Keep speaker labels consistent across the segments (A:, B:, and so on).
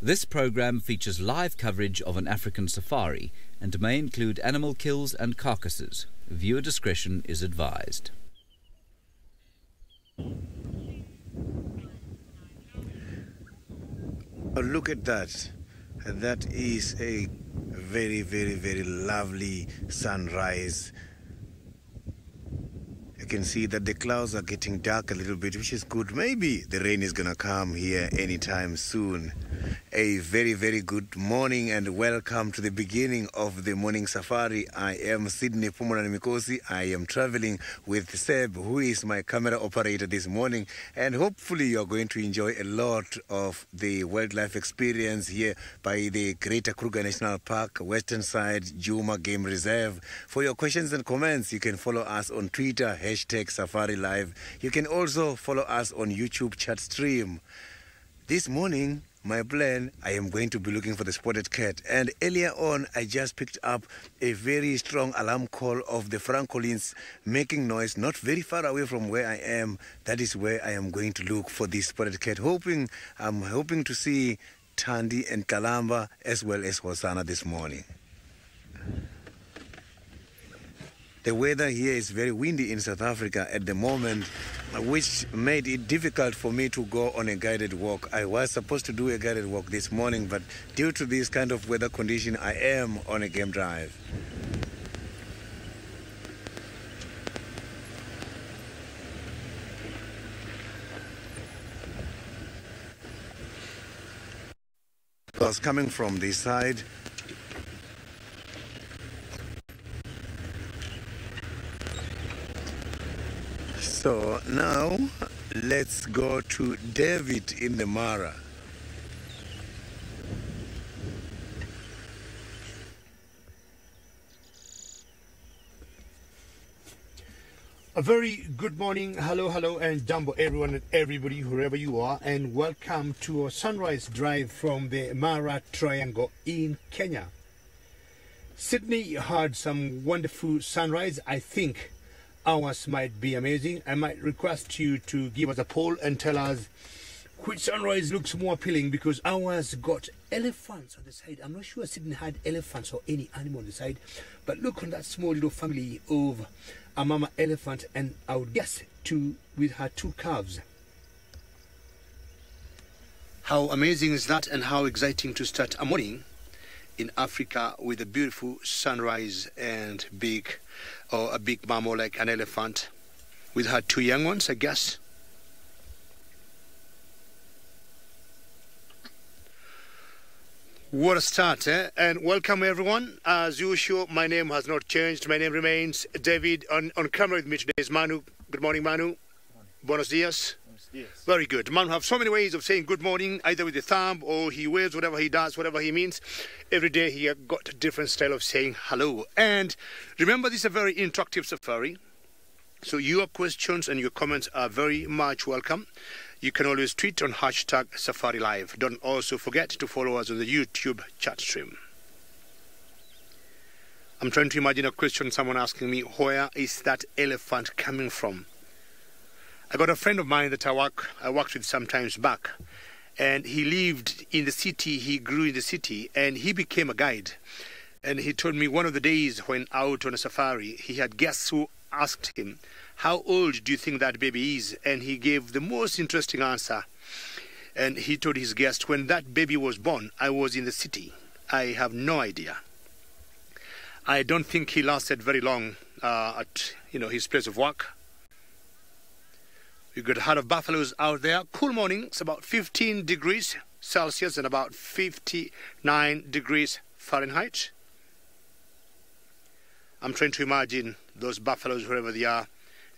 A: This program features live coverage of an African safari and may include animal kills and carcasses. Viewer discretion is advised.
B: Oh, look at that. That is a very, very, very lovely sunrise. You can see that the clouds are getting dark a little bit, which is good. Maybe the rain is going to come here anytime soon. A very, very good morning and welcome to the beginning of the morning safari. I am Sydney Niconico. I am traveling with Seb, who is my camera operator this morning. And hopefully you're going to enjoy a lot of the wildlife experience here by the Greater Kruger National Park, Western Side, Juma Game Reserve. For your questions and comments, you can follow us on Twitter, #SafariLive. You can also follow us on YouTube chat stream. This morning, my plan, I am going to be looking for the spotted cat. And earlier on, I just picked up a very strong alarm call of the francolins making noise not very far away from where I am. That is where I am going to look for this spotted cat. I'm hoping to see Tandy and Kalamba as well as Hosanna this morning. The weather here is very windy in South Africa at the moment, which made it difficult for me to go on a guided walk. I was supposed to do a guided walk this morning, but due to this kind of weather condition, I am on a game drive. I was coming from this side. So now let's go to David in the Mara.
C: A very good morning, hello and jumbo everyone and everybody wherever you are, and welcome to a sunrise drive from the Mara Triangle in Kenya. Sydney had some wonderful sunrise. I think ours might be amazing. I might request you to give us a poll and tell us which sunrise looks more appealing, because ours got elephants on the side. I'm not sure Sydney had elephants or any animal on the side, but look on that small little family of a mama elephant, and I would guess with her two calves. How amazing is that, and how exciting to start a morning in Africa with a beautiful sunrise and a big mama like an elephant with her two young ones, I guess. What a start, eh? And welcome everyone. As usual, my name has not changed. My name remains David. On camera with me today is Manu. Good morning, Manu. Buenos dias. Very good. Manu have so many ways of saying good morning, either with the thumb or he waves, whatever he does, whatever he means. Every day he got a different style of saying hello. And remember, this is a very interactive safari. So your questions and your comments are very much welcome. You can always tweet on #SafariLive. Don't also forget to follow us on the YouTube chat stream. I'm trying to imagine a question, someone asking me, where is that elephant coming from? I got a friend of mine that I worked with some times back, and he lived in the city, he grew in the city, and he became a guide. And he told me one of the days when out on a safari, he had guests who asked him, how old do you think that baby is? And he gave the most interesting answer. And he told his guest, when that baby was born, I was in the city. I have no idea. I don't think he lasted very long at his place of work. We've got a herd of buffaloes out there. Cool morning. It's about 15 degrees Celsius and about 59 degrees Fahrenheit. I'm trying to imagine those buffaloes wherever they are.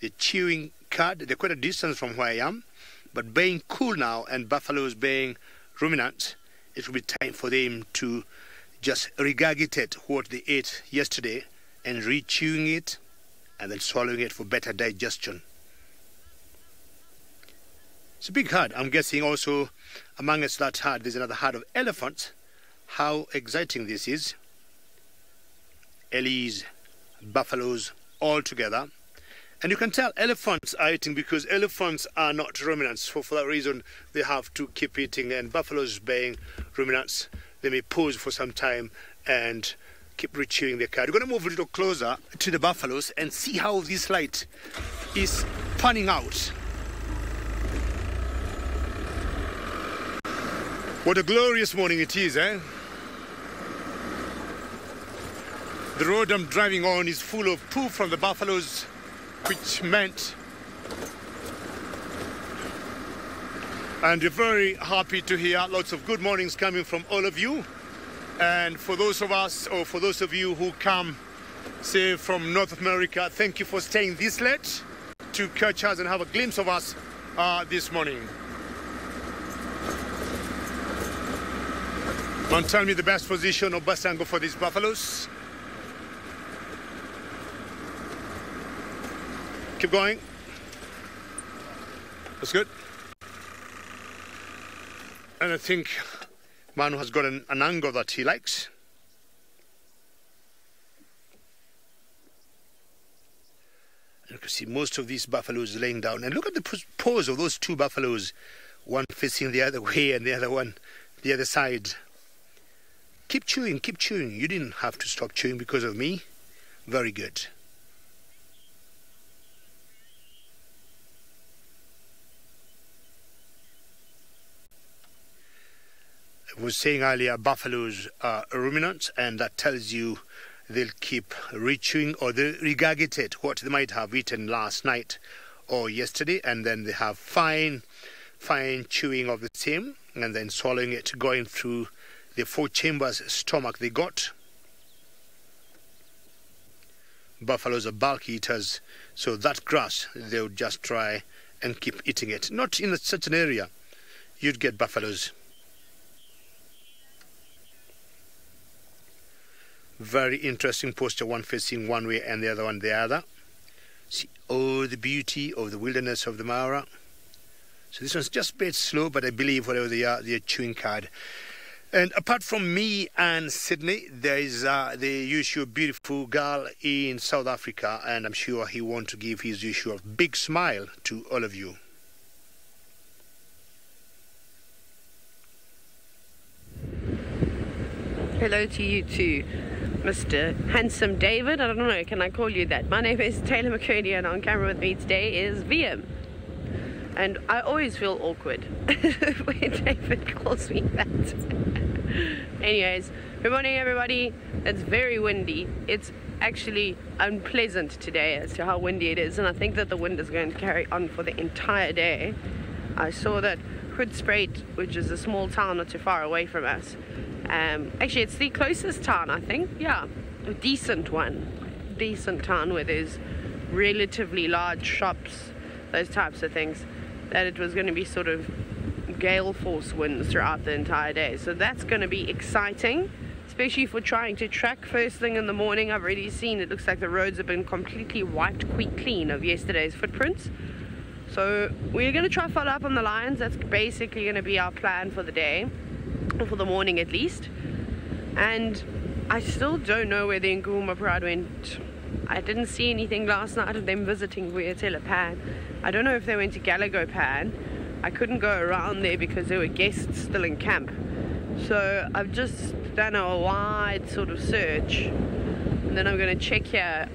C: They're chewing cud. They're quite a distance from where I am. But being cool now and buffaloes being ruminants, it will be time for them to just regurgitate what they ate yesterday and re-chewing it and then swallowing it for better digestion. It's a big herd. I'm guessing also among us that herd, there's another herd of elephants. How exciting this is. Ellies, buffaloes, all together. And you can tell elephants are eating because elephants are not ruminants. So for that reason, they have to keep eating. And buffaloes being ruminants, they may pause for some time and keep rechewing their cud. We're going to move a little closer to the buffaloes and see how this light is panning out. What a glorious morning it is, eh? The road I'm driving on is full of poo from the buffaloes, which meant, and we're very happy to hear lots of good mornings coming from all of you. And for those of us, or for those of you who come, say, from North America, thank you for staying this late to catch us and have a glimpse of us this morning. Now tell me the best position or best angle for these buffaloes. Keep going. That's good. And I think Manu has got an angle that he likes. And you can see most of these buffaloes laying down. And look at the pose of those two buffaloes, one facing the other way and the other one the other side. Keep chewing, keep chewing. You didn't have to stop chewing because of me. Very good. I was saying earlier, buffaloes are ruminants, and that tells you they'll keep rechewing or they regurgitate what they might have eaten last night or yesterday, and then they have fine chewing of the same, and then swallowing it, going through the 4 chambers stomach they got. Buffaloes are bulk eaters, so that grass they'll just try and keep eating it. Not in such an area you'd get buffaloes. Very interesting posture, one facing one way and the other one the other. See all the beauty of the wilderness of the Mara. So this one's just a bit slow, but I believe whatever they are chewing cud. And apart from me and Sydney, there is the usual beautiful girl in South Africa, and I'm sure he wants to give his usual big smile to all of you.
D: Hello to you too, Mr. Handsome David. I don't know, can I call you that? My name is Taylor McCurdy, and on camera with me today is VM. And I always feel awkward when David calls me that. Anyways, good morning everybody. It's very windy. It's actually unpleasant today as to how windy it is, and I think that the wind is going to carry on for the entire day. I saw that Hoedspruit, which is a small town not too far away from us, actually it's the closest town, I think. Yeah, a decent town where there's relatively large shops, those types of things, that it was going to be sort of gale force winds throughout the entire day. So that's going to be exciting, especially for trying to track first thing in the morning. I've already seen it looks like the roads have been completely wiped clean of yesterday's footprints. So we're going to try follow up on the lions. That's basically going to be our plan for the day, or for the morning at least. And I still don't know where the Nguma Pride went. I didn't see anything last night of them visiting Vuyatela Pan. I don't know if they went to Galago Pan. I couldn't go around there because there were guests still in camp. So I've just done a wide sort of search. And then I'm going to check here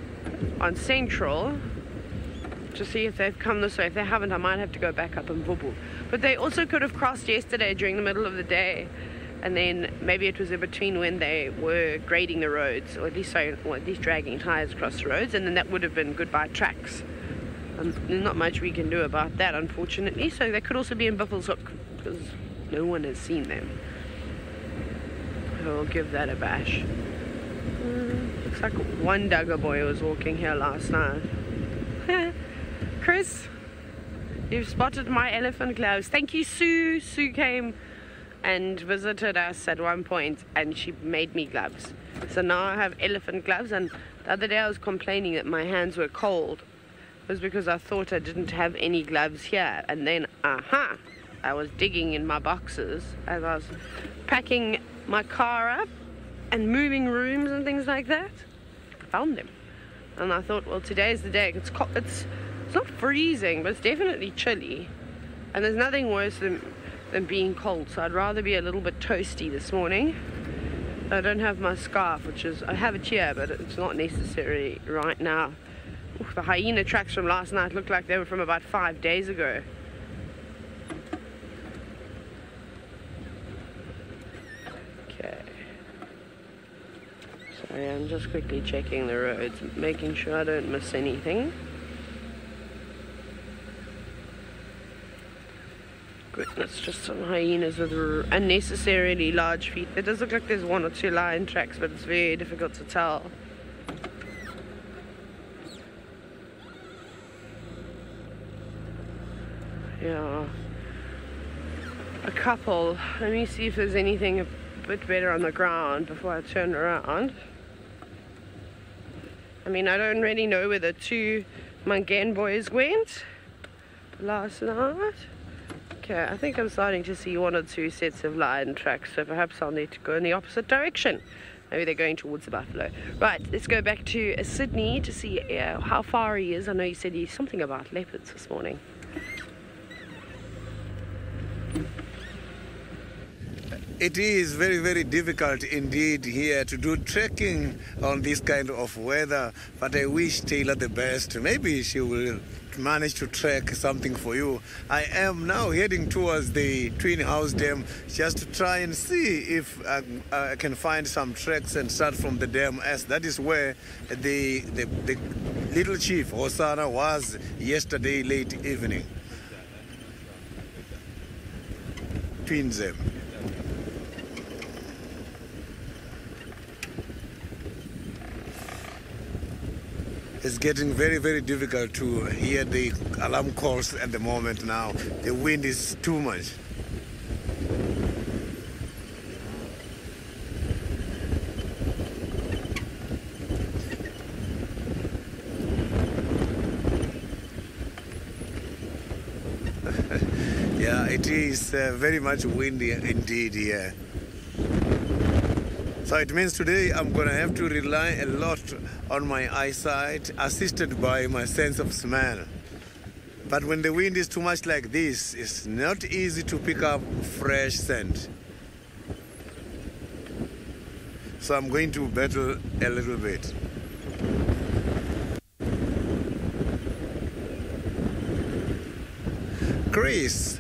D: on Central to see if they've come this way. If they haven't, I might have to go back up in Vubu. But they also could have crossed yesterday during the middle of the day. And then maybe it was in between when they were grading the roads, or at least dragging tires across the roads, and then that would have been goodbye tracks. There's not much we can do about that, unfortunately. So they could also be in Buffelshoek because no one has seen them. So we'll give that a bash. Looks like one Duggar boy was walking here last night. Chris, you've spotted my elephant gloves. Thank you, Sue. Sue came and visited us at one point, and she made me gloves. So now I have elephant gloves. And the other day I was complaining that my hands were cold. It was because I thought I didn't have any gloves here, and then I was digging in my boxes as I was packing my car up and moving rooms and things like that. I found them. and I thought, well, today's the day. It's not freezing, but it's definitely chilly, and there's nothing worse than being cold, so I'd rather be a little bit toasty this morning. I don't have my scarf, I have it here, but it's not necessary right now. Ooh, the hyena tracks from last night looked like they were from about 5 days ago. Okay. Sorry, I'm just quickly checking the roads, making sure I don't miss anything. Goodness, just some hyenas with unnecessarily large feet. It does look like there's 1 or 2 lion tracks, but it's very difficult to tell. Yeah. A couple. Let me see if there's anything a bit better on the ground before I turn around. I mean, I don't really know where the 2 Mangan boys went last night. Okay, I think I'm starting to see 1 or 2 sets of lion tracks, so perhaps I'll need to go in the opposite direction. Maybe they're going towards the buffalo. Right, let's go back to Sydney to see how far he is. I know you said he's something about leopards this morning.
B: It is very, very difficult indeed here to do trekking on this kind of weather, but I wish Taylor the best. Maybe she will manage to trek something for you. I am now heading towards the Twin House Dam just to try and see if I can find some treks and start from the dam, as that is where the little chief Hosanna was yesterday late evening. Twin Dam. It's getting very, very difficult to hear the alarm calls at the moment now. The wind is too much. Yeah, it is very much windy indeed here. So it means today I'm going to have to rely a lot on my eyesight, assisted by my sense of smell. But when the wind is too much like this, it's not easy to pick up fresh scent. So I'm going to battle a little bit. Chris,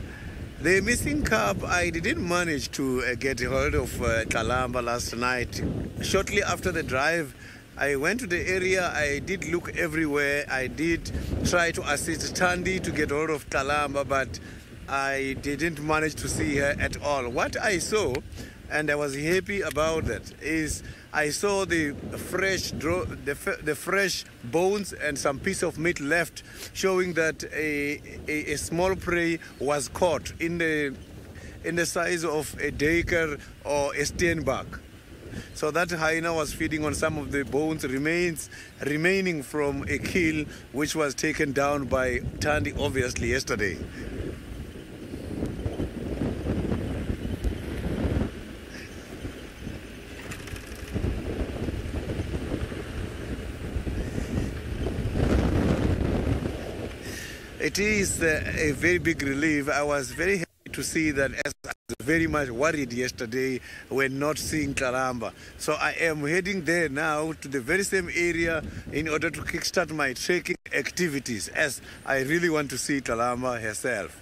B: the missing cub, I didn't manage to get hold of Kalamba last night. Shortly after the drive, I went to the area. I did look everywhere. I did try to assist Tandy to get hold of Kalamba, but I didn't manage to see her at all. What I saw, and I was happy about that, is I saw the fresh bones and some piece of meat left, showing that a small prey was caught in the size of a duiker or a steenbok. So that hyena was feeding on some of the bones remaining from a kill which was taken down by Tandy obviously yesterday. It is a very big relief. I was very happy to see that, as I was very much worried yesterday when not seeing Kalamba. So I am heading there now to the very same area in order to kickstart my trekking activities, as I really want to see Kalamba herself.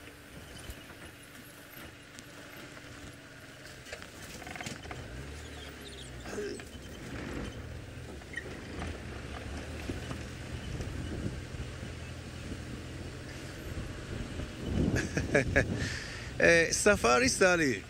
B: Safari Sally,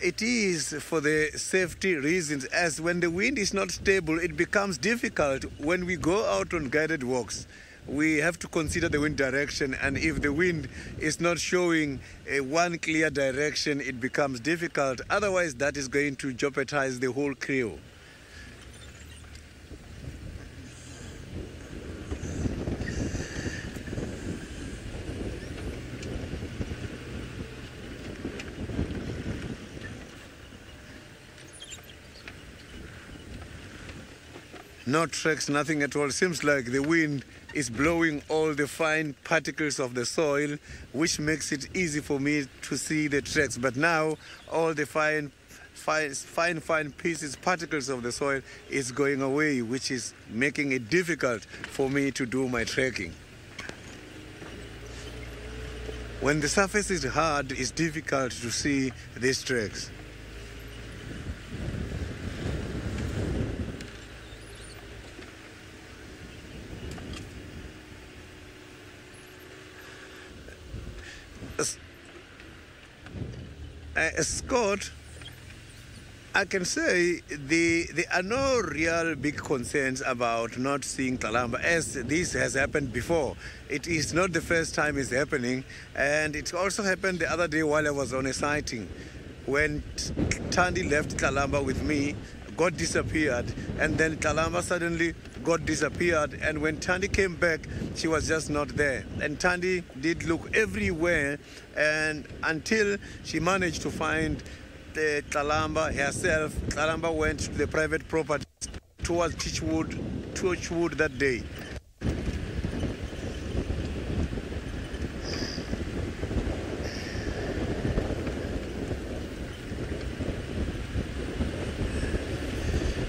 B: it is for the safety reasons, as when the wind is not stable, it becomes difficult when we go out on guided walks. We have to consider the wind direction, and if the wind is not showing one clear direction, it becomes difficult. Otherwise, that is going to jeopardize the whole crew. No tracks, nothing at all. Seems like the wind is blowing all the fine particles of the soil, which makes it easy for me to see the tracks. But now all the fine pieces, particles of the soil is going away, which is making it difficult for me to do my trekking. When the surface is hard, it's difficult to see these tracks. Scott, I can say there are no real big concerns about not seeing Kalamba, as this has happened before. It is not the first time it's happening, and it also happened the other day while I was on a sighting. When Tandy left Kalamba with me, got disappeared, and then Kalamba suddenly got disappeared, and when Tandy came back, she was just not there. And Tandy did look everywhere, and until she managed to find the Kalamba herself. Kalamba went to the private property towards Torchwood that day.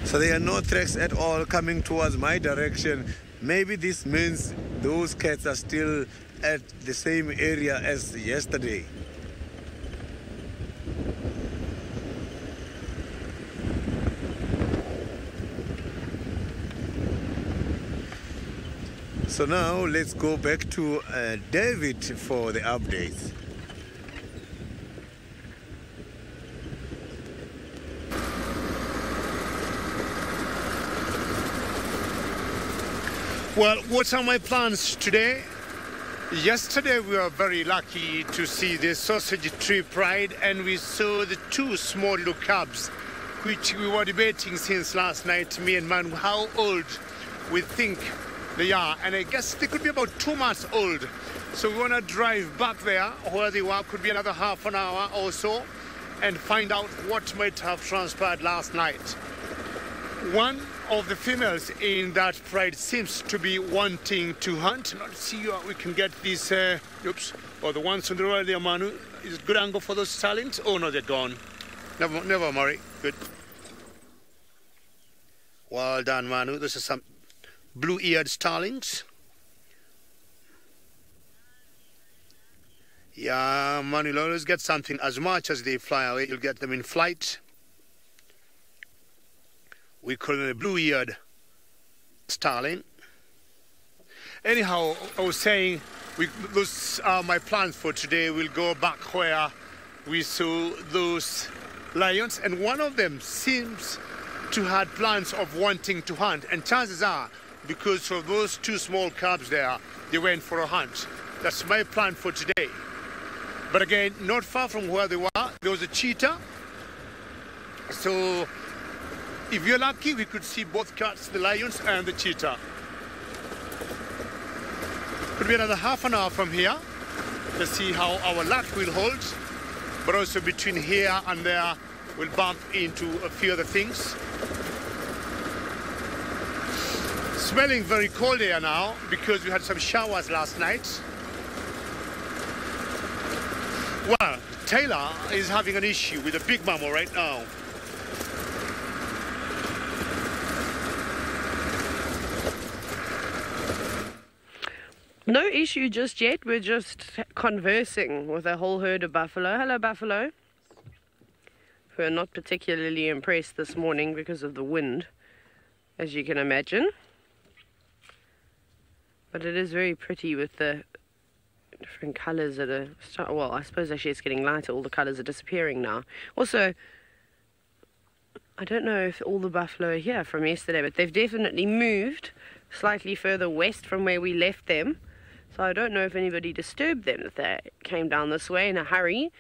B: So there are no tracks at all coming towards my direction. Maybe this means those cats are still at the same area as yesterday. So now let's go back to David for the updates.
C: Well, what are my plans today? Yesterday we were very lucky to see the sausage tree pride, and we saw the two small little cubs, which we were debating since last night, me and Manu, how old we think they are, and I guess they could be about 2 months old. So we want to drive back there where they were, could be another half an hour or so, and find out what might have transpired last night. One of the females in that pride seems to be wanting to hunt. Let's see how we can get these, the ones on the right there, Manu. Is it good angle for those starlings? Oh no, they're gone. Never, Murray. Good. Well done, Manu. This is some blue-eared starlings. Yeah, Manu, you'll always get something. As much as they fly away, you'll get them in flight. We call them a blue-eared starling. Anyhow, I was saying, those are my plans for today. We'll go back where we saw those lions, and one of them seems to have plans of wanting to hunt, and chances are, because of those two small cubs there, they went for a hunt. That's my plan for today. But again, not far from where they were, there was a cheetah. So if you're lucky, we could see both cats, the lions and the cheetah. Could be another half an hour from here. Let's see how our luck will hold. But also between here and there, we'll bump into a few other things. Smelling very cold here now because we had some showers last night. Well, Taylor is having an issue with a big mammal right now.
D: No issue just yet. We're just conversing with a whole herd of buffalo. Hello, buffalo. Who are not particularly impressed this morning because of the wind, as you can imagine. But it is very pretty with the different colours that are... Well, I suppose actually it's getting lighter. All the colours are disappearing now. Also, I don't know if all the buffalo are here from yesterday, but they've definitely moved slightly further west from where we left them. So I don't know if anybody disturbed them, that they came down this way in a hurry.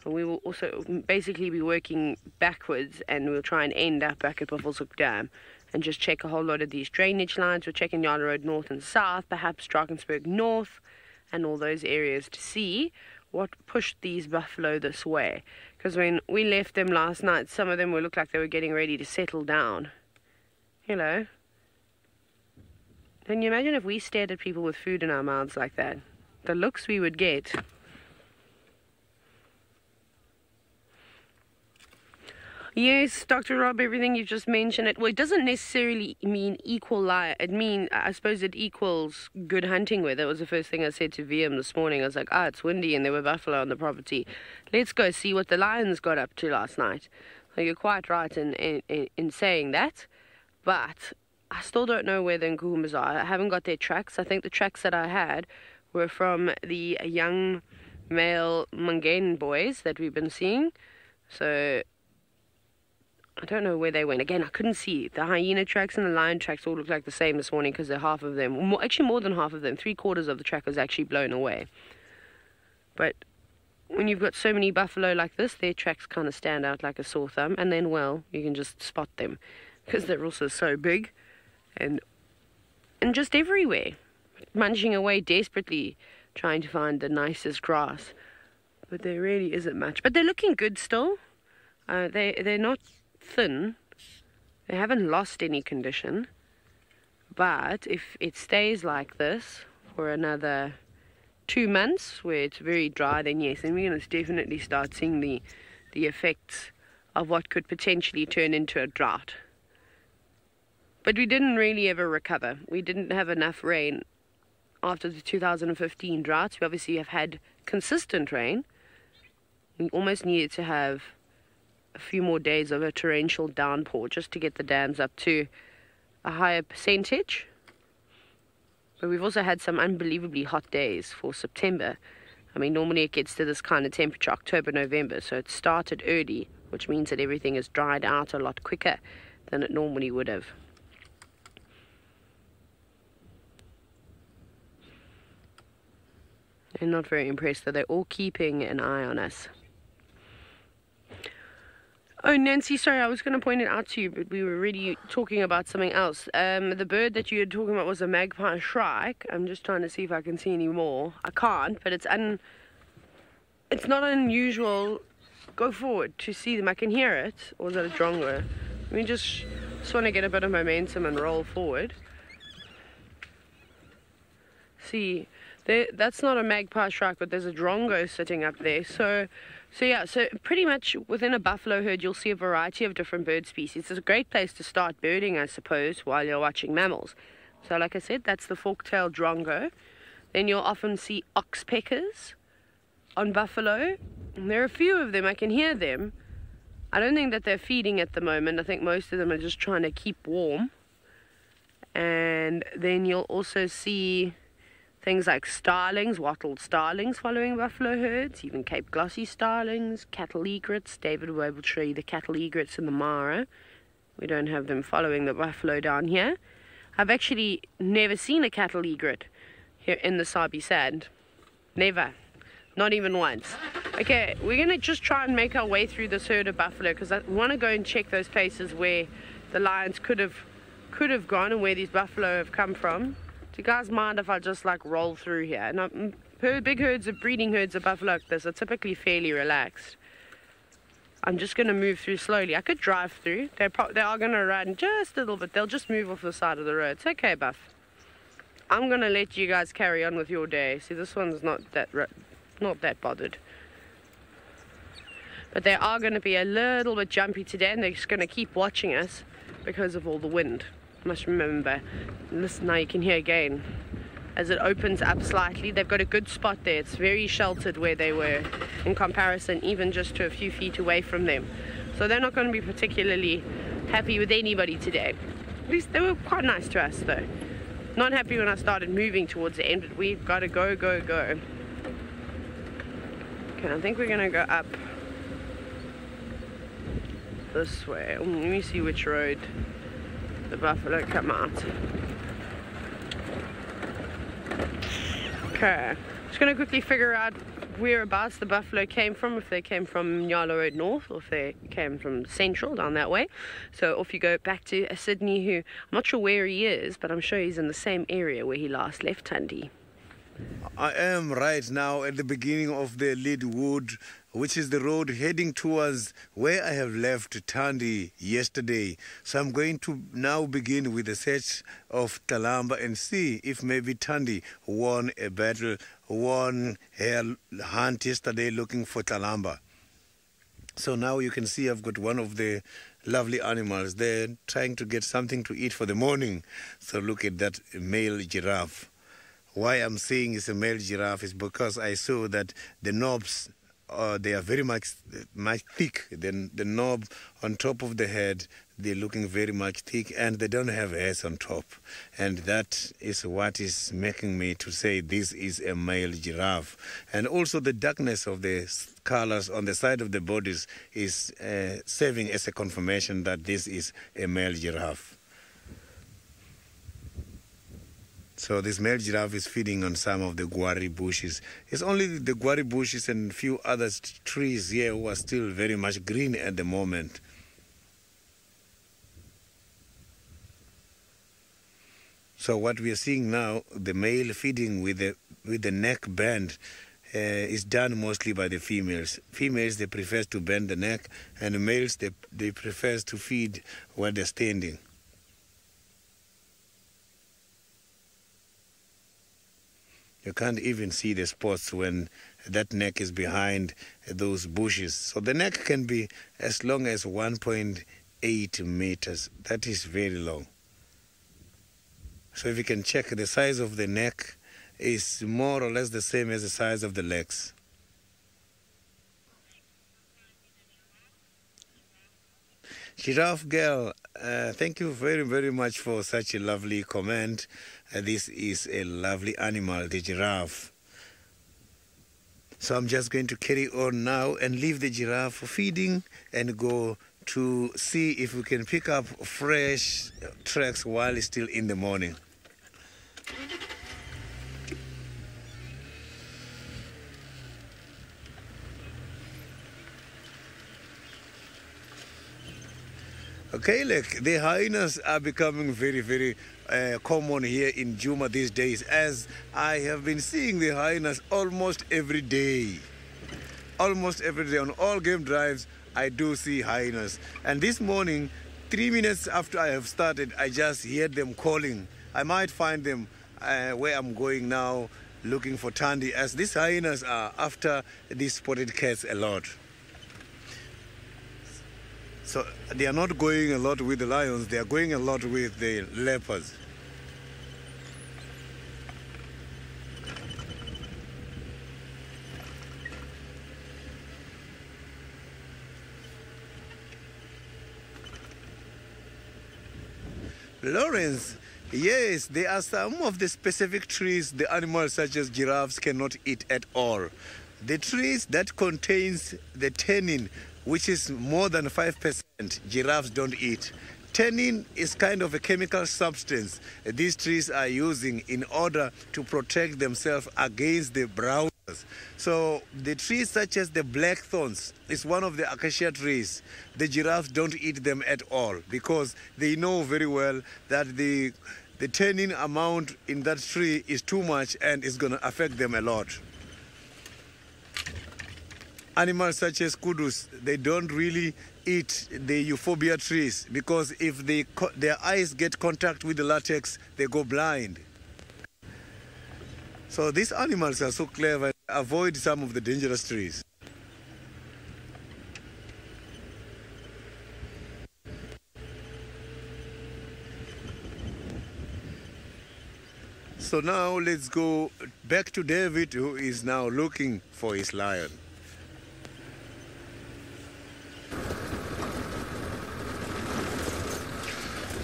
D: And we will also basically be working backwards, and we'll try and end up back at Buffelshoek Dam and just check a whole lot of these drainage lines. We're checking Yard Road North and South, perhaps Drakensberg North, and all those areas to see what pushed these buffalo this way. Because when we left them last night, some of them looked like they were getting ready to settle down. Hello. Can you imagine if we stared at people with food in our mouths like that? The looks we would get. Yes, Dr. Rob, everything you've just mentioned, it doesn't necessarily mean equal light. I suppose it equals good hunting weather. That was the first thing I said to VM this morning. I was like, it's windy and there were buffalo on the property. Let's go see what the lions got up to last night. So you're quite right in saying that. But I still don't know where the Nkuhumas are. I haven't got their tracks. I think the tracks that I had were from the young male Mungane boys that we've been seeing. So I don't know where they went. Again, I couldn't see. The hyena tracks and the lion tracks all look like the same this morning because they're half of them. Actually, more than half of them. 3/4 of the track was actually blown away. But when you've got so many buffalo like this, their tracks kind of stand out like a sore thumb. And then, well, you can just spot them because they're also so big and just everywhere. Munching away desperately, trying to find the nicest grass. But there really isn't much. But they're looking good still. They're not thin. They haven't lost any condition. But if it stays like this for another 2 months where it's very dry, then yes, then we're going to definitely start seeing the effects of what could potentially turn into a drought. But we didn't really ever recover. We didn't have enough rain after the 2015 droughts. We obviously have had consistent rain. We almost needed to have a few more days of a torrential downpour just to get the dams up to a higher percentage. But we've also had some unbelievably hot days for September. I mean, normally it gets to this kind of temperature October, November, so it started early, which means that everything has dried out a lot quicker than it normally would have. I'm not very impressed that they're all keeping an eye on us. Oh, Nancy, sorry, I was going to point it out to you, but we were really talking about something else. The bird that you were talking about was a magpie shrike. I'm just trying to see if I can see any more. I can't, but it's not unusual. Go forward to see them. I can hear it. Or is that a drongo? We just want to get a bit of momentum and roll forward. See, that's not a magpie shrike, but there's a drongo sitting up there. So pretty much within a buffalo herd, you'll see a variety of different bird species. It's a great place to start birding, I suppose, while you're watching mammals. So like I said, that's the fork-tailed drongo. Then you'll often see oxpeckers on buffalo. And there are a few of them. I can hear them. I don't think that they're feeding at the moment. I think most of them are just trying to keep warm. And then you'll also see things like starlings, wattled starlings following buffalo herds, even Cape glossy starlings, cattle egrets. David will be able to show you the cattle egrets in the Mara. We don't have them following the buffalo down here. I've actually never seen a cattle egret here in the Sabi Sand. Never. Not even once. Okay, we're going to just try and make our way through this herd of buffalo because I want to go and check those places where the lions could have gone and where these buffalo have come from. Do you guys mind if I just like roll through here? And big herds of breeding herds of buffalo like this are typically fairly relaxed. I'm just going to move through slowly. I could drive through. They are going to run just a little bit. They'll just move off the side of the road. It's okay, Buff. I'm going to let you guys carry on with your day. See, this one's not that bothered. But they are going to be a little bit jumpy today, and they're just going to keep watching us because of all the wind. Must remember. Listen, now you can hear again as it opens up slightly. They've got a good spot there. It's very sheltered where they were in comparison, even just to a few feet away from them. So they're not going to be particularly happy with anybody today. At least they were quite nice to us though. Not happy when I started moving towards the end, but we've got to go. Okay, I think we're going to go up this way. Let me see which road the buffalo come out. Okay, just going to quickly figure out whereabouts the buffalo came from, if they came from Nyala Road North or if they came from Central down that way. So off you go back to Sydney, who I'm not sure where he is, but I'm sure he's in the same area where he last left Tundi.
B: I am right now at the beginning of the Lead Wood, which is the road heading towards where I have left Tandi yesterday. So I'm going to now begin with the search of Talamba and see if maybe Tandi won a battle, won her hunt yesterday looking for Talamba. So now you can see I've got one of the lovely animals there trying to get something to eat for the morning. So look at that male giraffe. Why I'm saying it's a male giraffe is because I saw that the knobs, they are very much thick. The knob on top of the head, they're looking very much thick, and they don't have hairs on top. And that is what is making me to say this is a male giraffe. And also the darkness of the colors on the side of the bodies is serving as a confirmation that this is a male giraffe. So this male giraffe is feeding on some of the guari bushes. It's only the guari bushes and few other trees here who are still very much green at the moment. So what we are seeing now, the male feeding with the neck bend is done mostly by the females. Females, they prefer to bend the neck, and the males, they prefer to feed while they're standing. You can't even see the spots when that neck is behind those bushes. So the neck can be as long as 1.8 meters. That is very long. So if you can check, the size of the neck is more or less the same as the size of the legs. Giraffe girl, thank you very, very much for such a lovely comment. This is a lovely animal, the giraffe. So I'm just going to carry on now and leave the giraffe for feeding and go to see if we can pick up fresh tracks while it's still in the morning. Okay, look, the hyenas are becoming very, very common here in Juma these days, as I have been seeing the hyenas almost every day. Almost every day on all game drives, I do see hyenas. And this morning, 3 minutes after I have started, I just heard them calling. I might find them where I'm going now, looking for Tandi, as these hyenas are after these spotted cats a lot. So they are not going a lot with the lions, they are going a lot with the leopards. Lawrence, yes, there are some of the specific trees the animals such as giraffes cannot eat at all. The trees that contains the tannin, which is more than 5%, giraffes don't eat. Tannin is kind of a chemical substance these trees are using in order to protect themselves against the browsers. So the trees such as the blackthorns is one of the acacia trees. The giraffes don't eat them at all because they know very well that the tannin amount in that tree is too much and it's going to affect them a lot. Animals such as kudus, they don't really eat the euphorbia trees because if their eyes get contact with the latex, they go blind. So these animals are so clever, avoid some of the dangerous trees. So now let's go back to David, who is now looking for his lion.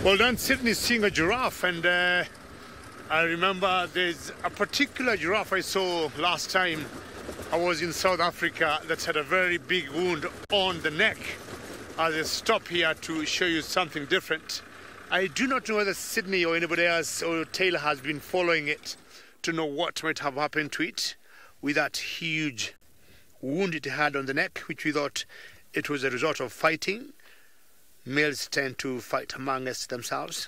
C: Well done, Sydney, seeing a giraffe, and I remember there's a particular giraffe I saw last time I was in South Africa that had a very big wound on the neck. I'll just stop here to show you something different. I do not know whether Sydney or anybody else or Taylor has been following it to know what might have happened to it with that huge wound it had on the neck, which we thought it was a result of fighting. Males tend to fight amongst themselves.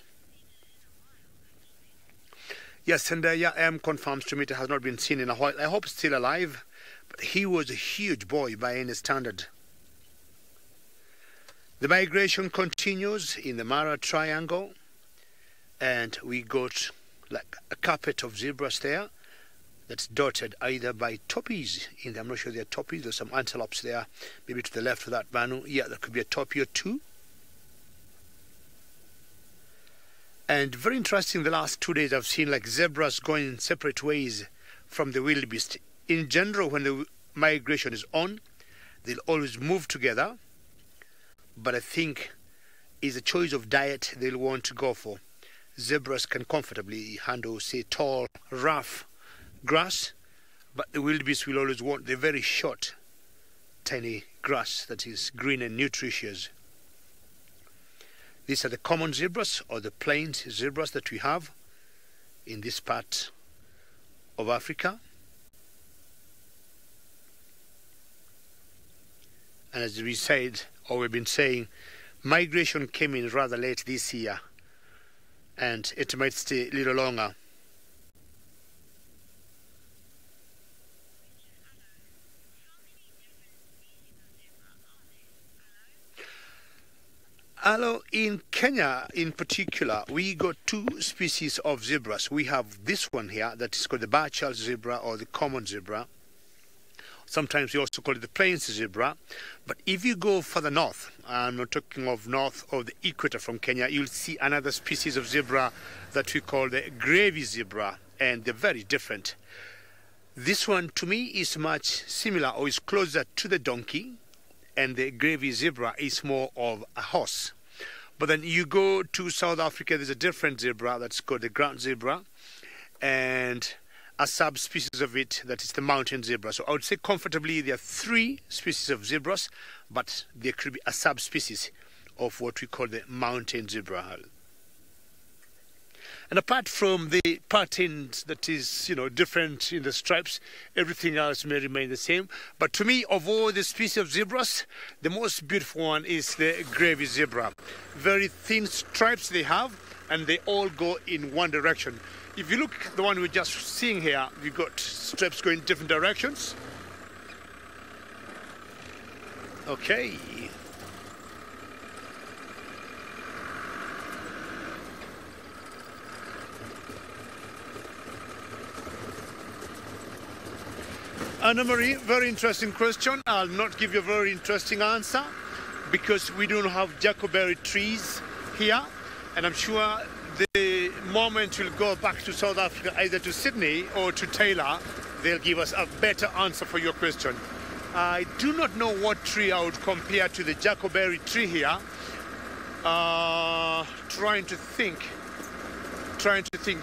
C: Yes, and M confirms to me it has not been seen in a while. I hope still alive, but he was a huge boy by any standard. The migration continues in the Mara Triangle, and we got like a carpet of zebras there that's dotted either by toppies. I'm not sure they're toppies. There's some antelopes there, maybe to the left of that Banu. Yeah, there could be a toppie or two. And very interesting, the last 2 days I've seen like zebras going in separate ways from the wildebeest. In general, when the migration is on, they'll always move together. But I think it's a choice of diet they'll want to go for. Zebras can comfortably handle, say, tall, rough grass, but the wildebeest will always want the very short, tiny grass that is green and nutritious. These are the common zebras or the plains zebras that we have in this part of Africa. And as we said, or we've been saying, migration came in rather late this year, and it might stay a little longer. Hello, in Kenya in particular, we got two species of zebras. We have this one here that is called the Bachal zebra or the common zebra. Sometimes we also call it the plains zebra. But if you go further north, I'm not talking of north of the equator from Kenya, you'll see another species of zebra that we call the gravy zebra, and they're very different. This one to me is much similar or is closer to the donkey, and the gravy zebra is more of a horse. But then you go to South Africa, there's a different zebra that's called the ground zebra, and a subspecies of it that is the mountain zebra. So I would say comfortably there are three species of zebras, but there could be a subspecies of what we call the mountain zebra. And apart from the patterns that is, different in the stripes, everything else may remain the same. But to me, of all the species of zebras, the most beautiful one is the gravy zebra. Very thin stripes they have, and they all go in one direction. If you look at the one we're just seeing here, we've got stripes going in different directions. Okay. Anna Marie, very interesting question. I'll not give you a very interesting answer because we don't have jacoberry trees here, and I'm sure the moment we'll go back to South Africa, either to Sydney or to Taylor, they'll give us a better answer for your question. I do not know what tree I would compare to the jacoberry tree here. Trying to think.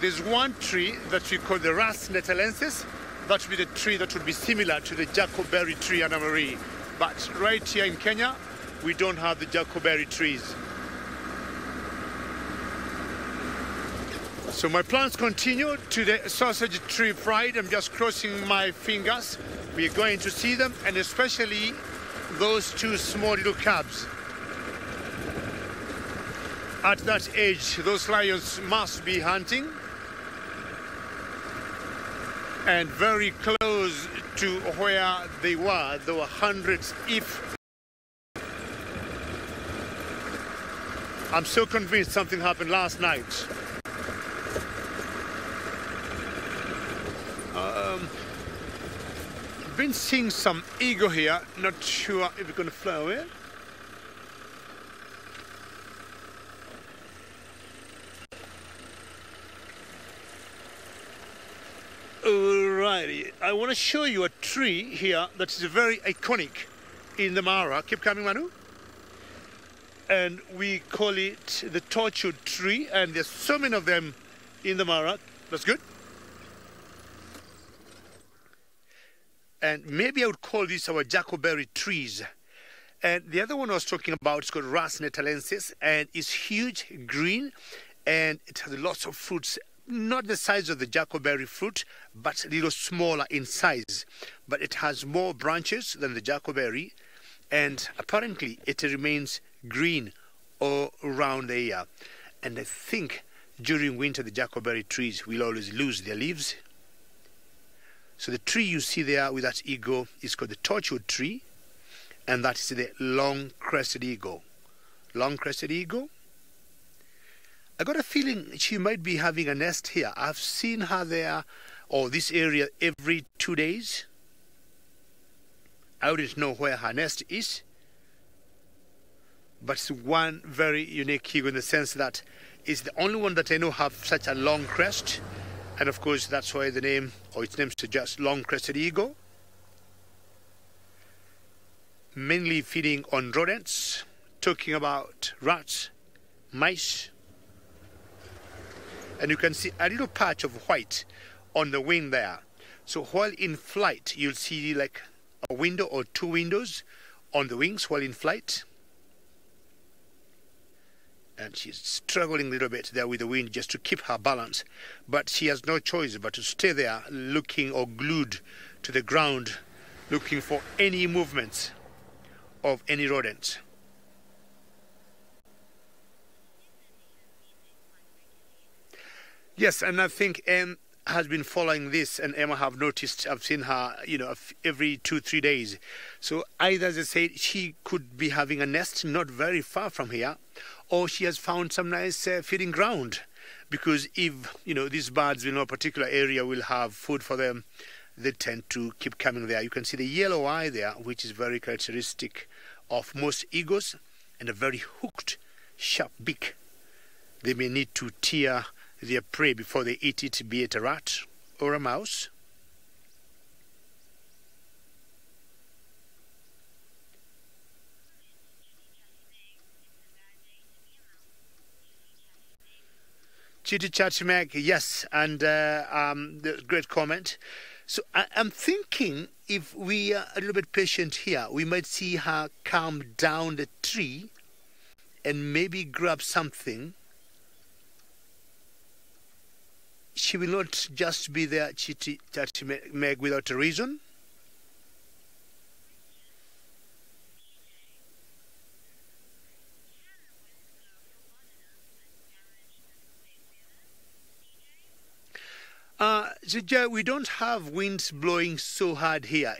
C: There's one tree that we call the Ras netalensis. That would be the tree that would be similar to the jacoberry tree, Anna Marie. But right here in Kenya, we don't have the jacoberry trees. So my plans continue to the sausage tree pride. I'm just crossing my fingers. We're going to see them, and especially those two small little calves. At that age, those lions must be hunting. And very close to where they were. There were hundreds, if... I'm so convinced something happened last night. I've been seeing some eagle here, not sure if we're going to fly away. Alrighty, I want to show you a tree here that is very iconic in the Mara. Keep coming, Manu. And we call it the tortured tree, and there's so many of them in the Mara. That's good. And maybe I would call these our jacoberry trees. And the other one I was talking about is called Ras netalensis, and it's huge, green, and it has lots of fruits. Not the size of the jacoberry fruit, but a little smaller in size. But it has more branches than the jacoberry, and apparently it remains green all around the year. And I think during winter the jackberry trees will always lose their leaves. So the tree you see there with that eagle is called the torchwood tree, and that is the long-crested eagle. Long-crested eagle. I got a feeling she might be having a nest here. I've seen her there, or this area, every 2 days. I wouldn't know where her nest is, but it's one very unique eagle in the sense that it's the only one that I know have such a long crest, and of course that's why the name, or its name, suggests long-crested eagle. Mainly feeding on rodents, talking about rats, mice, and you can see a little patch of white on the wing there. So while in flight, you'll see like a window or 2 windows on the wings while in flight. And she's struggling a little bit there with the wind just to keep her balance. But she has no choice but to stay there looking, or glued to the ground, looking for any movements of any rodents. Yes, and I think Em has been following this, and Emma have noticed, I've seen her, every 2-3 days. So either, as I said, she could be having a nest not very far from here, or she has found some nice feeding ground. Because if, these birds in a particular area will have food for them, they tend to keep coming there. You can see the yellow eye there, which is very characteristic of most eagles, and a very hooked, sharp beak. They may need to tear their prey before they eat it, be it a rat or a mouse. Chitty Chatty Meg, yes, and great comment. So I'm thinking if we are a little bit patient here, we might see her come down the tree and maybe grab something. She will not just be there, Chitty Chatty Meg, without a reason. So we don't have winds blowing so hard here,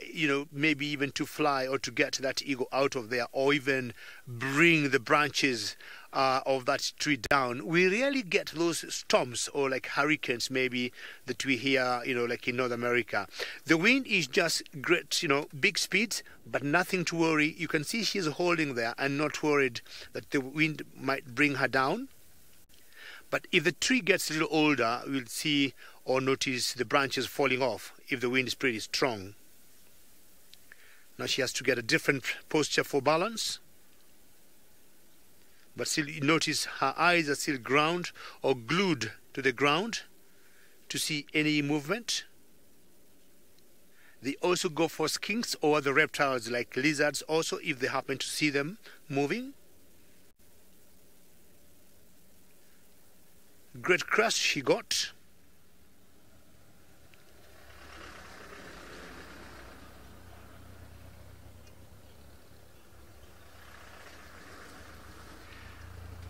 C: maybe even to fly or to get that eagle out of there, or even bring the branches of that tree down. We rarely get those storms or like hurricanes maybe that we hear, like in North America. The wind is just great, big speeds, but nothing to worry. You can see she's holding there and not worried that the wind might bring her down. But if the tree gets a little older, we'll see or notice the branches falling off if the wind is pretty strong. Now she has to get a different posture for balance. But still, you notice her eyes are still ground or glued to the ground to see any movement. They also go for skinks or other reptiles like lizards also, if they happen to see them moving. Great crest she got.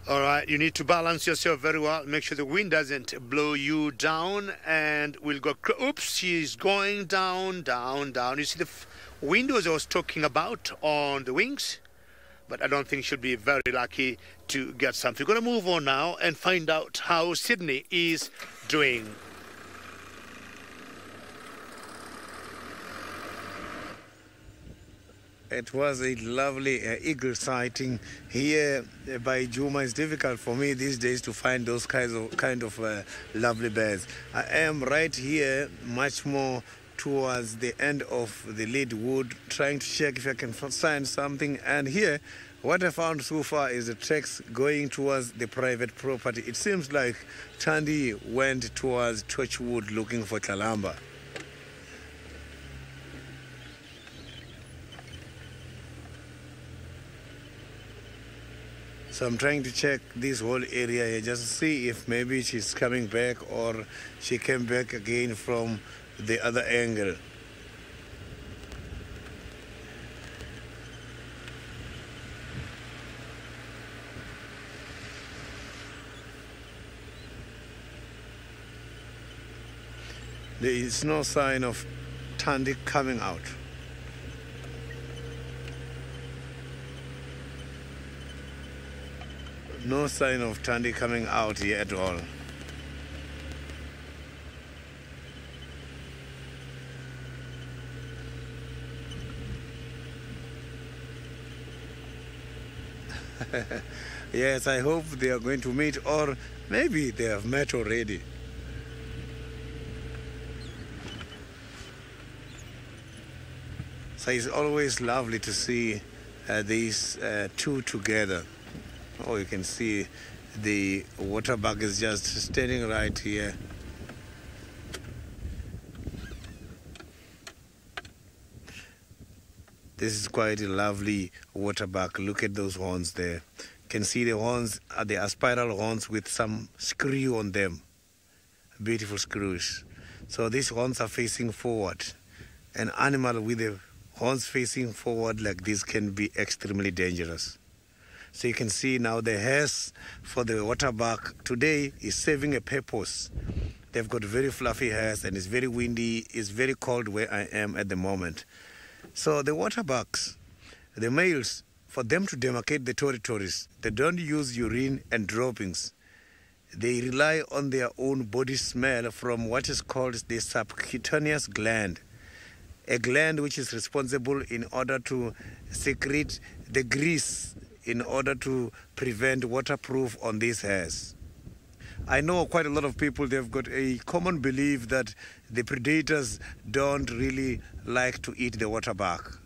C: All right, you need to balance yourself very well. Make sure the wind doesn't blow you down, and we'll go. Oops, she's going down, down, down. You see the windows I was talking about on the wings, but I don't think she'll be very lucky to get something. We're going to move on now and find out how Sydney is doing.
B: It was a lovely eagle sighting here by Juma. It's difficult for me these days to find those kind of lovely birds. I am right here, much more towards the end of the lead wood, trying to check if I can find something. And here, what I found so far is the tracks going towards the private property. It seems like Tandy went towards Torchwood looking for Kalamba. So I'm trying to check this whole area here, just to see if maybe she's coming back or she came back again from the other angle. There is no sign of Tandy coming out. No sign of Tandy coming out here at all. Yes, I hope they are going to meet, or maybe they have met already. So it's always lovely to see these two together. Oh, you can see the water bug is just standing right here. This is quite a lovely water bug. Look at those horns there. You can see the horns, they are spiral horns with some screw on them. Beautiful screws. So these horns are facing forward. An animal with the horns facing forward like this can be extremely dangerous. So you can see now the hairs for the water bug today is serving a purpose. They've got very fluffy hairs and it's very windy. It's very cold where I am at the moment. So the water bugs, the males, for them to demarcate the territories, they don't use urine and droppings. They rely on their own body smell from what is called the subcutaneous gland, a gland which is responsible in order to secrete the grease in order to prevent waterproof on these hairs. I know quite a lot of people, they've got a common belief that the predators don't really like to eat the water bug.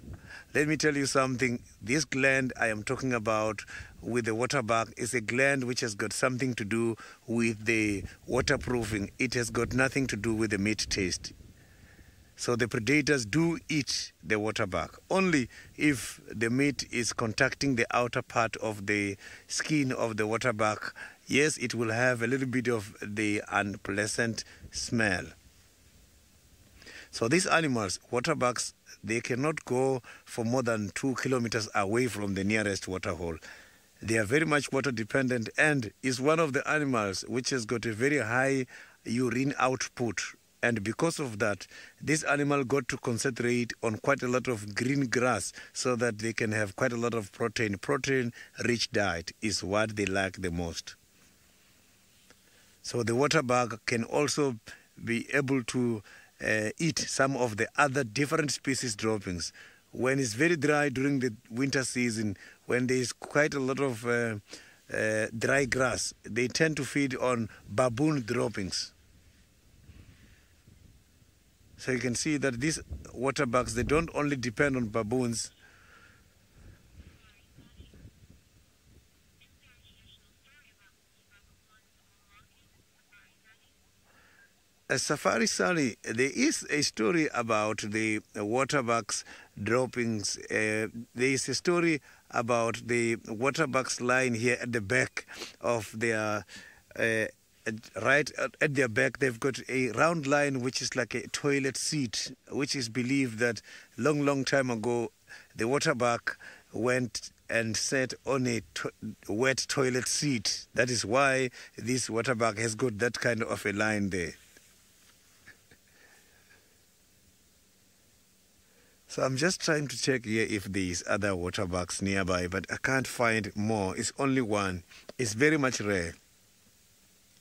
B: Let me tell you something. This gland I am talking about with the water bug is a gland which has got something to do with the waterproofing. It has got nothing to do with the meat taste. So the predators do eat the water bug only if the meat is contacting the outer part of the skin of the water bug. Yes, it will have a little bit of the unpleasant smell. So these animals, water bugs, they cannot go for more than 2 kilometers away from the nearest water hole. They are very much water dependent and is one of the animals which has got a very high urine output. And because of that, this animal got to concentrate on quite a lot of green grass so that they can have quite a lot of protein. Protein-rich diet is what they like the most. So the water bug can also be able to eat some of the other different species droppings. When it's very dry during the winter season, when there is quite a lot of dry grass, they tend to feed on baboon droppings. So you can see that these water bugs, they don't only depend on baboons. Safari Sally, there is a story about the water bugs droppings. There is a story about the water bugs lying here at the back of their right at their back. They've got a round line which is like a toilet seat, which is believed that long time ago the water bug went and sat on a wet toilet seat. That is why this water bug has got that kind of a line there. So I'm just trying to check here if there's other water bugs nearby, but I can't find more. It's only one. It's very much rare.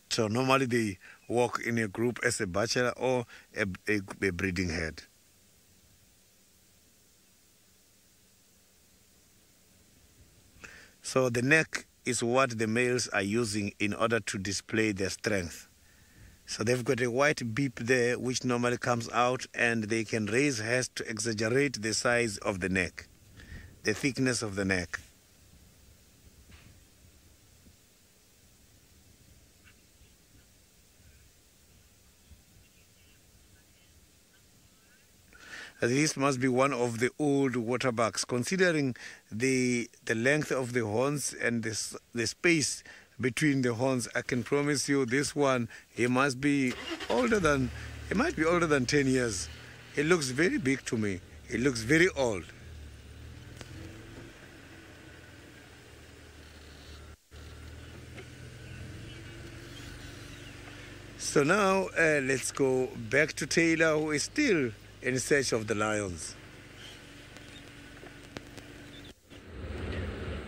B: So normally they walk in a group as a bachelor or a breeding head. So the neck is what the males are using in order to display their strength. So they've got a white beep there which normally comes out, and they can raise hairs to exaggerate the size of the neck, the thickness of the neck. This must be one of the old water bugs, considering the length of the horns and the space between the horns. I can promise you this one, he might be older than 10 years. He looks very big to me. He looks very old. So now let's go back to Taylor, who is still in search of the lions.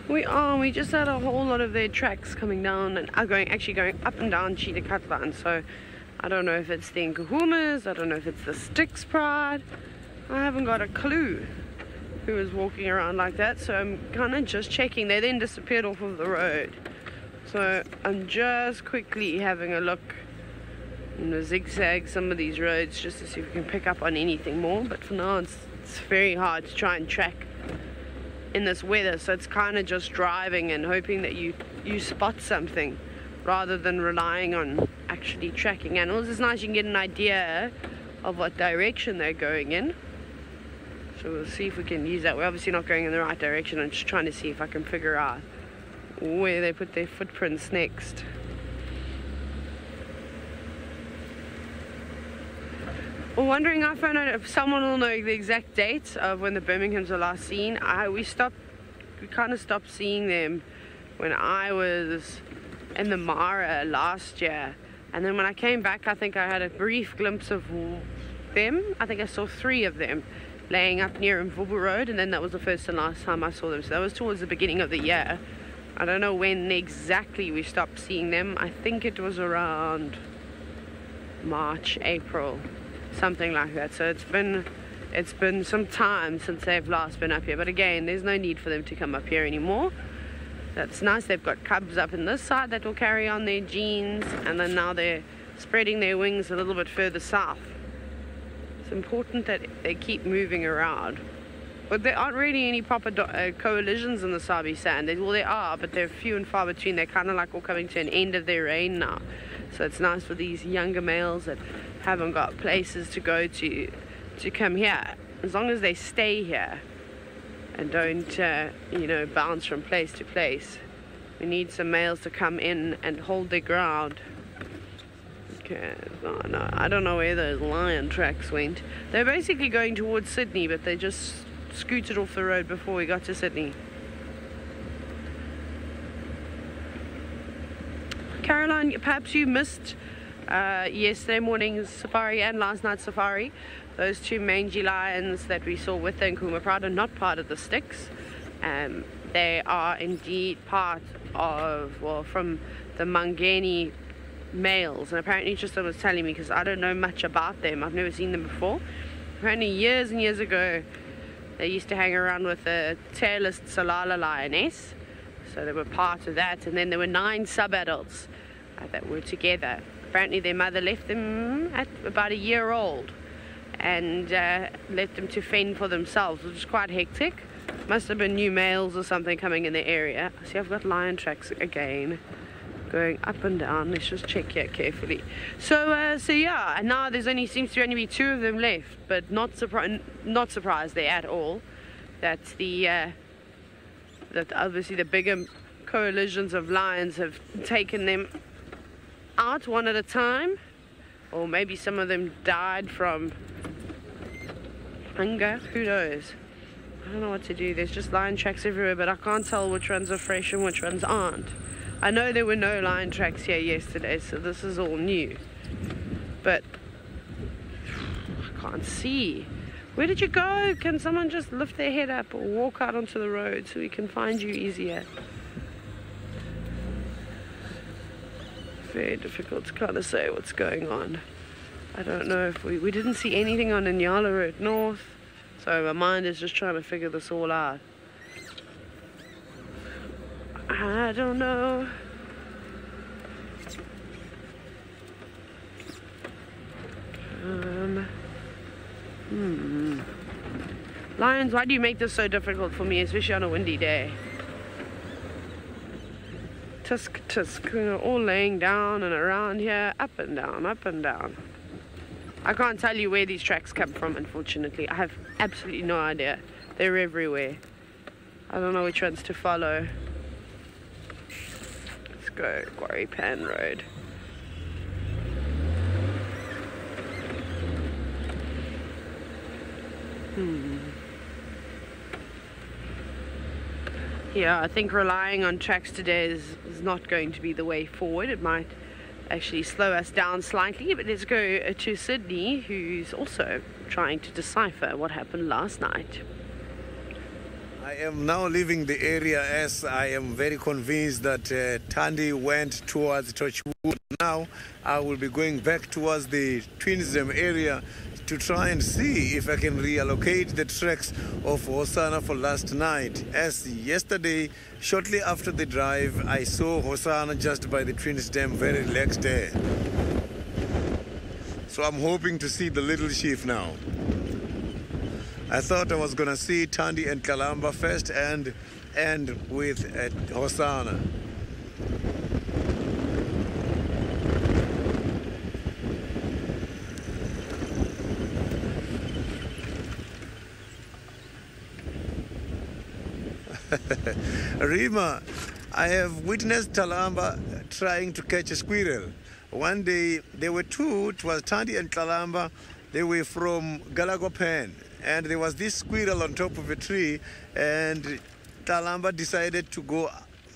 D: We just had a whole lot of their tracks coming down and are actually going up and down Cheetah Cut Line. So I don't know if it's the Nkuhumas, I don't know if it's the Styx Pride. I haven't got a clue who is walking around like that, so I'm kind of just checking. They then disappeared off of the road. So I'm just quickly having a look in the zigzag some of these roads just to see if we can pick up on anything more. But for now it's very hard to try and track in this weather, so it's kind of just driving and hoping that you spot something rather than relying on actually tracking animals. It's nice you can get an idea of what direction they're going in, so we'll see if we can use that. We're obviously not going in the right direction. I'm just trying to see if I can figure out where they put their footprints next. We're wondering, I found out if someone will know the exact date of when the Birminghams were last seen. We kind of stopped seeing them when I was in the Mara last year, and then when I came back I think I had a brief glimpse of them. I think I saw 3 of them laying up near Mvubu Road, and then that was the first and last time I saw them. So that was towards the beginning of the year. I don't know when exactly we stopped seeing them. I think it was around March, April, something like that. So it's been some time since they've last been up here, but again, there's no need for them to come up here anymore. That's nice. They've got cubs up in this side that will carry on their genes, and then now they're spreading their wings a little bit further south. It's important that they keep moving around, but there aren't really any proper coalitions in the Sabi Sand. Well, there are, but they're few and far between. They're kind of like all coming to an end of their reign now, so it's nice for these younger males that haven't got places to go to come here, as long as they stay here and don't you know, bounce from place to place. We need some males to come in and hold their ground. Okay, oh no, I don't know where those lion tracks went. They're basically going towards Sydney, but they just scooted off the road before we got to Sydney. Caroline, perhaps you missed yesterday morning's safari and last night's safari. Those 2 mangy lions that we saw with the Nkuma Pride are not part of the Styx. They are indeed part of, well, from the Mangeni males, and apparently Tristan was telling me, because I don't know much about them, I've never seen them before. Apparently years and years ago they used to hang around with a tailless Salala lioness, so they were part of that, and then there were 9 sub-adults that were together. Apparently their mother left them at about a year old and left them to fend for themselves, which is quite hectic. Must have been new males or something coming in the area. See, I've got lion tracks again going up and down. Let's just check here carefully. So yeah, and now there's seems to only be 2 of them left, but not surprised there at all that that obviously the bigger coalitions of lions have taken them out one at a time, or maybe some of them died from hunger, who knows. I don't know what to do. There's just lion tracks everywhere, but I can't tell which ones are fresh and which ones aren't. I know there were no lion tracks here yesterday, so this is all new, but I can't see. Where did you go? Can someone just lift their head up or walk out onto the road so we can find you easier? Very difficult to kind of say what's going on. I don't know if we didn't see anything on Inyala Road North, so my mind is just trying to figure this all out. I don't know. Lions, why do you make this so difficult for me, especially on a windy day? Tusk, tusk, you know, all laying down and around here, up and down, up and down. I can't tell you where these tracks come from, unfortunately. I have absolutely no idea. They're everywhere. I don't know which ones to follow. Let's go Quarry Pan Road. Yeah, I think relying on tracks today is not going to be the way forward. It might actually slow us down slightly. But let's go to Sydney, who's also trying to decipher what happened last night.
B: I am now leaving the area as I am very convinced that Tandy went towards Torchwood. Now I will be going back towards the Twinsdam area to try and see if I can reallocate the tracks of Hosanna for last night. As yesterday, shortly after the drive, I saw Hosanna just by the Twinsdam, very relaxed there. So I'm hoping to see the little chief now. I thought I was going to see Tandy and Kalamba first and end with Hosanna. Rima, I have witnessed Kalamba trying to catch a squirrel. One day there were two, it was Tandy and Kalamba. They were from Galagopan. And there was this squirrel on top of a tree, and Kalamba decided to go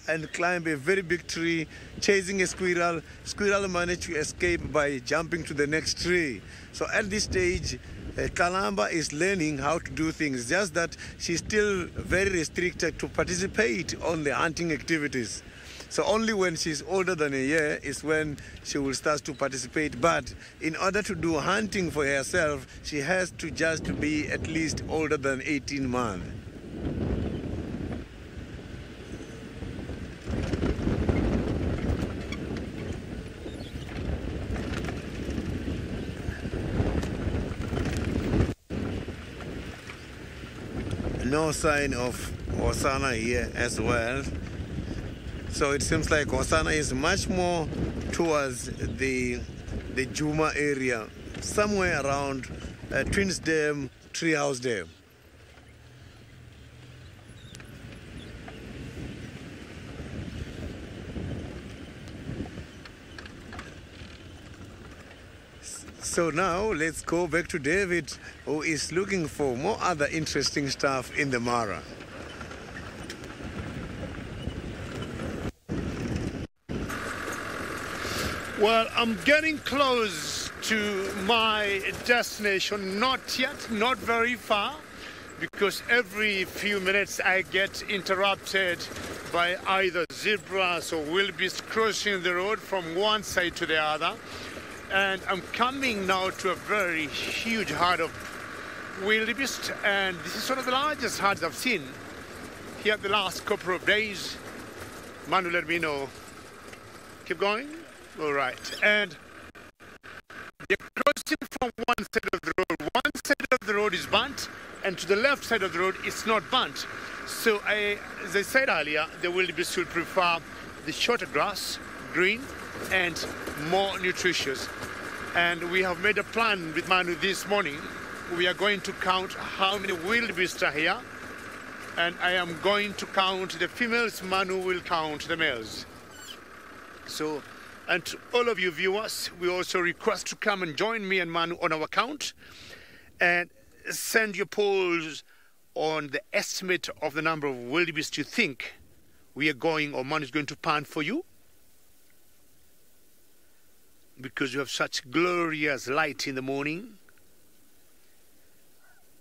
B: and climb a very big tree, chasing a squirrel. Squirrel managed to escape by jumping to the next tree. So at this stage, Kalamba is learning how to do things, just that she's still very restricted to participate on the hunting activities. So only when she's older than a year is when she will start to participate. But in order to do hunting for herself, she has to just be at least older than 18 months. No sign of Hosanna here as well. So it seems like Hosanna is much more towards the Juma area, somewhere around Twinsdam, Treehouse Dam. So now let's go back to David, who is looking for more other interesting stuff in the Mara.
C: Well, I'm getting close to my destination. Not yet, not very far, because every few minutes I get interrupted by either zebras or wildebeest crossing the road from one side to the other. And I'm coming now to a very huge herd of wildebeest, and this is one of the largest herds I've seen here the last couple of days. Manu, let me know. Keep going. All right. And they're crossing from one side of the road. One side of the road is burnt, and to the left side of the road it's not burnt. So as I said earlier, the wildebeest will prefer the shorter grass, green, and more nutritious. And we have made a plan with Manu this morning. We are going to count how many wildebeest are here, and I am going to count the females. Manu will count the males. So, and to all of you viewers, we also request to come and join me and Manu on our count and send your polls on the estimate of the number of wildebeest you think we are going, or Manu is going to pan for you, because you have such glorious light in the morning.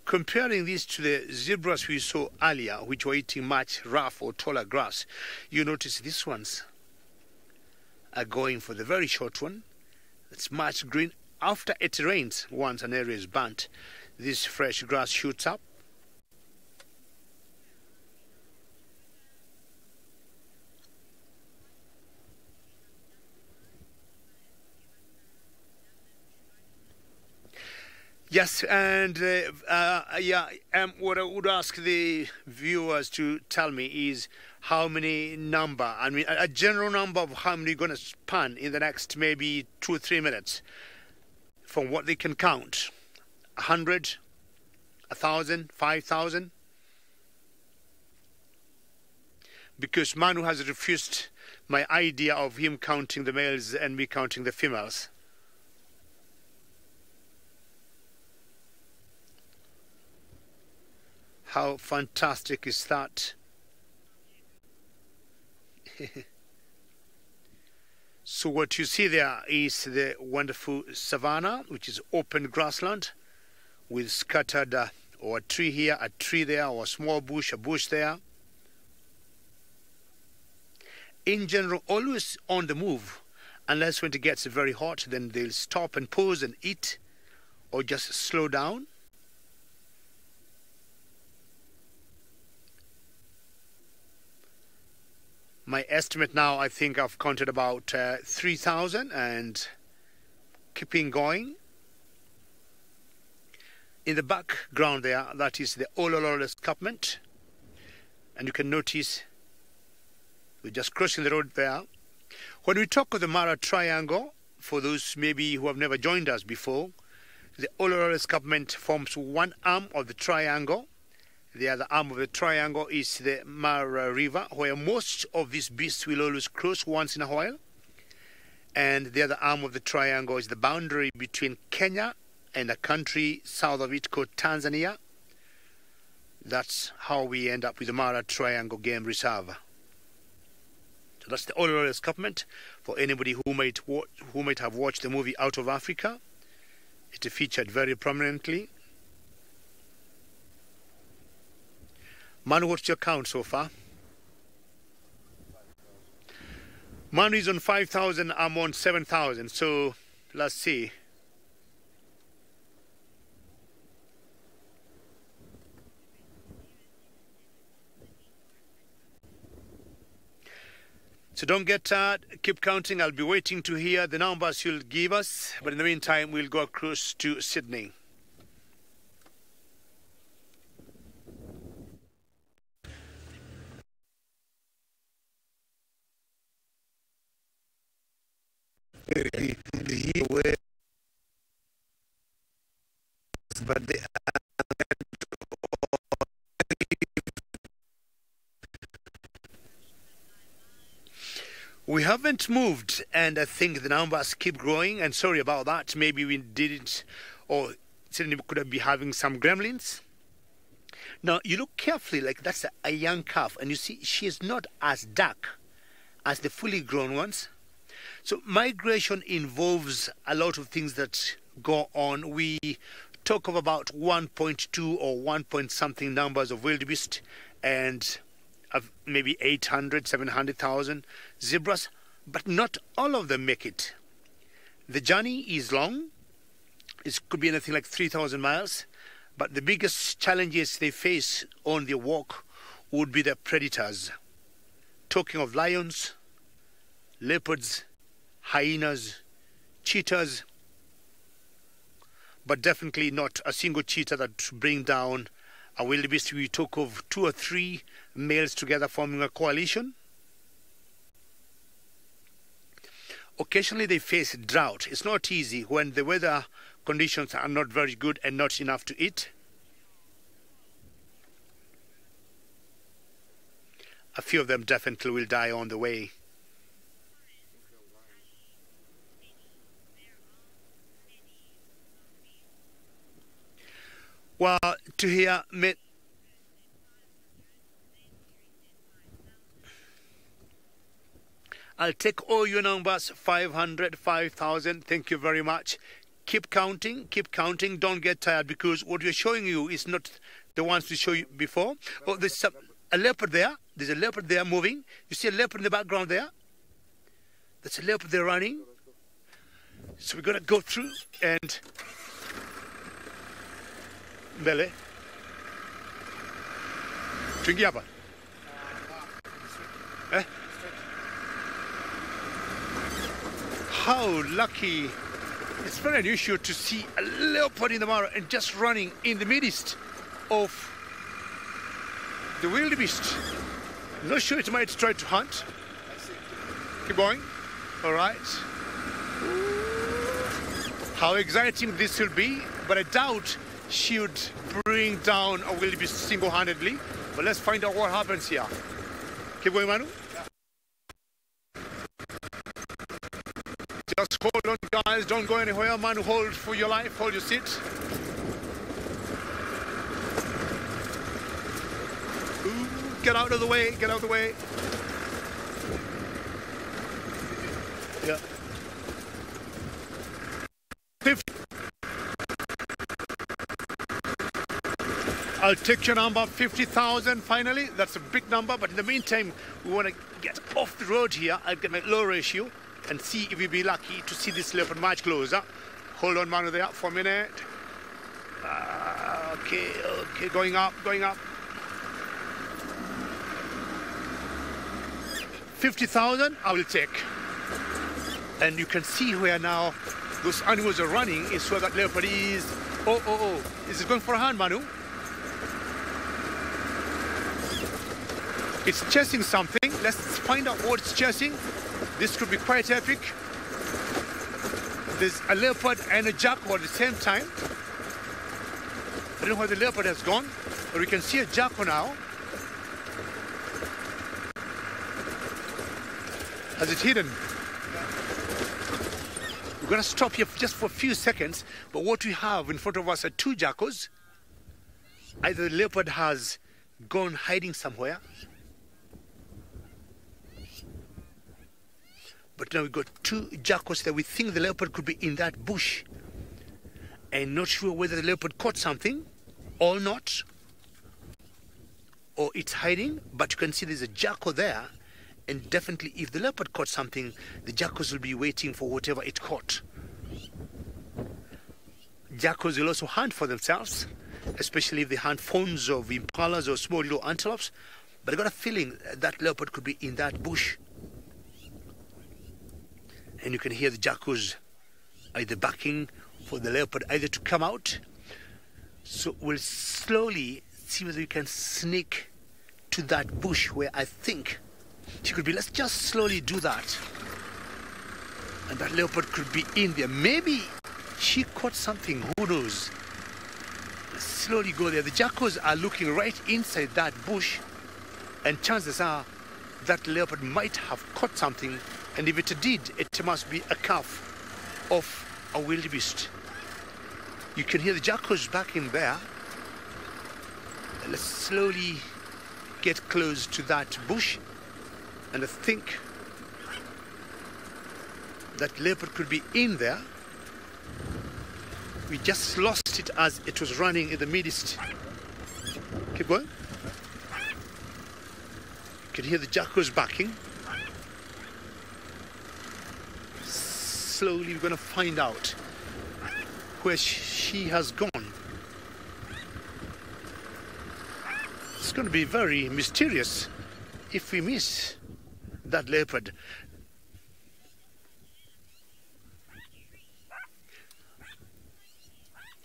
C: Comparing this to the zebras we saw earlier, which were eating much rough or taller grass, you notice these ones are going for the very short one. It's much green. After it rains, once an area is burnt, this fresh grass shoots up. Yes, and what I would ask the viewers to tell me is how many number, I mean a general number of how many you're going to span in the next maybe 2 or 3 minutes, from what they can count. 100, 1,000, 5,000? Because Manu has refused my idea of him counting the males and me counting the females. How fantastic is that? So what you see there is the wonderful savanna, which is open grassland with scattered or a tree here, a tree there, or a small bush, a bush there. In general, always on the move, unless when it gets very hot, then they'll stop and pause and eat, or just slow down. My estimate now, I think I've counted about 3,000 and keeping going. In the background there, that is the Ololol escarpment. And you can notice we're just crossing the road there. When we talk of the Mara Triangle, for those maybe who have never joined us before, the Ololol escarpment forms one arm of the triangle. The other arm of the triangle is the Mara River, where most of these beasts will always cross once in a while. And the other arm of the triangle is the boundary between Kenya and a country south of it called Tanzania. That's how we end up with the Mara Triangle Game Reserve. So that's the Ololol escarpment. For anybody who might have watched the movie Out of Africa, it featured very prominently. Manu, what's your count so far? Manu is on 5,000, I'm on 7,000. So let's see. So don't get tired, keep counting. I'll be waiting to hear the numbers you'll give us. But in the meantime, we'll go across to Sydney.
B: But they
C: We haven't moved, and I think the numbers keep growing, and sorry about that. Maybe we didn't, or certainly we could be having some gremlins. Now, you look carefully, like that's a young calf, and you see she is not as dark as the fully grown ones. So migration involves a lot of things that go on. We talk of about 1.2 or 1 point something numbers of wildebeest and maybe 800, 700,000 zebras, but not all of them make it. The journey is long. It could be anything like 3,000 miles, but the biggest challenges they face on their walk would be the predators. Talking of lions, leopards, hyenas, cheetahs, but definitely not a single cheetah that bring down a wildebeest. We talk of 2 or 3 males together forming a coalition. Occasionally they face drought. It's not easy when the weather conditions are not very good and not enough to eat. A few of them definitely will die on the way. Well, to hear me, I'll take all your numbers, 500, 5,000. Thank you very much. Keep counting, don't get tired, because what we're showing you is not the ones we showed you before. Oh, there's a leopard there. There's a leopard there moving. You see a leopard in the background there? That's a leopard there running. So we're going to go through and... Mbele. Tuingie hapa. Eh? How lucky. It's very unusual to see a leopard in the Mara and just running in the midst of the wildebeest. Not sure it might try to hunt. Keep going. All right. How exciting this will be, but I doubt she would bring down a wildebeest single-handedly. But let's find out what happens here. Keep going, Manu. Just hold on, guys. Don't go anywhere. Manu, hold for your life. Hold your seat. Ooh, get out of the way. Get out of the way. Yeah. 50. I'll take your number, 50,000 finally. That's a big number, but in the meantime, we want to get off the road here. I'll get my low ratio and see if we'll be lucky to see this leopard much closer. Hold on, Manu, there for a minute. Okay, going up. 50,000, I will take. And you can see where now those animals are running is where that leopard is. Oh. Is it going for a hand, Manu? It's chasing something. Let's find out what it's chasing. This could be quite epic. There's a leopard and a jackal at the same time. I don't know where the leopard has gone, but we can see a jackal now. Has it hidden? We're going to stop here just for a few seconds, but what we have in front of us are two jackals. Either the leopard has gone hiding somewhere, but now we've got two jackals there. We think the leopard could be in that bush, and not sure whether the leopard caught something or not, or it's hiding, but you can see there's a jackal there. And definitely if the leopard caught something, the jackals will be waiting for whatever it caught. Jackals will also hunt for themselves, especially if they hunt fawns of impalas or small little antelopes. But I got a feeling that leopard could be in that bush. And you can hear the jackals either backing for the leopard either to come out. So we'll slowly see whether we can sneak to that bush where I think she could be. Let's just slowly do that. And that leopard could be in there. Maybe she caught something, who knows? Let's slowly go there. The jackals are looking right inside that bush, and chances are that leopard might have caught something, and if it did, it must be a calf of a wildebeest. You can hear the jackals back in there. Let's slowly get close to that bush. And I think that leopard could be in there. We just lost it as it was running in the midst. Keep going. You can hear the jackals backing. Slowly we're going to find out where she has gone. It's going to be very mysterious if we miss that leopard.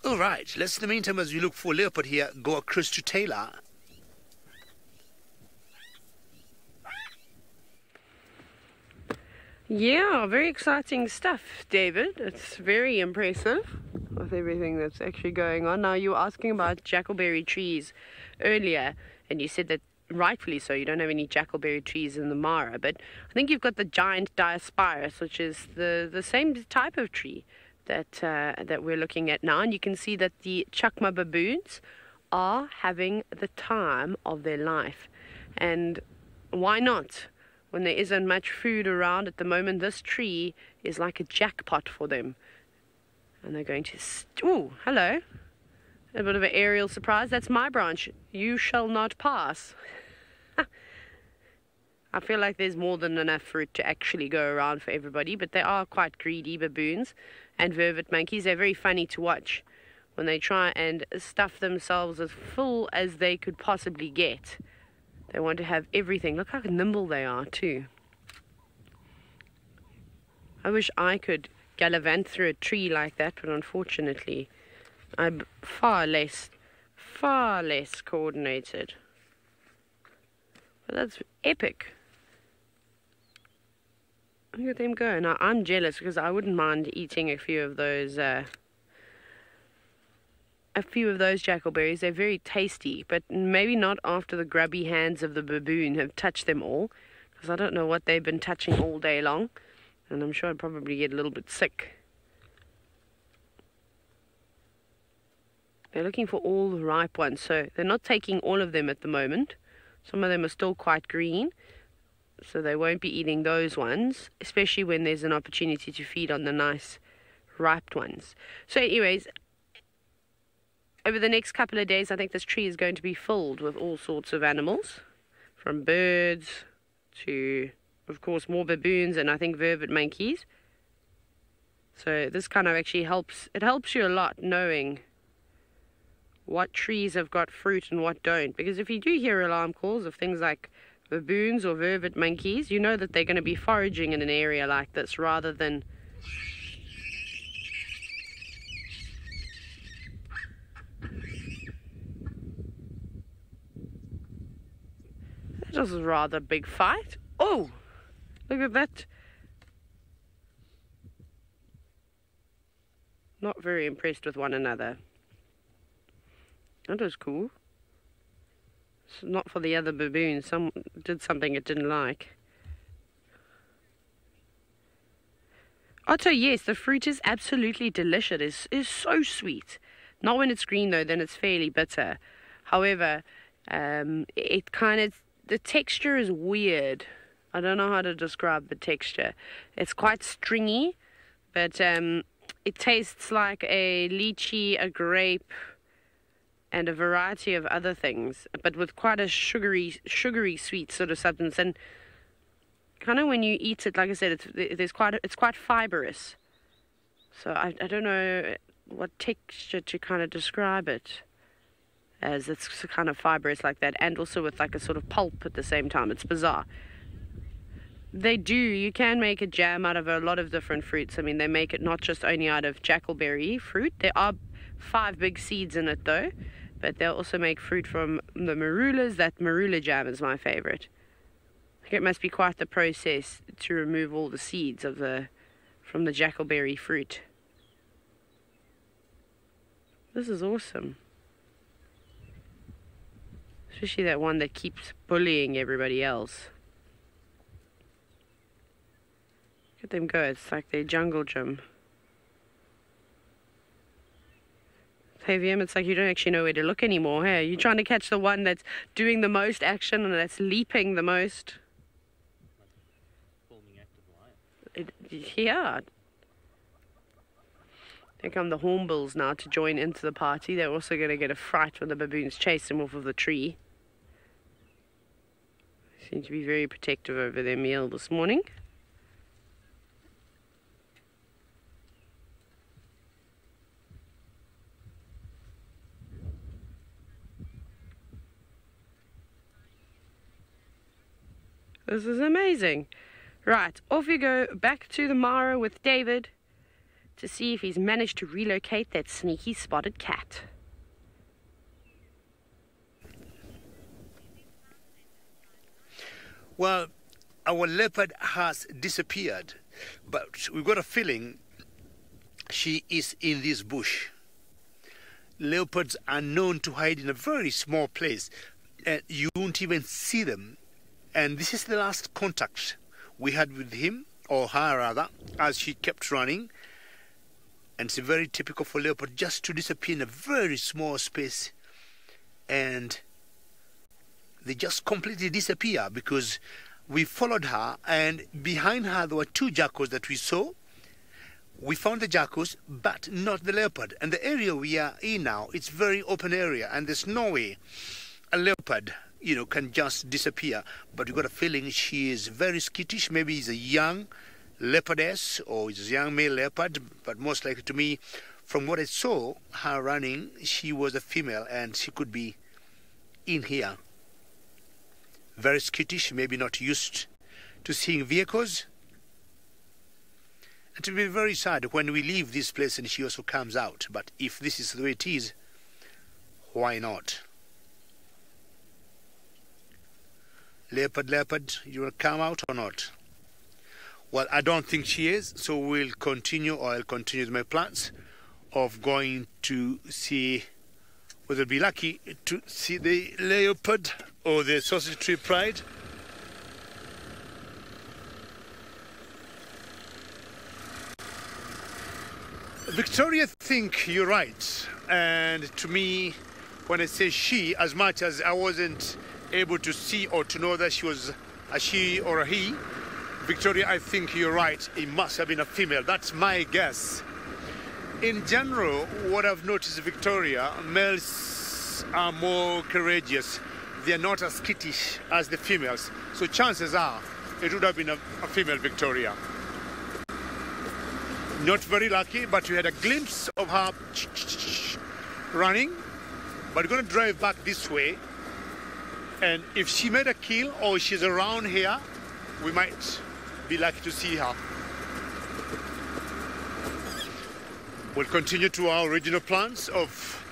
C: All right, let's in the meantime, as we look for leopard here, go across to Taylor.
D: Yeah, very exciting stuff, David. It's very impressive with everything that's actually going on. Now, you were asking about jackalberry trees earlier, and you said that rightfully so, you don't have any jackalberry trees in the Mara, but I think you've got the giant Diospirus, which is the same type of tree that we're looking at now, and you can see that the chakma baboons are having the time of their life. And why not? When there isn't much food around at the moment, this tree is like a jackpot for them. And they're going to... Oh, hello. A bit of an aerial surprise. That's my branch. You shall not pass. I feel like there's more than enough fruit to actually go around for everybody, but they are quite greedy baboons and vervet monkeys. They're very funny to watch when they try and stuff themselves as full as they could possibly get. They want to have everything. Look how nimble they are too. I wish I could gallivant through a tree like that, but unfortunately I'm far less coordinated. But that's epic. Look at them go. Now I'm jealous because I wouldn't mind eating a few of those jackalberries. They're very tasty, but maybe not after the grubby hands of the baboon have touched them all, because I don't know what they've been touching all day long, and I'm sure I'd probably get a little bit sick. They're looking for all the ripe ones, so they're not taking all of them at the moment. Some of them are still quite green, So they won't be eating those ones, especially when there's an opportunity to feed on the nice ripe ones. So anyways, over the next couple of days, I think this tree is going to be filled with all sorts of animals, from birds to, of course, more baboons and I think vervet monkeys. So this kind of actually helps you a lot knowing what trees have got fruit and what don't. Because if you do hear alarm calls of things like baboons or vervet monkeys, you know that they're going to be foraging in an area like this rather than... That was a rather big fight. Oh, look at that. Not very impressed with one another. That was cool. It's not for the other baboons. Some did something it didn't like. Otto, yes, the fruit is absolutely delicious. It's so sweet. Not when it's green though, then it's fairly bitter. However, it kind of, the texture is weird. I don't know how to describe the texture. It's quite stringy, but it tastes like a lychee, a grape, and a variety of other things, but with quite a sugary sweet sort of substance. And kind of when you eat it, like I said, it's quite fibrous. So I don't know what texture to kind of describe it as. It's kind of fibrous like that, and also with like a sort of pulp at the same time. It's bizarre. You can make a jam out of a lot of different fruits. I mean, they make it not just only out of jackalberry fruit. There are 5 big seeds in it though, but they'll also make fruit from the marulas. That marula jam is my favorite. I think it must be quite the process to remove all the seeds from the jackalberry fruit. This is awesome. Especially that one that keeps bullying everybody else. Look at them go, it's like their jungle gym. Hey VM, it's like you don't actually know where to look anymore. Hey, you're trying to catch the one that's doing the most action and that's leaping the most. Yeah. Here come the hornbills now to join into the party. They're also going to get a fright when the baboons chase them off of the tree. They seem to be very protective over their meal this morning. This is amazing. Right, off we go back to the Mara with David to see if he's managed to relocate that sneaky spotted cat.
B: Well, our leopard has disappeared, but we've got a feeling she is in this bush. Leopards are known to hide in a very small place, and you won't even see them. And this is the last contact we had with him, or her rather, as she kept running. And it's very typical for leopard just to disappear in a very small space, and they just completely disappear because we followed her, and behind her there were 2 jackals that we saw. We found the jackals, but not the leopard. And the area we are in now, it's very open area, and there's no way a leopard, can just disappear. But we got a feeling she is very skittish. Maybe it's a young leopardess or it's a young male leopard, but most likely to me, from what I saw her running, she was a female and she could be in here. Very skittish, maybe not used to seeing vehicles. And to be very sad when we leave this place and she also comes out. But if this is the way it is, why not? Leopard, you will come out or not? Well, I don't think she is, so I'll continue with my plans of going to see whether I'll be lucky to see the leopard or the sausage tree pride. Victoria, I think you're right. And to me, when I say she, as much as I wasn't able to see or to know that she was
C: a she or a he. Victoria, I think you're right. It must have been a female. That's my guess. In general, what I've noticed, Victoria, males are more courageous. They're not as skittish as the females. So chances are it would have been a female Victoria. Not very lucky, but we had a glimpse of her running. But we're going to drive back this way. And if she made a kill or she's around here, we might be lucky to see her. We'll continue to our original plans of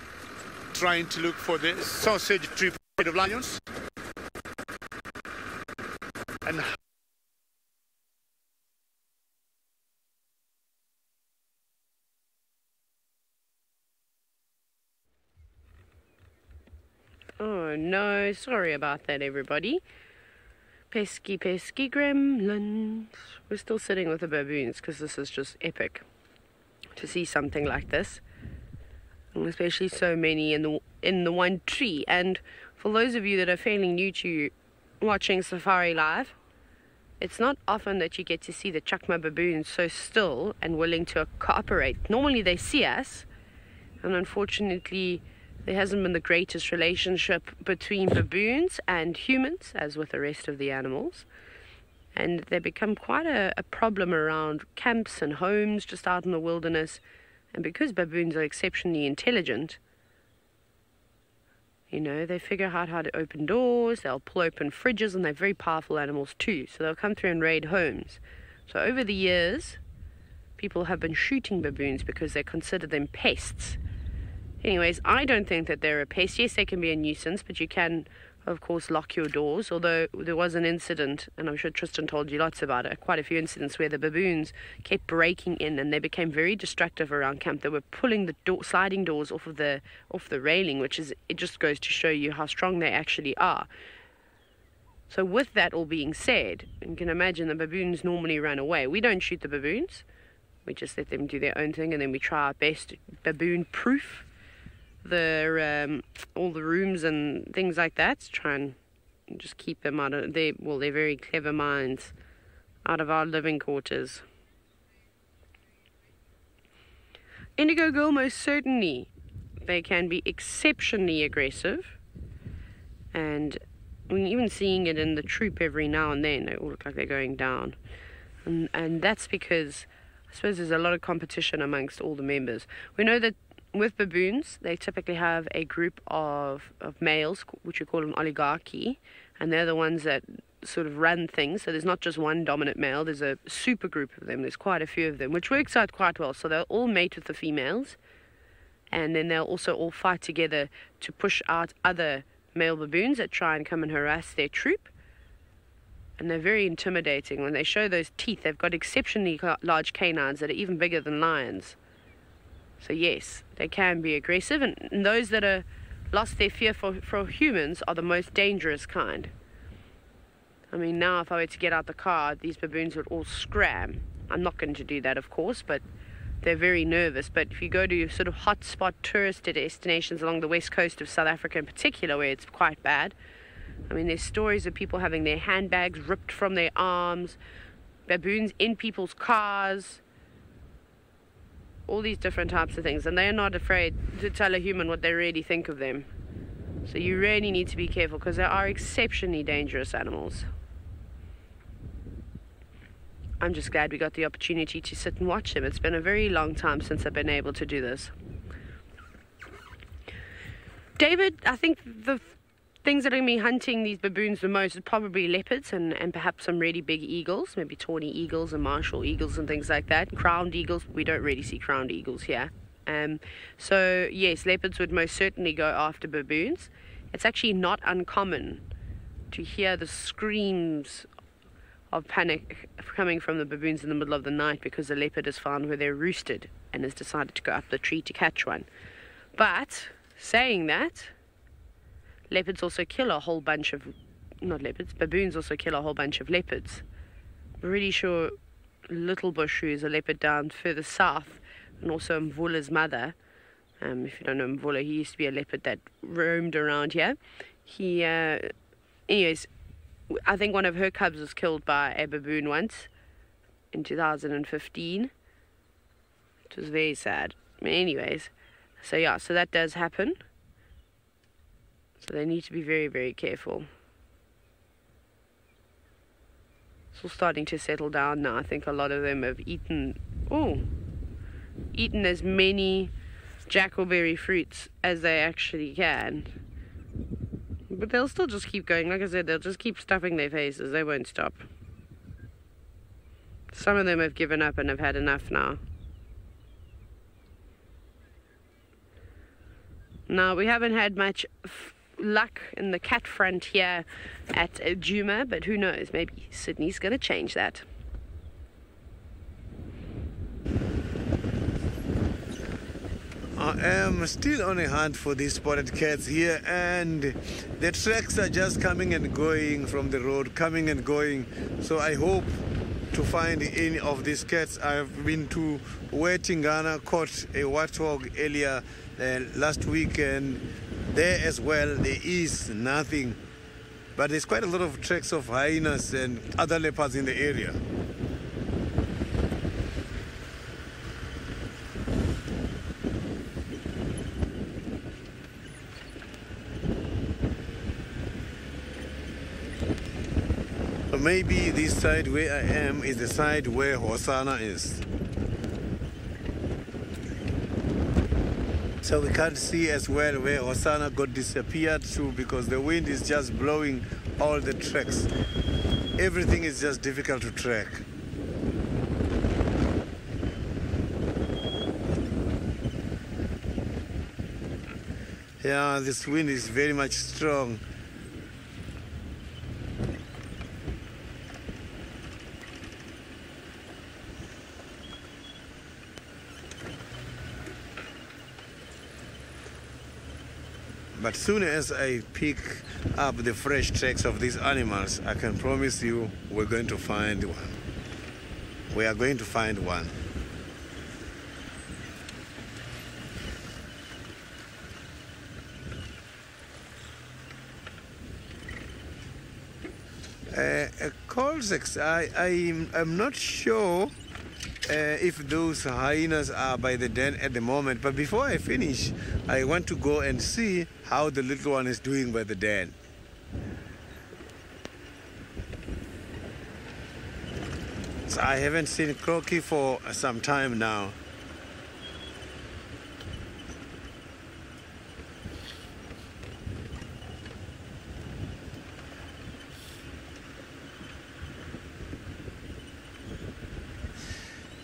C: trying to look for the sausage tree of lions. And
D: oh no, sorry about that, everybody. Pesky, pesky gremlins. We're still sitting with the baboons because this is just epic to see something like this, and especially so many in the one tree. And for those of you that are fairly new to watching SafariLive, it's not often that you get to see the Chakma baboons so still and willing to cooperate. Normally they see us, and unfortunately there hasn't been the greatest relationship between baboons and humans as with the rest of the animals. And they become quite a problem around camps and homes just out in the wilderness. And because baboons are exceptionally intelligent, you know, they figure out how to open doors, they'll pull open fridges, and they're very powerful animals too. So they'll come through and raid homes. So over the years, people have been shooting baboons because they consider them pests. Anyways, I don't think that they're a pest. Yes, they can be a nuisance, but you can, of course, lock your doors. Although there was an incident, and I'm sure Tristan told you lots about it, quite a few incidents where the baboons kept breaking in and they became very destructive around camp. They were pulling the sliding doors off the railing, it just goes to show you how strong they actually are. So with that all being said, you can imagine the baboons normally run away. We don't shoot the baboons. We just let them do their own thing, and then we try our best baboon-proof all the rooms and things like that, to try and just keep them out of they're very clever minds out of our living quarters. Indigo girl, most certainly they can be exceptionally aggressive, and we're even seeing it in the troop every now and then. They all look like they're going down, and that's because I suppose there's a lot of competition amongst all the members. We know that with baboons, they typically have a group of males, which we call an oligarchy, and they're the ones that sort of run things. So there's not just one dominant male, there's a super group of them. There's quite a few of them, which works out quite well. So they'll all mate with the females, and then they'll also all fight together to push out other male baboons that try and come and harass their troop. And they're very intimidating. When they show those teeth, they've got exceptionally large canines that are even bigger than lions. So yes, they can be aggressive, and those that are lost their fear for humans are the most dangerous kind. I mean, now if I were to get out the car, these baboons would all scram. I'm not going to do that, of course, but they're very nervous. But if you go to sort of hotspot tourist destinations along the west coast of South Africa in particular, where it's quite bad, I mean, there's stories of people having their handbags ripped from their arms, baboons in people's cars, all these different types of things, and they're not afraid to tell a human what they really think of them. So you really need to be careful, because they are exceptionally dangerous animals. I'm just glad we got the opportunity to sit and watch them. It's been a very long time since I've been able to do this. David, I think the things that are going to be hunting these baboons the most is probably leopards and perhaps some really big eagles, maybe tawny eagles and martial eagles and things like that. Crowned eagles, we don't really see crowned eagles here. So yes, leopards would most certainly go after baboons. It's actually not uncommon to hear the screams of panic coming from the baboons in the middle of the night because the leopard has found where they're roosted and has decided to go up the tree to catch one. But saying that, leopards also kill a whole bunch of, baboons also kill a whole bunch of leopards. I'm really sure Little Bush, who is a leopard down further south, and also Mvula's mother, if you don't know Mvula, he used to be a leopard that roamed around here. Anyways, I think one of her cubs was killed by a baboon once in 2015, which was very sad. Anyways, so yeah, so that does happen. So they need to be very, very careful. It's all starting to settle down now. I think a lot of them have eaten as many jackalberry fruits as they actually can. But they'll still just keep going. Like I said, they'll just keep stuffing their faces. They won't stop. Some of them have given up and have had enough now. Now, we haven't had much luck in the cat front here at Juma, but who knows, maybe Sydney's going to change that.
B: I am still on a hunt for these spotted cats here, and the tracks are just coming and going from the road, coming and going. So I hope to find any of these cats. I've been to Wetingana, caught a warthog earlier last week, and there as well there is nothing. But there's quite a lot of tracks of hyenas and other leopards in the area. Maybe this side where I am is the side where Hosanna is. So we can't see as well where Hosanna got disappeared to, because the wind is just blowing all the tracks. Everything is just difficult to track. Yeah, this wind is very much strong. But soon as I pick up the fresh tracks of these animals, I can promise you we're going to find one. We are going to find one. Colsex, I'm not sure if those hyenas are by the den at the moment, but before I finish, I want to go and see how the little one is doing by the den. So I haven't seen Croaky for some time now.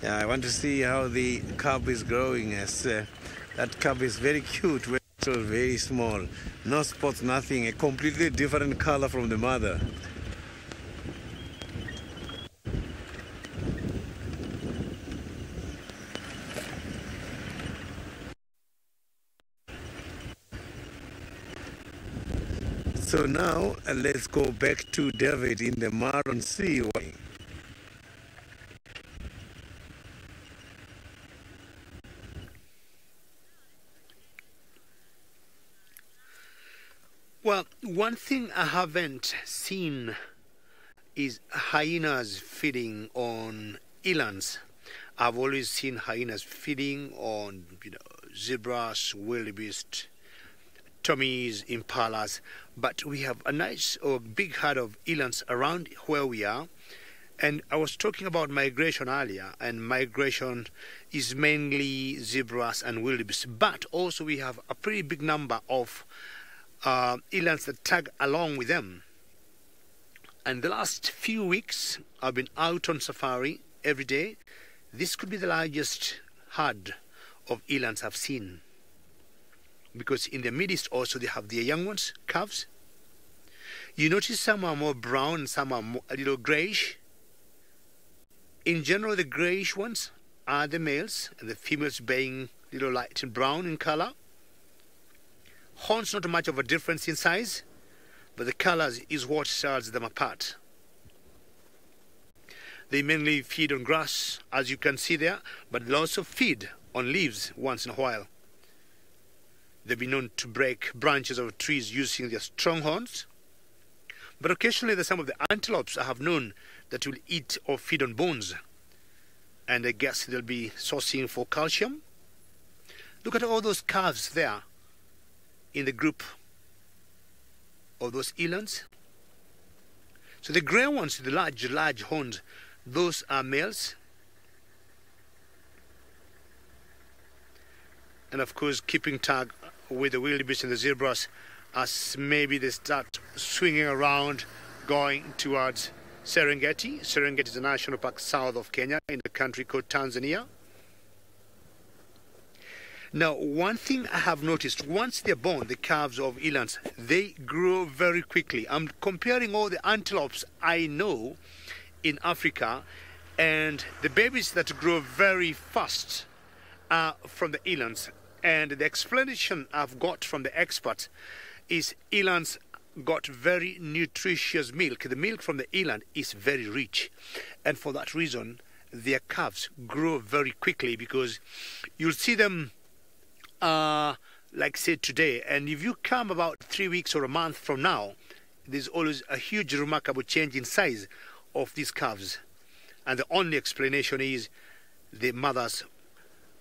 B: Yeah, I want to see how the cub is growing, as that cub is very cute, still very small. No spots, nothing, a completely different color from the mother. So now let's go back to David in the Maron Sea.
C: Well, one thing I haven't seen is hyenas feeding on elands. I've always seen hyenas feeding on, zebras, wildebeest, Tommies, impalas, but we have a nice or big herd of elands around where we are. And I was talking about migration earlier, and migration is mainly zebras and wildebeest, but also we have a pretty big number of elands that tag along with them. And the last few weeks I've been out on safari every day. This could be the largest herd of elands I've seen, because in the Middle East also they have their young ones, calves. You notice some are more brown and some are a little grayish. In general, the grayish ones are the males, and the females being a little light and brown in color. Horns not much of a difference in size, but the colors is what sets them apart. They mainly feed on grass, as you can see there, but they also feed on leaves once in a while. They've been known to break branches of trees using their strong horns, But occasionally there's some of the antelopes I have known that will eat or feed on bones. And I guess they'll be sourcing for calcium. Look at all those calves there in the group of those elands. So the grey ones, the large horns, those are males. And of course, keeping tag with the wildebeest and the zebras as maybe they start swinging around, going towards Serengeti. Serengeti is a national park south of Kenya in a country called Tanzania. Now, one thing I have noticed, once they're born, the calves of elands, they grow very quickly. I'm comparing all the antelopes I know in Africa, and the babies that grow very fast are from the elands. And the explanation I've got from the experts is elands got very nutritious milk. The milk from the eland is very rich. And for that reason, their calves grow very quickly, because you'll see them like say today, and if you come about 3 weeks or a month from now, there's always a huge remarkable change in size of these calves. And the only explanation is the mothers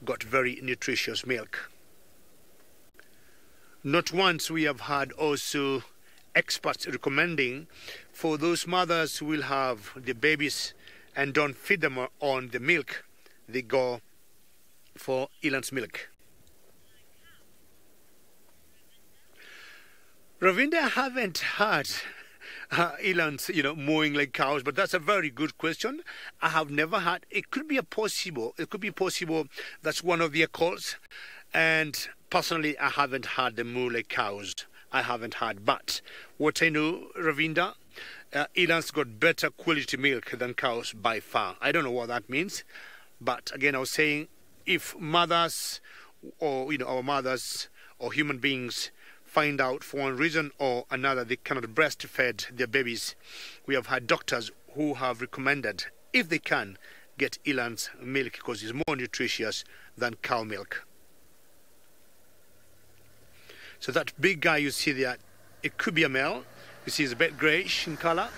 C: got very nutritious milk. Not once we have had also experts recommending for those mothers who will have the babies and don't feed them on the milk, they go for eland's milk. Ravinda, I haven't had elands, mooing like cows, but that's a very good question. I have never had. It could be possible that's one of their calls. And personally, I haven't had them moo like cows. I haven't had. But what I know, Ravinda, elands got better quality milk than cows by far. I don't know what that means. But again, I was saying, if mothers or, our mothers or human beings find out for one reason or another they cannot breastfeed their babies, we have had doctors who have recommended, if they can, get eland's milk because it's more nutritious than cow milk. So that big guy you see there, it could be a male. You see it's a bit greyish in colour.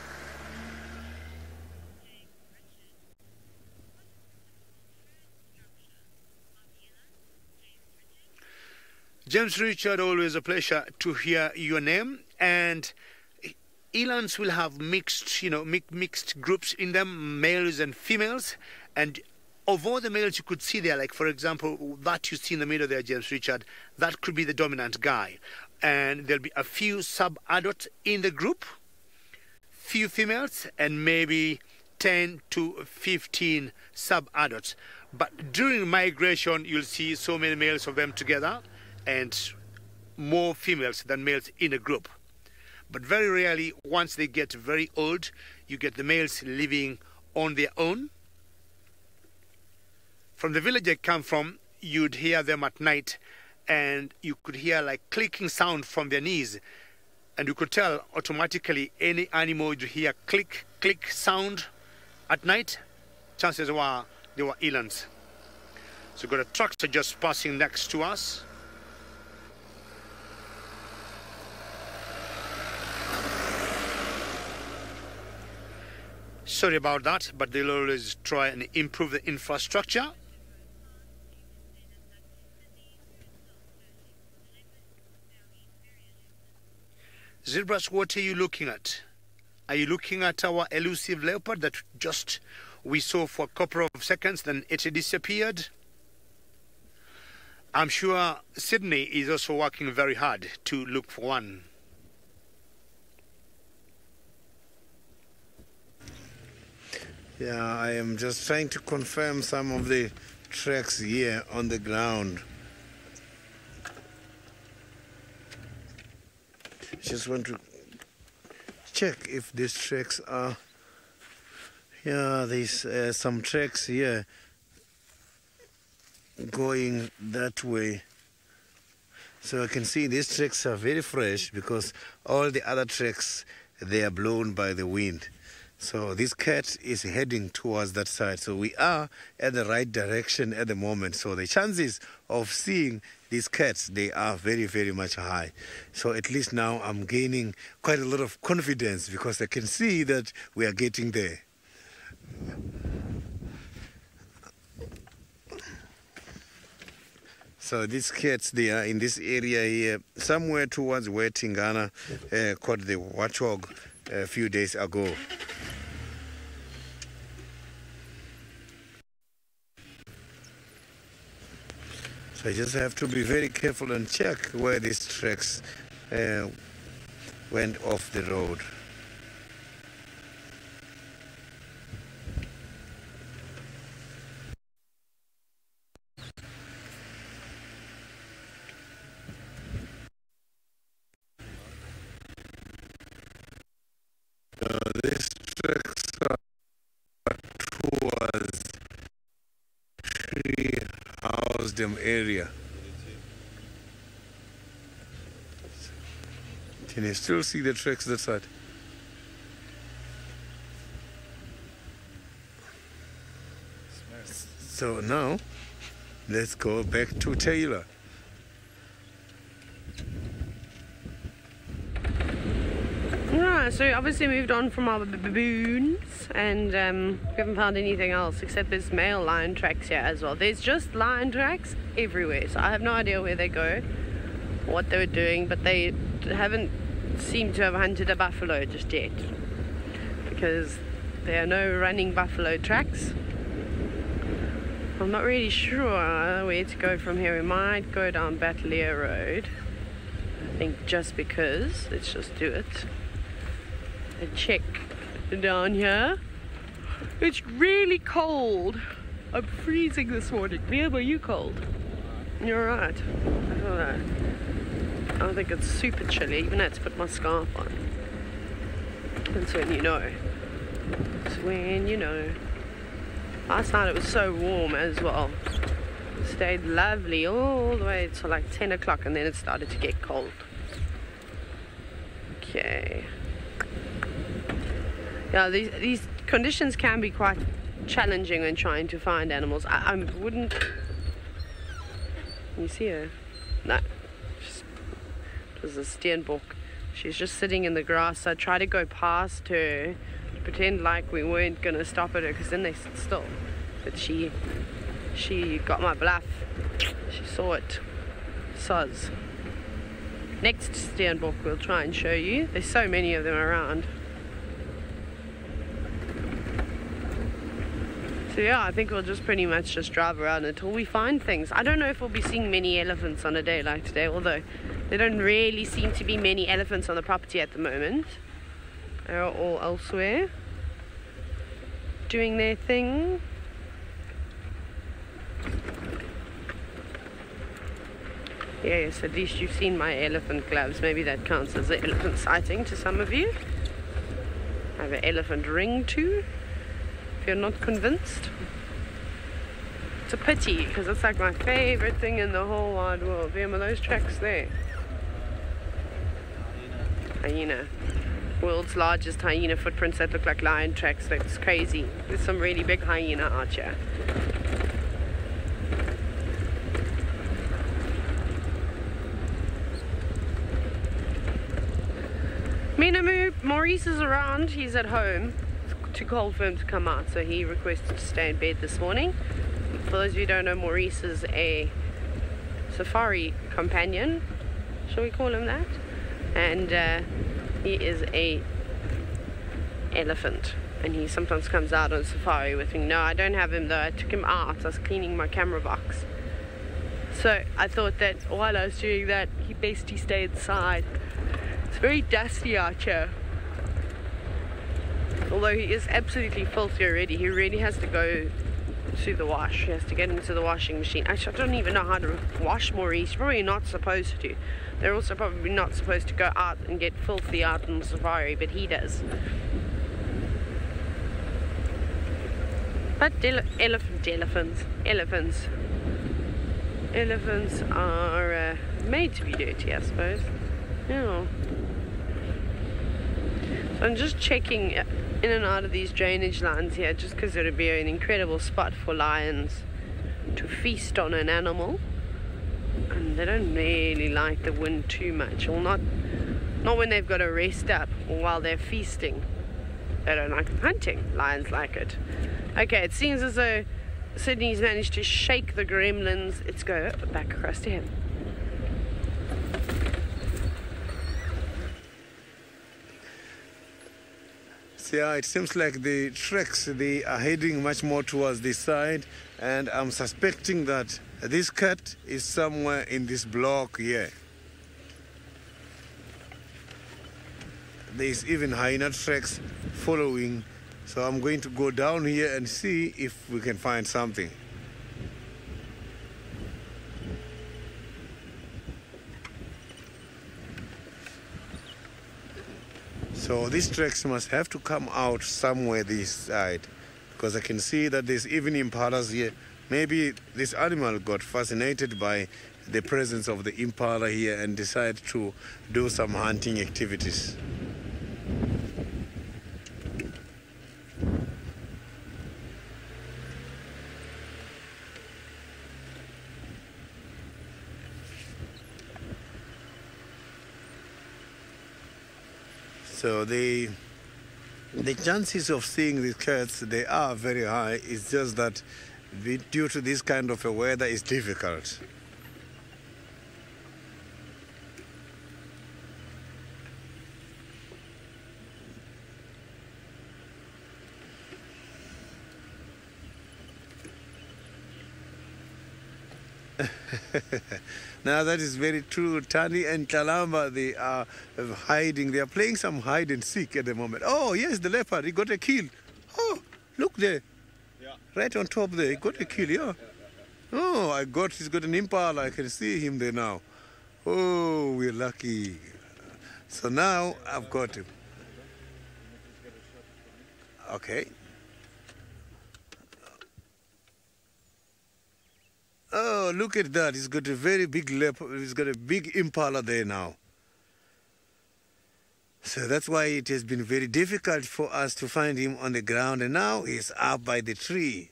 C: James Richard, always a pleasure to hear your name. And elands will have mixed, mixed groups in them, males and females. And of all the males you could see there, like for example, that you see in the middle there, James Richard, that could be the dominant guy. And there'll be a few sub-adults in the group, few females, and maybe 10 to 15 sub-adults. But during migration, you'll see so many males of them together, and more females than males in a group. But very rarely, once they get very old, you get the males living on their own. From the village I come from, you'd hear them at night, and you could hear like clicking sound from their knees, and you could tell automatically any animal you hear click, click sound at night, chances were they were elands. So we've got a tractor just passing next to us. Sorry about that, but they'll always try and improve the infrastructure. Zebras, what are you looking at? Are you looking at our elusive leopard that just we saw for a couple of seconds, then it disappeared? I'm sure Sydney is also working very hard to look for one.
B: Yeah, I am just trying to confirm some of the tracks here on the ground. Just want to check if these tracks are... Yeah, there's some tracks here going that way. So I can see these tracks are very fresh because all the other tracks, they are blown by the wind. So this cat is heading towards that side. So we are at the right direction at the moment. So the chances of seeing these cats, they are very, very much high. So at least now I'm gaining quite a lot of confidence because I can see that we are getting there. So these cats, they are in this area here, somewhere towards where Tingana caught the warthog a few days ago. So I just have to be very careful and check where these tracks went off the road. These tracks are towards tree house them area. Can you still see the tracks that side? So now let's go back to Taylor.
D: So we obviously moved on from our baboons, and we haven't found anything else except there's male lion tracks here as well. There's just lion tracks everywhere, so I have no idea where they go, what they were doing, but they haven't seemed to have hunted a buffalo just yet, because there are no running buffalo tracks. I'm not really sure where to go from here. We might go down Battalier Road, I think, just because. Let's just do it. Check down here. It's really cold. I'm freezing this morning. Liam, are you cold? You're right. I don't know. I think it's super chilly. Even had to put my scarf on. That's when you know. It's when you know. Last night it was so warm as well. It stayed lovely all the way till like 10 o'clock, and then it started to get cold. Okay. Yeah, these conditions can be quite challenging when trying to find animals. I wouldn't... Can you see her? No. It was a steenbok. She's just sitting in the grass. I tried to go past her, pretend like we weren't going to stop at her, because then they sit still. But she got my bluff. She saw it. Soz. Next steenbok we'll try and show you. There's so many of them around. So yeah, I think we'll just pretty much just drive around until we find things. I don't know if we'll be seeing many elephants on a day like today, although there don't really seem to be many elephants on the property at the moment. They're all elsewhere, doing their thing. Yes, at least you've seen my elephant gloves. Maybe that counts as an elephant sighting to some of you. I have an elephant ring too, if you're not convinced. It's a pity, because it's like my favorite thing in the whole wide world. Are those tracks there? Hyena. World's largest hyena footprints that look like lion tracks. That's crazy. There's some really big hyena out here. Maurice is around. He's at home. It's too cold for him to come out, so he requested to stay in bed this morning. For those of you who don't know, Maurice is a safari companion, shall we call him that? And he is a elephant, and he sometimes comes out on safari with me. No, I don't have him though. I took him out. I was cleaning my camera box, so I thought that while I was doing that, he basically stayed inside. It's very dusty out here. Although he is absolutely filthy already, he really has to go to the wash. He has to get into the washing machine. Actually, I don't even know how to wash Maurice. Probably not supposed to. They're also probably not supposed to go out and get filthy out on safari, but he does. But elephants are made to be dirty, I suppose. Yeah. So I'm just checking in and out of these drainage lines here, just because it would be an incredible spot for lions to feast on an animal. And they don't really like the wind too much, or not when they've got to rest up or while they're feasting. They don't like hunting. Lions like it. Okay, it seems as though Sydney's managed to shake the gremlins. Let's go back across to him.
B: Yeah, it seems like the tracks, they are heading much more towards this side, and I'm suspecting that this cat is somewhere in this block here. There's even hyena tracks following, so I'm going to go down here and see if we can find something. So these tracks must have to come out somewhere this side, because I can see that there's even impalas here. Maybe this animal got fascinated by the presence of the impala here and decided to do some hunting activities. So the chances of seeing these cats, they are very high. It's just that due to this kind of a weather, it's difficult. Now that is very true. Tani and Kalamba, they are hiding. They are playing some hide and seek at the moment. Oh yes, the leopard, he got a kill. Oh, look there. Yeah. Right on top there, he got a kill, yeah. Oh, he's got an impala. I can see him there now. Oh, we're lucky. So now I've got him. Okay. Oh, look at that. He's got a very big leopard. He's got a big impala there now. So that's why it has been very difficult for us to find him on the ground. And now he's up by the tree.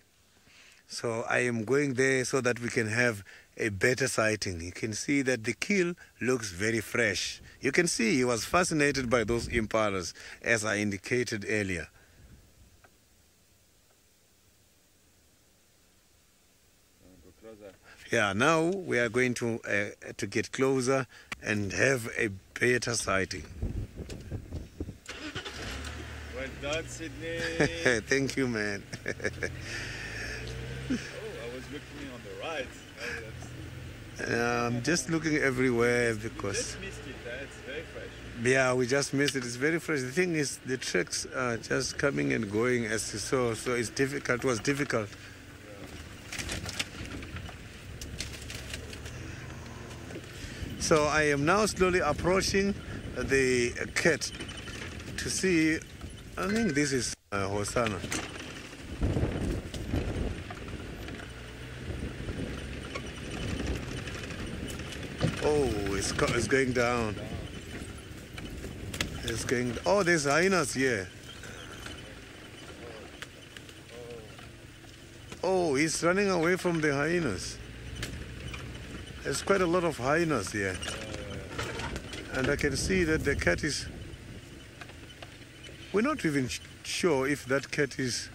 B: So I am going there so that we can have a better sighting. You can see that the kill looks very fresh. You can see he was fascinated by those impalas, as I indicated earlier. Yeah, now we are going to get closer and have a better sighting.
E: Well done, Sydney.
B: Thank you, man.
E: Oh, I was looking on the right.
B: I'm just looking everywhere because...
E: You just missed it, it's very fresh.
B: Yeah, we just missed it. It's very fresh. The thing is, the tracks are just coming and going as you saw, so it's difficult. It was difficult. So I am now slowly approaching the cat to see, I think this is Hosanna. Oh, it's going down. It's going, oh, there's hyenas here. Oh, he's running away from the hyenas. There's quite a lot of hyenas here. And I can see that the cat is... We're not even sure if that cat is...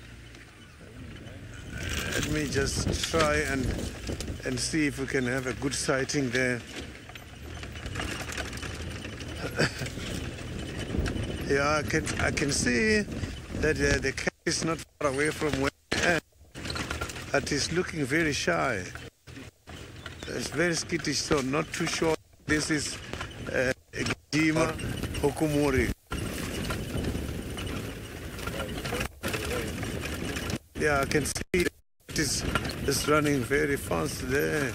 B: Let me just try and see if we can have a good sighting there. Yeah, I can see that the cat is not far away from where I am. But it's looking very shy. It's very skittish, so not too sure. This is Gima Hokumori. Yeah, I can see that it is running very fast there.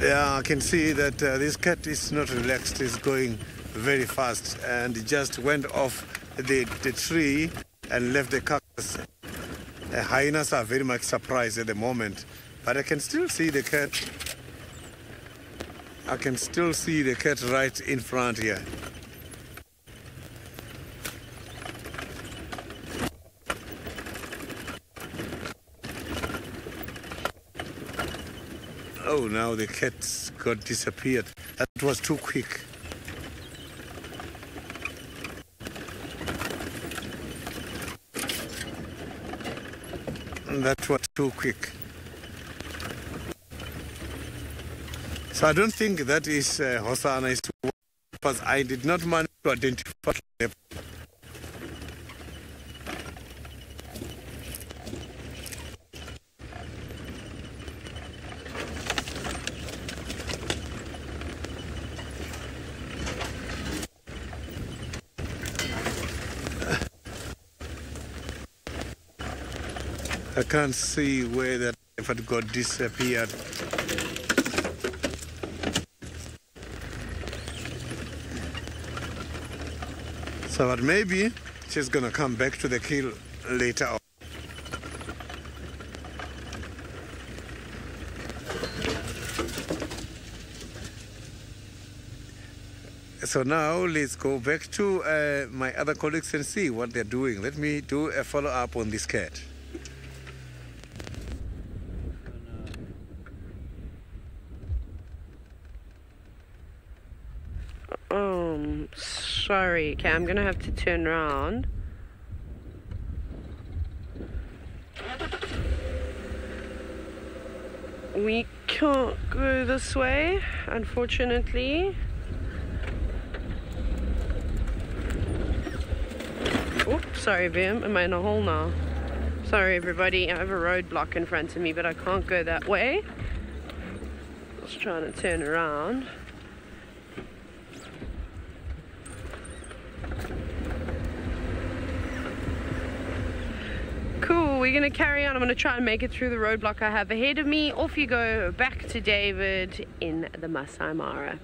B: Yeah, I can see that this cat is not relaxed. It's going very fast, and it just went off the tree and left the carcass. Hyenas are very much surprised at the moment, but I can still see the cat. I can still see the cat right in front here. Oh, now the cat got disappeared. That was too quick. That was too quick. So I don't think that is Hosanna, because I did not manage to identify them. I can't see where that effort got disappeared. So but maybe she's gonna come back to the kill later on. So now let's go back to my other colleagues and see what they're doing. Let me do a follow-up on this cat.
D: Sorry, okay, I'm gonna have to turn around. We can't go this way, unfortunately. Oh, sorry, Bim, am I in a hole now? Sorry, everybody, I have a roadblock in front of me, but I can't go that way. Just trying to turn around. Cool, we're gonna carry on. I'm gonna try and make it through the roadblock I have ahead of me. Off you go back to David in the Masai Mara.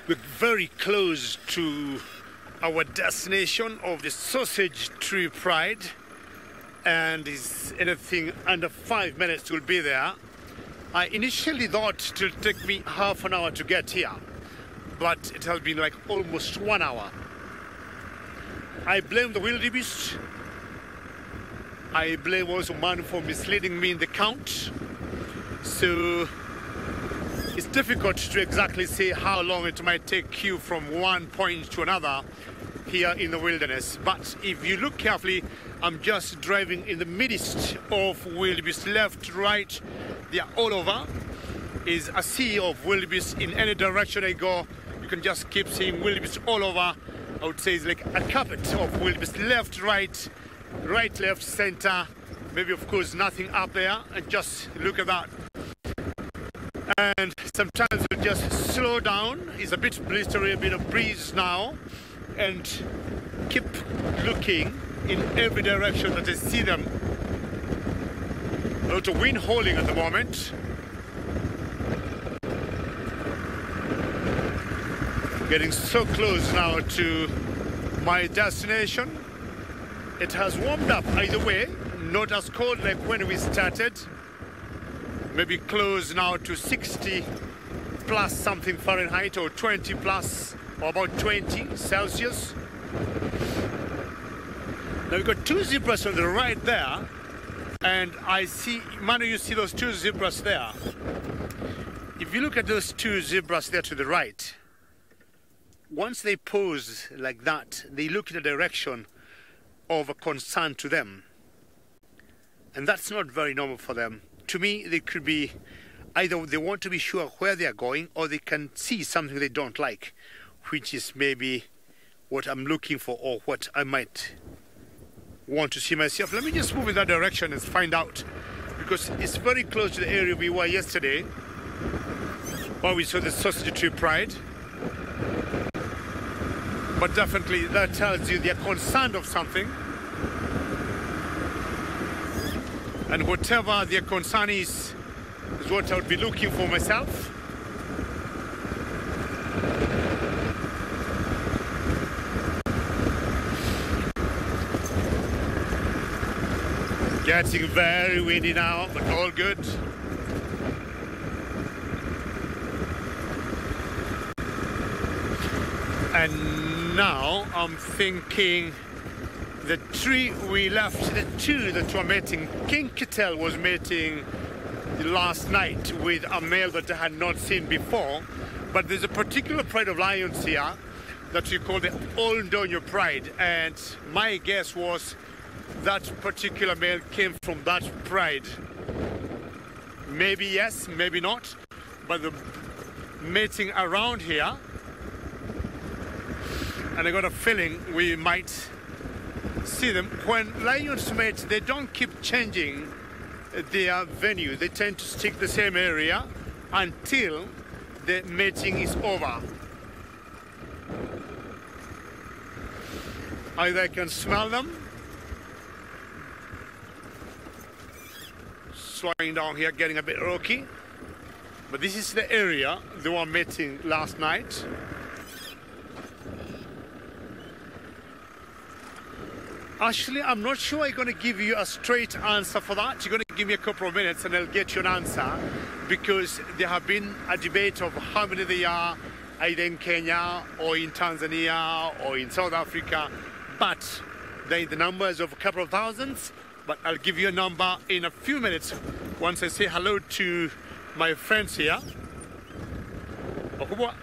C: We're very close to our destination of the Sausage Tree Pride, and is anything under 5 minutes we'll be there. I initially thought it would take me half an hour to get here, but it has been like almost 1 hour. I blame the wildebeest. I blame also man for misleading me in the count. So it's difficult to exactly say how long it might take you from one point to another here in the wilderness. But if you look carefully, I'm just driving in the midst of wildebeest, left, right, they are all over. Is a sea of wildebeest in any direction I go. You can just keep seeing wildebeest all over. I would say it's like a carpet of wildebeest, left, right, right, left, center. Maybe of course nothing up there, and just look at that. And sometimes we'll just slow down. It's a bit blistery, a bit of breeze now, and keep looking in every direction that I see them. A lot of wind howling at the moment. Getting so close now to my destination. It has warmed up either way, not as cold like when we started. Maybe close now to 60 plus something Fahrenheit, or 20 plus, or about 20 Celsius. Now we've got two zebras on the right there, and I see, Manu, you see those two zebras there? If you look at those two zebras there to the right, once they pose like that, they look in the direction of a concern to them. And that's not very normal for them. To me, they could be, either they want to be sure where they are going, or they can see something they don't like, which is maybe what I'm looking for, or what I might want to see myself. Let me just move in that direction and find out, because it's very close to the area we were yesterday, while we saw the Sausage Tree Pride. But definitely that tells you they're concerned of something. And whatever their concern is, is what I would be looking for myself. Getting very windy now, but all good. And now I'm thinking the tree we left, the two that were mating, King Kittel was mating last night with a male that I had not seen before, but there's a particular pride of lions here that we call the Old Donyo pride, and my guess was that particular male came from that pride. Maybe yes, maybe not, but the mating around here, and I got a feeling we might see them. When lions mate, they don't keep changing their venue. They tend to stick the same area until the mating is over. Either I can smell them. Slowing down here, getting a bit rocky. But this is the area they were mating last night. Actually, I'm not sure I'm going to give you a straight answer for that. You're going to give me a couple of minutes and I'll get you an answer, because there have been a debate of how many they are, either in Kenya or in Tanzania or in South Africa, but they're in the numbers of a couple of thousands. But I'll give you a number in a few minutes once I say hello to my friends here. Wakubwa,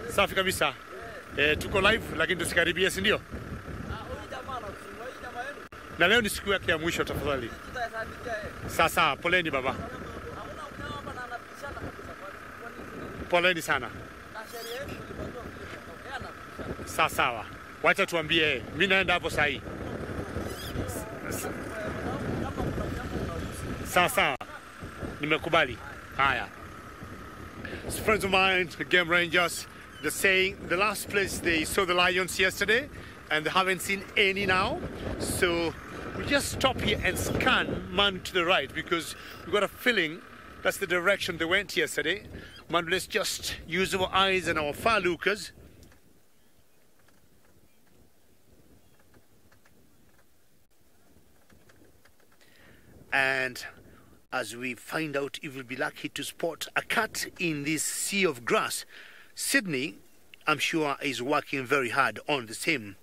C: safi kabisa. Tuko live lakini tusikaribie, si ndio? Na leo ni siku yake ya mwisho, tafadhali. Sasa poleni baba. Poleni sana. Sawa. Wacha tuambie, mimi naenda hapo saa hii. Sawa. Nimekubali. Haya. Friends of mine, the game rangers, they're saying the last place they saw the lions yesterday and they haven't seen any now. So we just stop here and scan man to the right, because we got a feeling that's the direction they went yesterday. Man, let's just use our eyes and our far lookers. And as we find out if we'll be lucky to spot a cat in this sea of grass, Sydney, I'm sure, is working very hard on the same.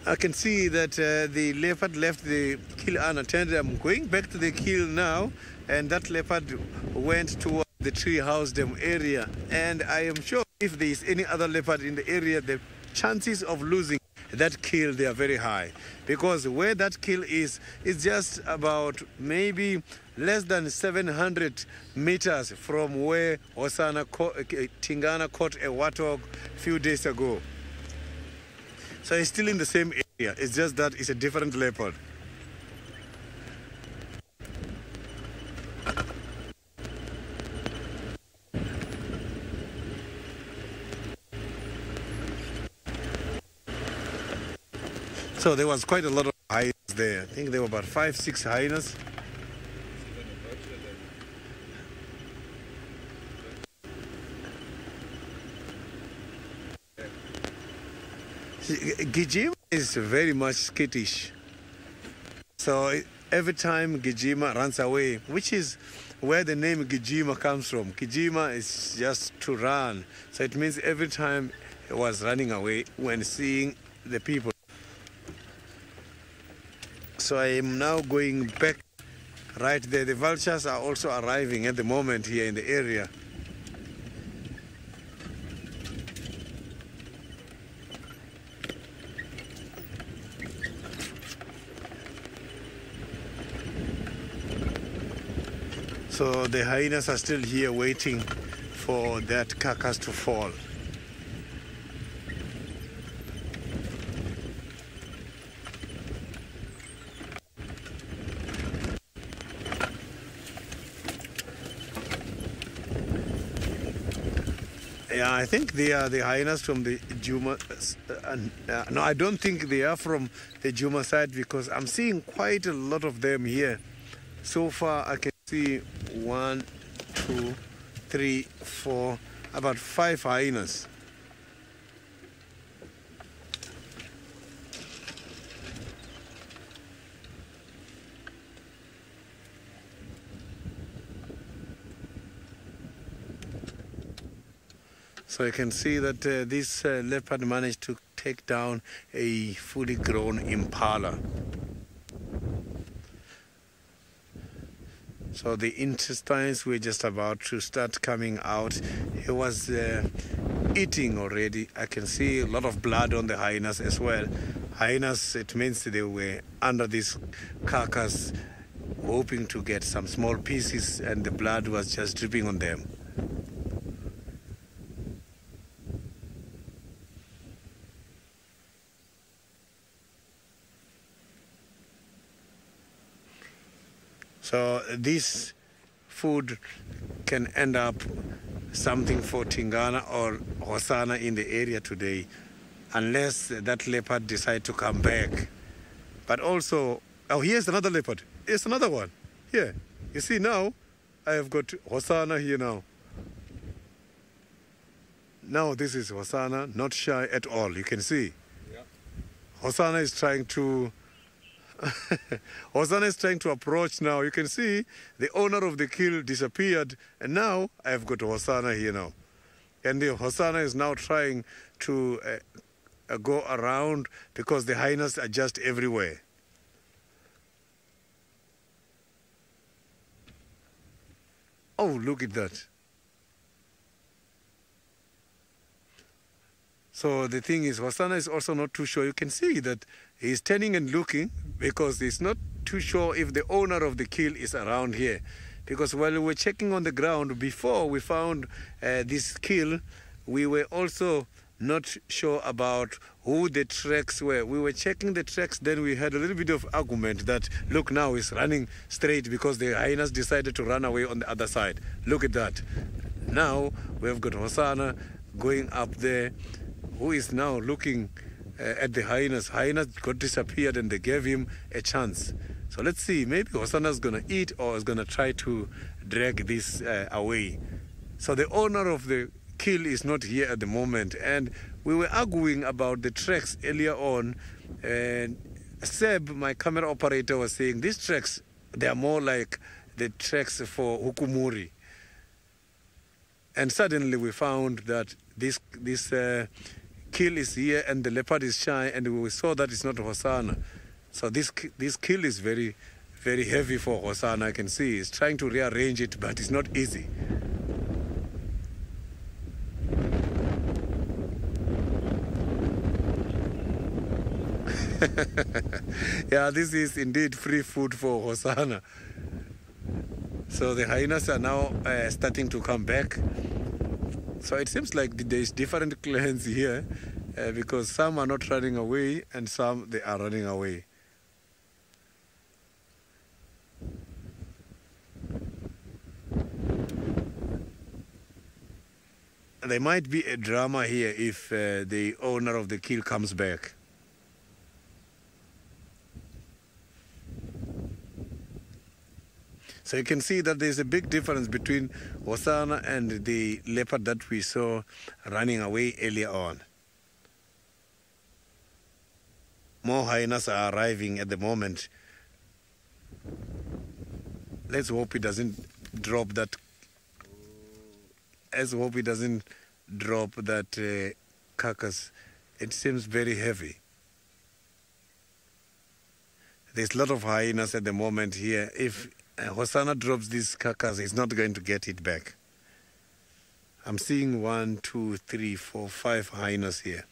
B: I can see that the leopard left the kill unattended. I'm going back to the kill now, and that leopard went toward the tree house them area. And I am sure if there is any other leopard in the area, the chances of losing that kill, they are very high, because where that kill is just about maybe less than 700 meters from where Tingana caught a warthog a few days ago. So it's still in the same area. It's just that it's a different leopard. So there was quite a lot of hyenas there. I think there were about 5-6 hyenas. Gijima is very much skittish. So every time Gijima runs away, which is where the name Gijima comes from. Gijima is just to run. So it means every time he was running away when seeing the people. So I am now going back right there. The vultures are also arriving at the moment here in the area. So the hyenas are still here waiting for that carcass to fall. Yeah, I think they are the hyenas from the Juma. No, I don't think they are from the Juma side because I'm seeing quite a lot of them here. So far, I can see 1, 2, 3, 4, about 5 hyenas. So you can see that this leopard managed to take down a fully grown impala. So the intestines were just about to start coming out. He was eating already. I can see a lot of blood on the hyenas as well. Hyenas, it means they were under this carcass hoping to get some small pieces, and the blood was just dripping on them. So this food can end up something for Tingana or Hosanna in the area today, unless that leopard decide to come back. But also, oh, here's another leopard. Here's another one. Here, you see now, I have got Hosanna here now. Now this is Hosanna, not shy at all. You can see. Yeah. Hosanna is trying to Hosanna is trying to approach now. You can see the owner of the kill disappeared, and now I've got Hosanna here now. And the Hosanna is now trying to go around because the hyenas are just everywhere. Oh, look at that. So the thing is, Hosanna is also not too sure. You can see that he's turning and looking because he's not too sure if the owner of the kill is around here. Because while we were checking on the ground before we found this kill, we were also not sure about who the tracks were. We were checking the tracks, then we had a little bit of argument that, look, now he's running straight because the hyenas decided to run away on the other side. Look at that. Now we have got Hosanna going up there, who is now looking at the hyenas. Hyenas got disappeared and they gave him a chance. So let's see, maybe Hosanna's going to eat or is going to try to drag this away. So the owner of the kill is not here at the moment, and we were arguing about the tracks earlier on, and Seb, my camera operator, was saying these tracks, they are more like the tracks for Hukumuri. And suddenly we found that this kill is here and the leopard is shy, and we saw that it's not Hosanna. So this kill is very, very heavy for Hosanna. I can see he's trying to rearrange it, but it's not easy. Yeah, this is indeed free food for Hosanna. So the hyenas are now starting to come back. So it seems like there's different clans here because some are not running away and some they are running away. There might be a drama here if the owner of the kill comes back. So you can see that there's a big difference between Hosanna and the leopard that we saw running away earlier on. More hyenas are arriving at the moment. Let's hope he doesn't drop that. Let's hope he doesn't drop that carcass. It seems very heavy. There's a lot of hyenas at the moment here. If Hosanna drops this carcass, he's not going to get it back. I'm seeing 1, 2, 3, 4, 5 hyenas here.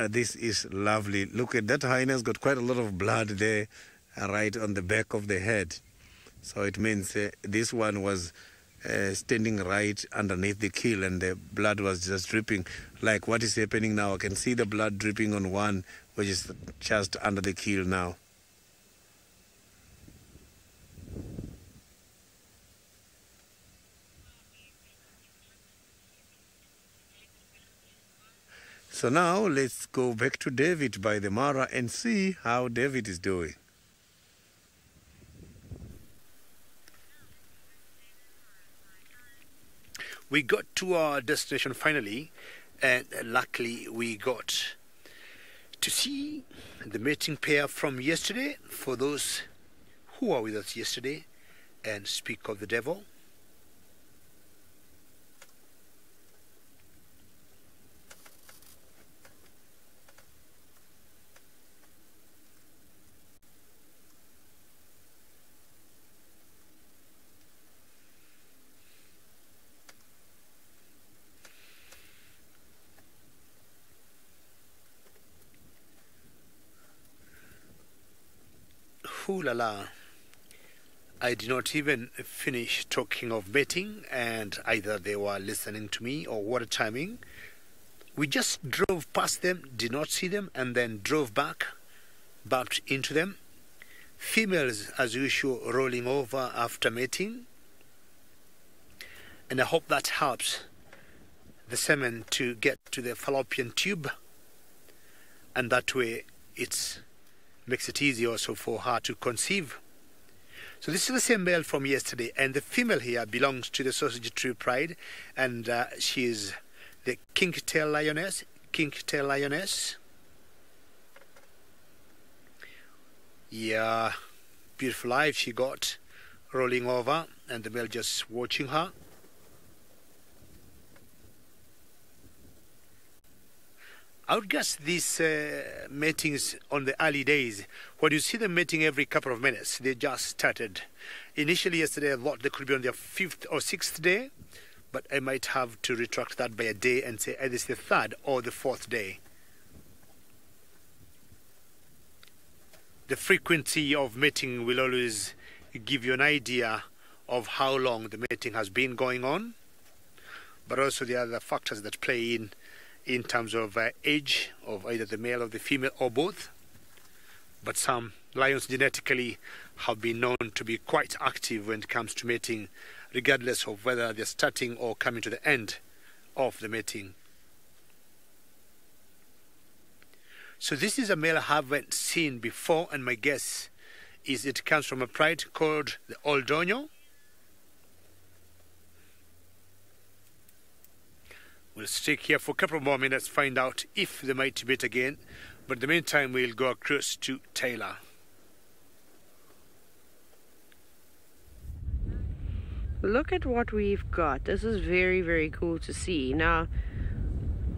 B: This is lovely. Look at that hyena's got quite a lot of blood there right on the back of the head. So it means this one was standing right underneath the kill and the blood was just dripping like what is happening now. I can see the blood dripping on one which is just under the kill now. So now let's go back to David by the Mara and see how David is doing.
C: We got to our destination finally, and luckily we got to see the mating pair from yesterday, for those who were with us yesterday and speak of the devil. Ooh la la. I did not even finish talking of mating, and either they were listening to me or what a timing. We just drove past them, did not see them, and then drove back, bumped into them. Females, as usual, rolling over after mating. And I hope that helps the semen to get to the fallopian tube, and that way it makes it easy also for her to conceive. So this is the same male from yesterday, and the female here belongs to the Sausage Tree Pride, and she is the king-tail lioness. Yeah, beautiful life she got, rolling over, and the male just watching her. I would guess these matings on the early days, when you see them mating every couple of minutes, they just started. Initially yesterday I thought they could be on their 5th or 6th day, but I might have to retract that by a day and say either it's the 3rd or the 4th day. The frequency of mating will always give you an idea of how long the mating has been going on, but also the other factors that play in terms of age of either the male or the female or both. But some lions genetically have been known to be quite active when it comes to mating, regardless of whether they're starting or coming to the end of the mating. So this is a male I haven't seen before, and my guess is it comes from a pride called the Old Donyo. We'll stick here for a couple more minutes, find out if they might mate again. But in the meantime, we'll go across to Taylor.
D: Look at what we've got. This is very, very cool to see. Now,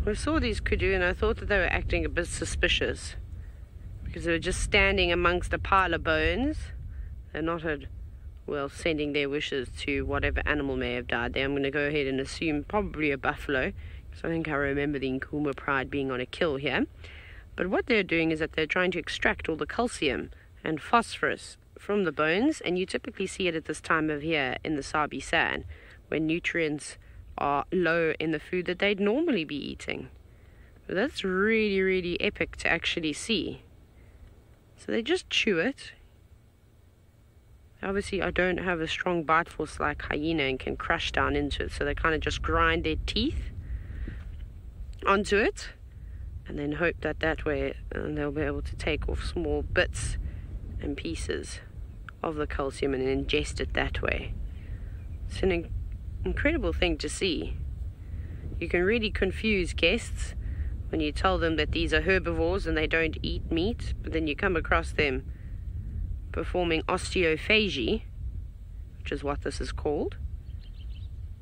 D: I saw these kudu and I thought that they were acting a bit suspicious, because they were just standing amongst a pile of bones. They're not sending their wishes to whatever animal may have died there. I'm going to go ahead and assume probably a buffalo, because I think I remember the Nkuma Pride being on a kill here. But what they're doing is that they're trying to extract all the calcium and phosphorus from the bones, and you typically see it at this time of year in the Sabi sand, when nutrients are low in the food that they'd normally be eating. But that's really, really epic to actually see. So they just chew it. Obviously, I don't have a strong bite force like hyena and can crush down into it, so they kind of just grind their teeth onto it, and then hope that way they'll be able to take off small bits and pieces of the calcium and ingest it that way. It's an incredible thing to see. You can really confuse guests when you tell them that these are herbivores and they don't eat meat, but then you come across them performing osteophagy, which is what this is called,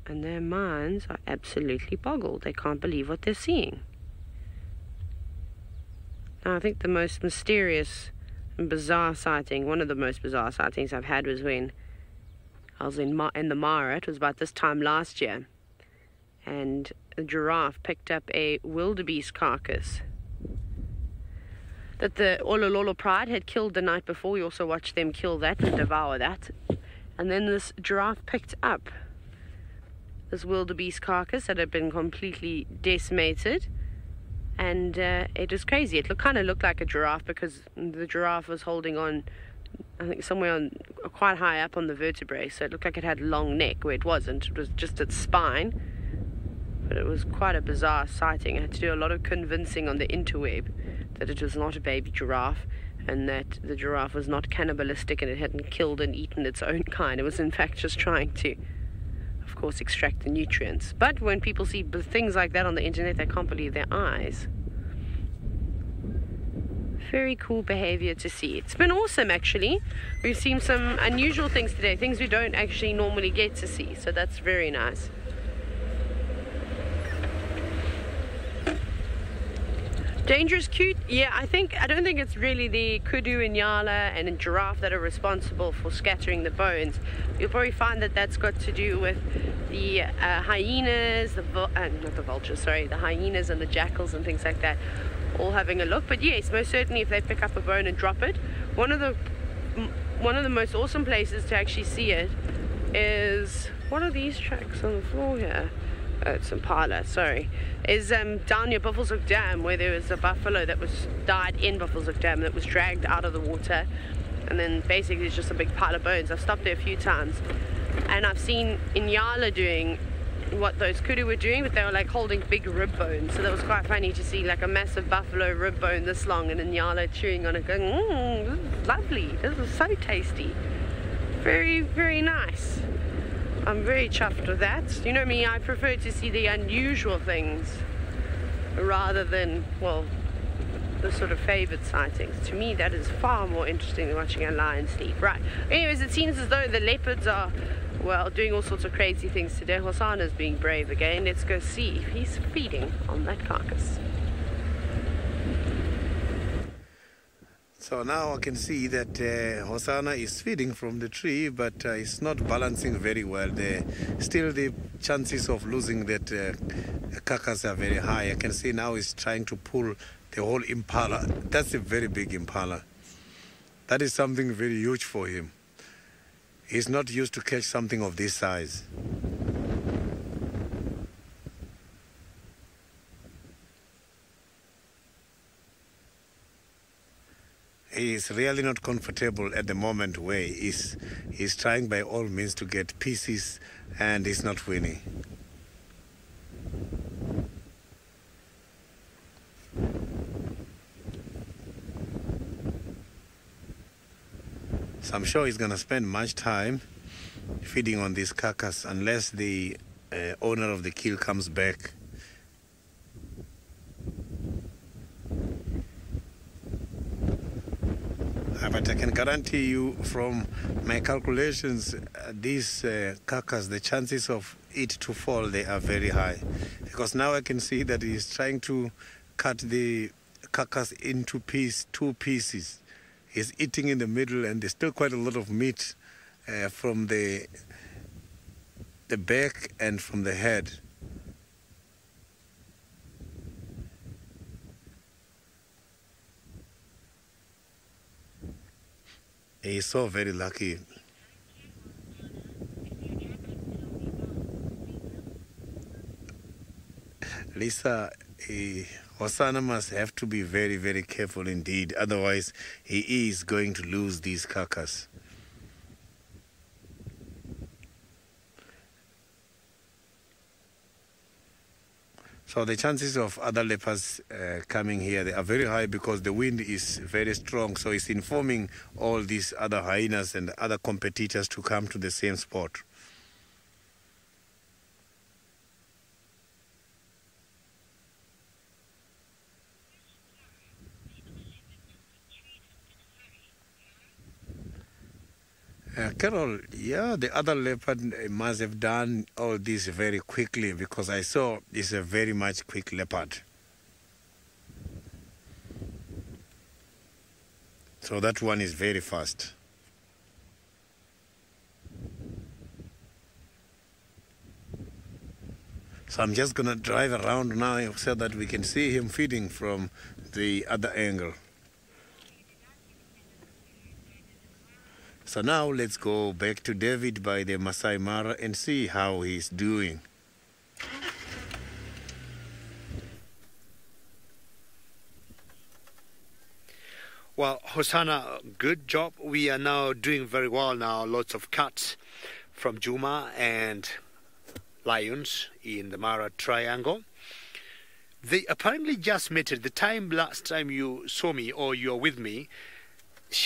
D: and their minds are absolutely boggled. They can't believe what they're seeing. Now, I think the most mysterious and bizarre sighting, one of the most bizarre sightings I've had, was when I was in the Mara. It was about this time last year, and a giraffe picked up a wildebeest carcass that the Olololo Pride had killed the night before. We also watched them kill that and devour that. And then this giraffe picked up this wildebeest carcass that had been completely decimated. And it was crazy. It kind of looked like a giraffe, because the giraffe was holding on, I think, somewhere on quite high up on the vertebrae. So it looked like it had a long neck, where it wasn't. It was just its spine. But it was quite a bizarre sighting. I had to do a lot of convincing on the interweb that it was not a baby giraffe and that the giraffe was not cannibalistic and it hadn't killed and eaten its own kind. It was in fact just trying to, of course, extract the nutrients. But when people see things like that on the internet, they can't believe their eyes. Very cool behavior to see. It's been awesome, actually. We've seen some unusual things today, things we don't actually normally get to see, so that's very nice. Dangerous cute? Yeah, I don't think it's really the kudu and yala and giraffe that are responsible for scattering the bones. You'll probably find that that's got to do with the hyenas, not the vultures, sorry, the hyenas and the jackals and things like that, all having a look. But yes, most certainly if they pick up a bone and drop it, one of the most awesome places to actually see it is, what are these tracks on the floor here? Oh, it's Impala, sorry, is down near Buffelshoek Dam, where there was a buffalo that died in Buffelshoek Dam that was dragged out of the water, and then basically it's just a big pile of bones. I've stopped there a few times, and I've seen Inyala doing what those kudu were doing, but they were like holding big rib bones, so that was quite funny to see like a massive buffalo rib bone this long and Inyala chewing on it going, this is lovely, this is so tasty. Very, very nice. I'm very chuffed with that. You know me, I prefer to see the unusual things rather than, well, the sort of favoured sightings. To me, that is far more interesting than watching a lion sleep. Right. Anyways, it seems as though the leopards are, well, doing all sorts of crazy things today. Hosanna's being brave again. Let's go see if he's feeding on that carcass.
B: So now I can see that Hosanna is feeding from the tree, but it's not balancing very well. Still the chances of losing that carcass are very high. I can see now he's trying to pull the whole impala. That's a very big impala. That is something very huge for him. He's not used to catch something of this size. He's really not comfortable at the moment where he's trying by all means to get pieces and he's not winning. So I'm sure he's going to spend much time feeding on this carcass unless the owner of the kill comes back. But I can guarantee you from my calculations, this carcass, the chances of it to fall, they are very high. Because now I can see that he's trying to cut the carcass into two pieces. He's eating in the middle and there's still quite a lot of meat from the back and from the head. He's so very lucky. Lisa, Hosanna must have to be very, very careful indeed. Otherwise, he is going to lose these carcass. So the chances of other leopards coming here, they are very high because the wind is very strong. So it's informing all these other hyenas and other competitors to come to the same spot. Carol, yeah, the other leopard must have done all this very quickly because I saw it's a very much quick leopard. So that one is very fast. So I'm just going to drive around now so that we can see him feeding from the other angle. So now let's go back to David by the Masai Mara and see how he's doing.
C: Well, Hosanna, good job. We are now doing very well now. Lots of cuts from Juma and lions in the Mara Triangle. They apparently just mated. The time last time you saw me or you're with me,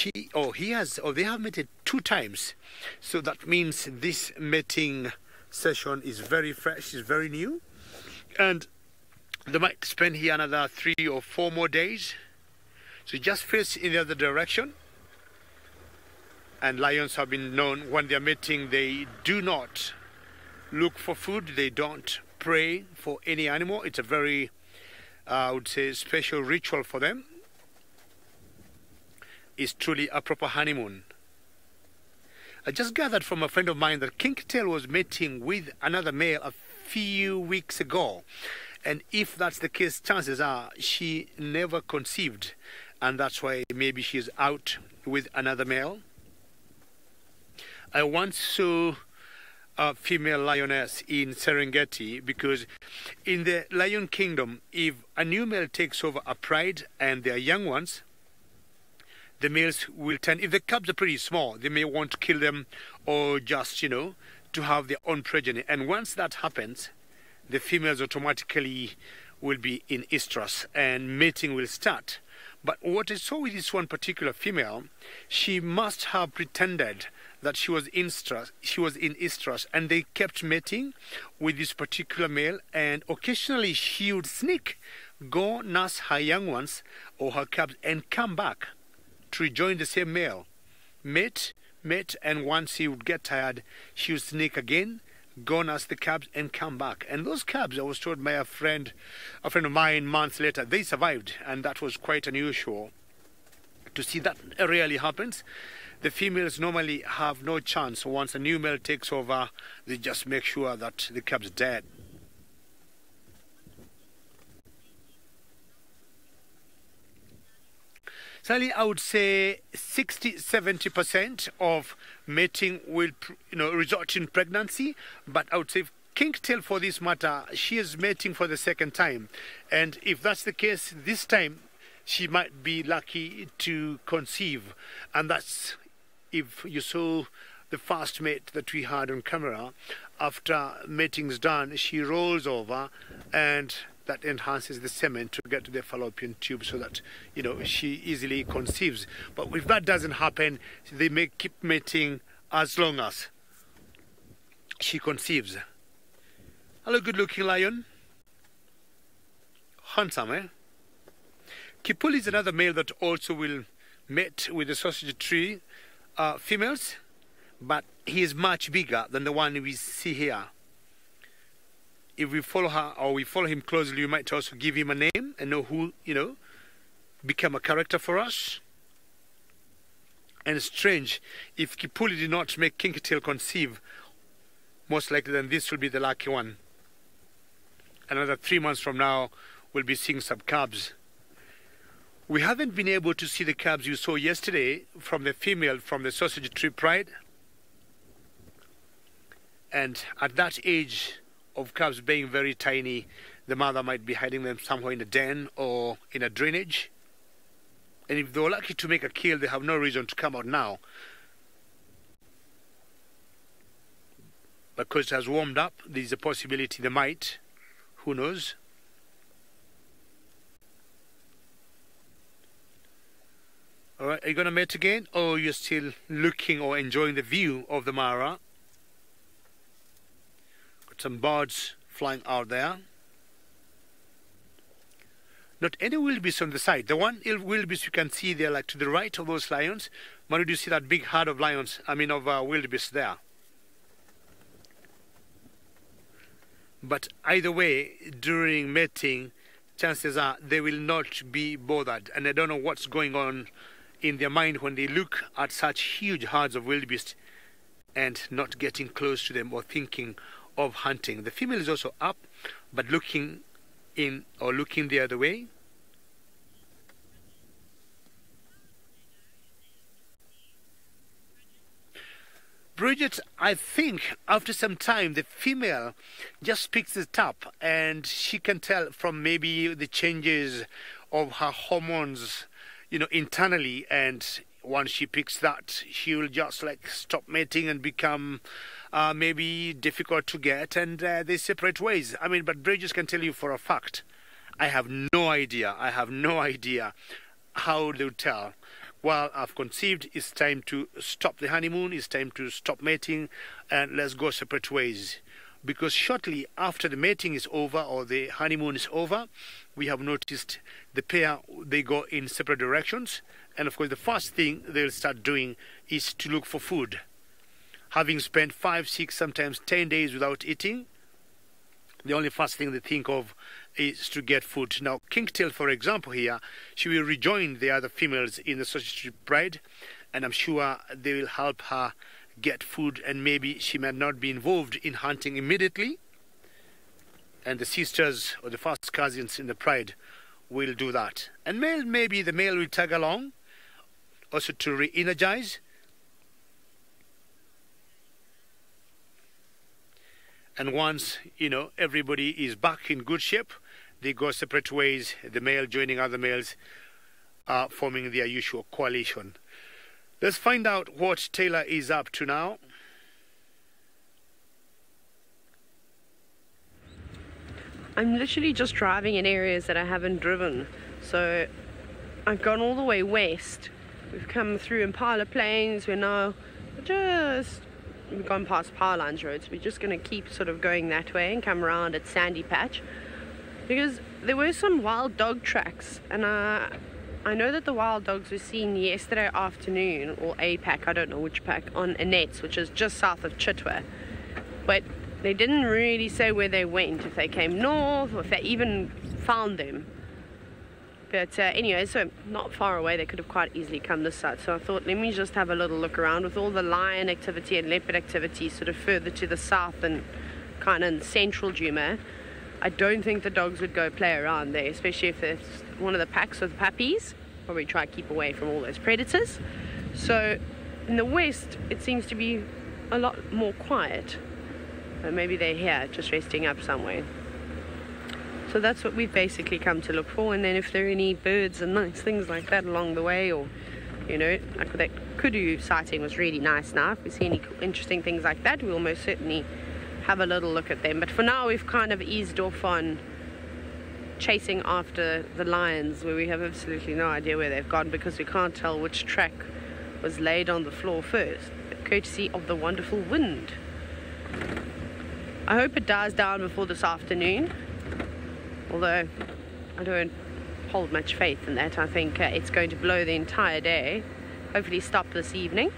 C: they have mated 2 times. So that means this mating session is very fresh, is very new, and they might spend here another 3 or 4 more days. So just face in the other direction. And lions have been known, when they're mating, they do not look for food, they don't pray for any animal. It's a very, I would say, special ritual for them. It's truly a proper honeymoon. I just gathered from a friend of mine that Kinktail was mating with another male a few weeks ago. And if that's the case, chances are she never conceived. And that's why maybe she's out with another male. I once saw a female lioness in Serengeti, because in the lion kingdom, if a new male takes over a pride and they are young ones, the males will tend, if the cubs are pretty small, they may want to kill them or just, to have their own progeny. And once that happens, the females automatically will be in estrus and mating will start. But what I saw with this one particular female, she must have pretended that she was in estrus, and they kept mating with this particular male, and occasionally she would sneak, go nurse her young ones or her cubs and come back to rejoin the same male. Mate, and once he would get tired, she would sneak again, go nurse the cubs and come back. And those cubs, I was told by a friend of mine months later, they survived, and that was quite unusual to see. That rarely happens. The females normally have no chance. Once a new male takes over, they just make sure that the cub's dead. Sadly, I would say 60–70% of mating will, result in pregnancy. But I would say Kinktail, for this matter, she is mating for the 2nd time. And if that's the case, this time she might be lucky to conceive. And that's, if you saw the first mate that we had on camera, after mating's done, she rolls over, and that enhances the semen to get to the fallopian tube, so that she easily conceives. But if that doesn't happen, they may keep mating as long as she conceives. Hello, good-looking lion. Handsome, eh? Kipul is another male that also will mate with the sausage tree females, but he is much bigger than the one we see here. If we follow her or we follow him closely, we might also give him a name and know who, become a character for us. And it's strange, if Kipuli did not make Kinktail conceive, most likely then this will be the lucky one. Another 3 months from now, we'll be seeing some cubs. We haven't been able to see the cubs you saw yesterday from the female from the sausage tree pride. And at that age of cubs being very tiny, the mother might be hiding them somewhere in a den or in a drainage. And if they were lucky to make a kill, they have no reason to come out now. Because it has warmed up, there's a possibility they might. Who knows? Alright, are you going to mate again? Or you're still looking or enjoying the view of the Mara? Got some birds flying out there. Not any wildebeest on the side. The one wildebeest you can see there, like to the right of those lions. Manu, do you see that big herd of lions? I mean of wildebeest there. But either way, during mating, chances are they will not be bothered. And I don't know what's going on in their mind when they look at such huge herds of wildebeest and not getting close to them or thinking of hunting. The female is also up, but looking in or looking the other way. Bridget, I think after some time the female just picks it up, and she can tell from maybe the changes of her hormones, internally, and once she picks that, she will just like stop mating and become maybe difficult to get, and they separate ways. I mean, but Bridges can tell you for a fact. I have no idea. I have no idea how they would tell. Well, I've conceived, it's time to stop the honeymoon, it's time to stop mating, and let's go separate ways. Because shortly after the mating is over or the honeymoon is over, we have noticed the pair, they go in separate directions. And of course, the first thing they'll start doing is to look for food. Having spent 5, 6, sometimes 10 days without eating, the only first thing they think of is to get food. Now, Kingtail, for example, here, she will rejoin the other females in the Sausage Pride, and I'm sure they will help her get food, and maybe she might not be involved in hunting immediately, and the sisters or the first cousins in the pride will do that. And maybe the male will tag along also to re-energize. And once, you know, everybody is back in good shape, they go separate ways, the male joining other males, forming their usual coalition. Let's find out what Taylor is up to now.
D: I'm literally just driving in areas that I haven't driven. So I've gone all the way west. We've come through Impala Plains. We're now we've gone past Power Lines roads. We're just going to keep sort of going that way and come around at Sandy Patch. Because there were some wild dog tracks, and I know that the wild dogs were seen yesterday afternoon, or a pack, I don't know which pack, on Annette's, which is just south of Chitwa. But they didn't really say where they went, if they came north, or if they even found them. But anyway, so not far away, they could have quite easily come this side. So I thought, let me just have a little look around with all the lion activity and leopard activity sort of further to the south and kind of in central Djuma. I don't think the dogs would go play around there, especially if it's one of the packs with puppies. Probably try to keep away from all those predators. So in the west, it seems to be a lot more quiet. Maybe they're here, just resting up somewhere. So that's what we've basically come to look for. And then if there are any birds and nice things like that along the way, or, you know, like that kudu sighting was really nice now. If we see any interesting things like that, we'll most certainly have a little look at them. But for now, we've kind of eased off on chasing after the lions, where we have absolutely no idea where they've gone, because we can't tell which track was laid on the floor first, courtesy of the wonderful wind. I hope it dies down before this afternoon, although I don't hold much faith in that. I think it's going to blow the entire day, hopefully stop this evening.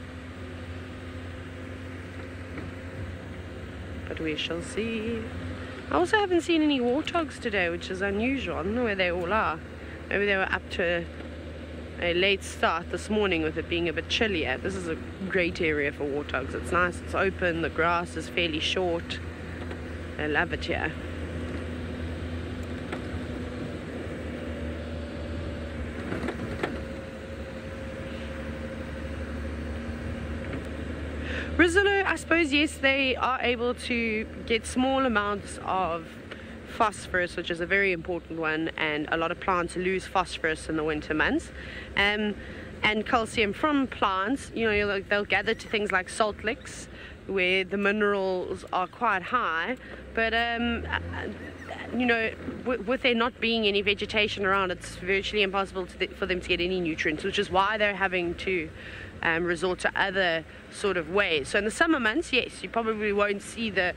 D: But we shall see. I also haven't seen any warthogs today, which is unusual. I don't know where they all are. Maybe they were up to a late start this morning with it being a bit chillier. This is a great area for warthogs. It's nice, it's open, the grass is fairly short. I love it here. Rizzolo, I suppose, yes, they are able to get small amounts of phosphorus, which is a very important one, and a lot of plants lose phosphorus in the winter months. And calcium from plants, you know, they'll gather to things like salt licks, where the minerals are quite high, but you know, with there not being any vegetation around, it's virtually impossible for them to get any nutrients, which is why they're having to resort to other sort of ways. So in the summer months, yes, you probably won't see the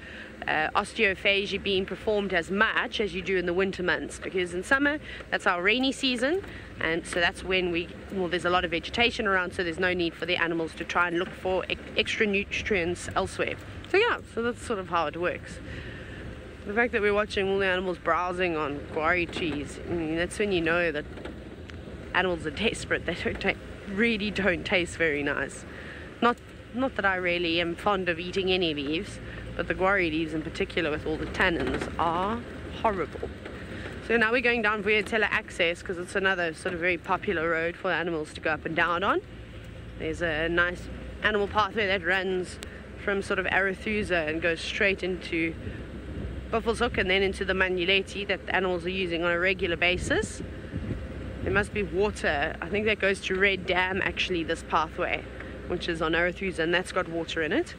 D: osteophagy being performed as much as you do in the winter months, because in summer, that's our rainy season, and so that's when there's a lot of vegetation around, so there's no need for the animals to try and look for extra nutrients elsewhere. So yeah, so that's sort of how it works. The fact that we're watching all the animals browsing on guarri trees, I mean, that's when you know that animals are desperate. They really don't taste very nice. Not that I really am fond of eating any leaves, but the guarri leaves in particular with all the tannins are horrible. So now we're going down Vuyatela Access, because it's another sort of very popular road for animals to go up and down on. There's a nice animal pathway that runs from sort of Arathusa and goes straight into Buffelshoek and then into the Manuleti that the animals are using on a regular basis. There must be water, I think that goes to Red Dam actually, this pathway, which is on Arathusa, and that's got water in it.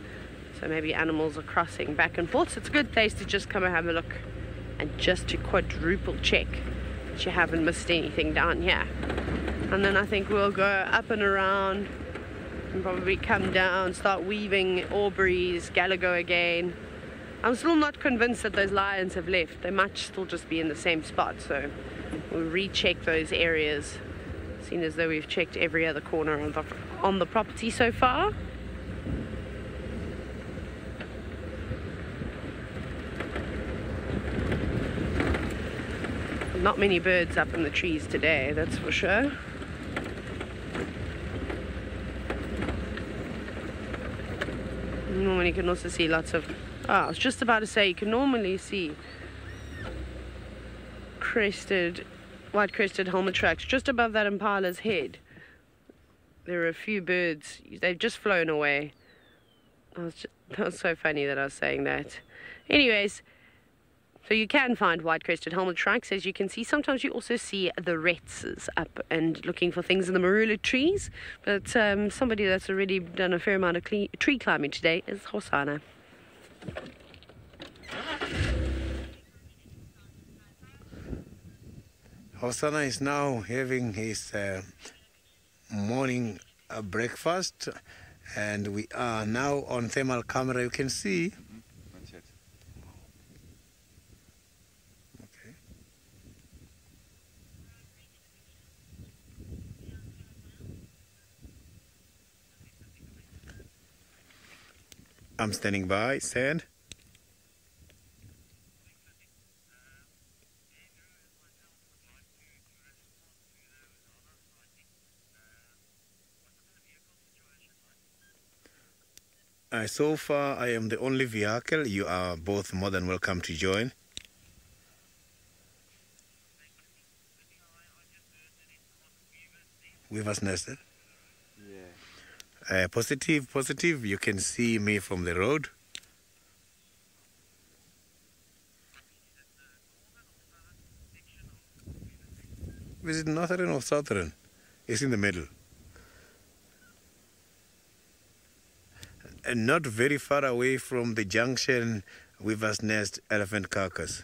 D: So maybe animals are crossing back and forth. So it's a good place to just come and have a look and just to quadruple check that you haven't missed anything down here. And then I think we'll go up and around and probably come down, start weaving Aubrey's, Gallagher again. I'm still not convinced that those lions have left. They might still just be in the same spot, so we'll recheck those areas, seeing as though we've checked every other corner on the property so far. Not many birds up in the trees today, that's for sure. Normally you can also see lots of, I was just about to say, you can normally see white-crested helmet tracks just above that impala's head. There are a few birds, they've just flown away. That was so funny that I was saying that. Anyways, so you can find white-crested helmet tracks, as you can see. Sometimes you also see the retses up and looking for things in the marula trees. But somebody that's already done a fair amount of tree climbing today is Hosana.
B: Hosana is now having his morning breakfast, and we are now on thermal camera. You can see. Okay. I'm standing by. Sand. So far, I am the only vehicle. You are both more than welcome to join. Weaver's nested? Yeah. Positive. You can see me from the road. Is it northern or southern? It's in the middle. And not very far away from the junction Weaver's Nest Elephant Carcass.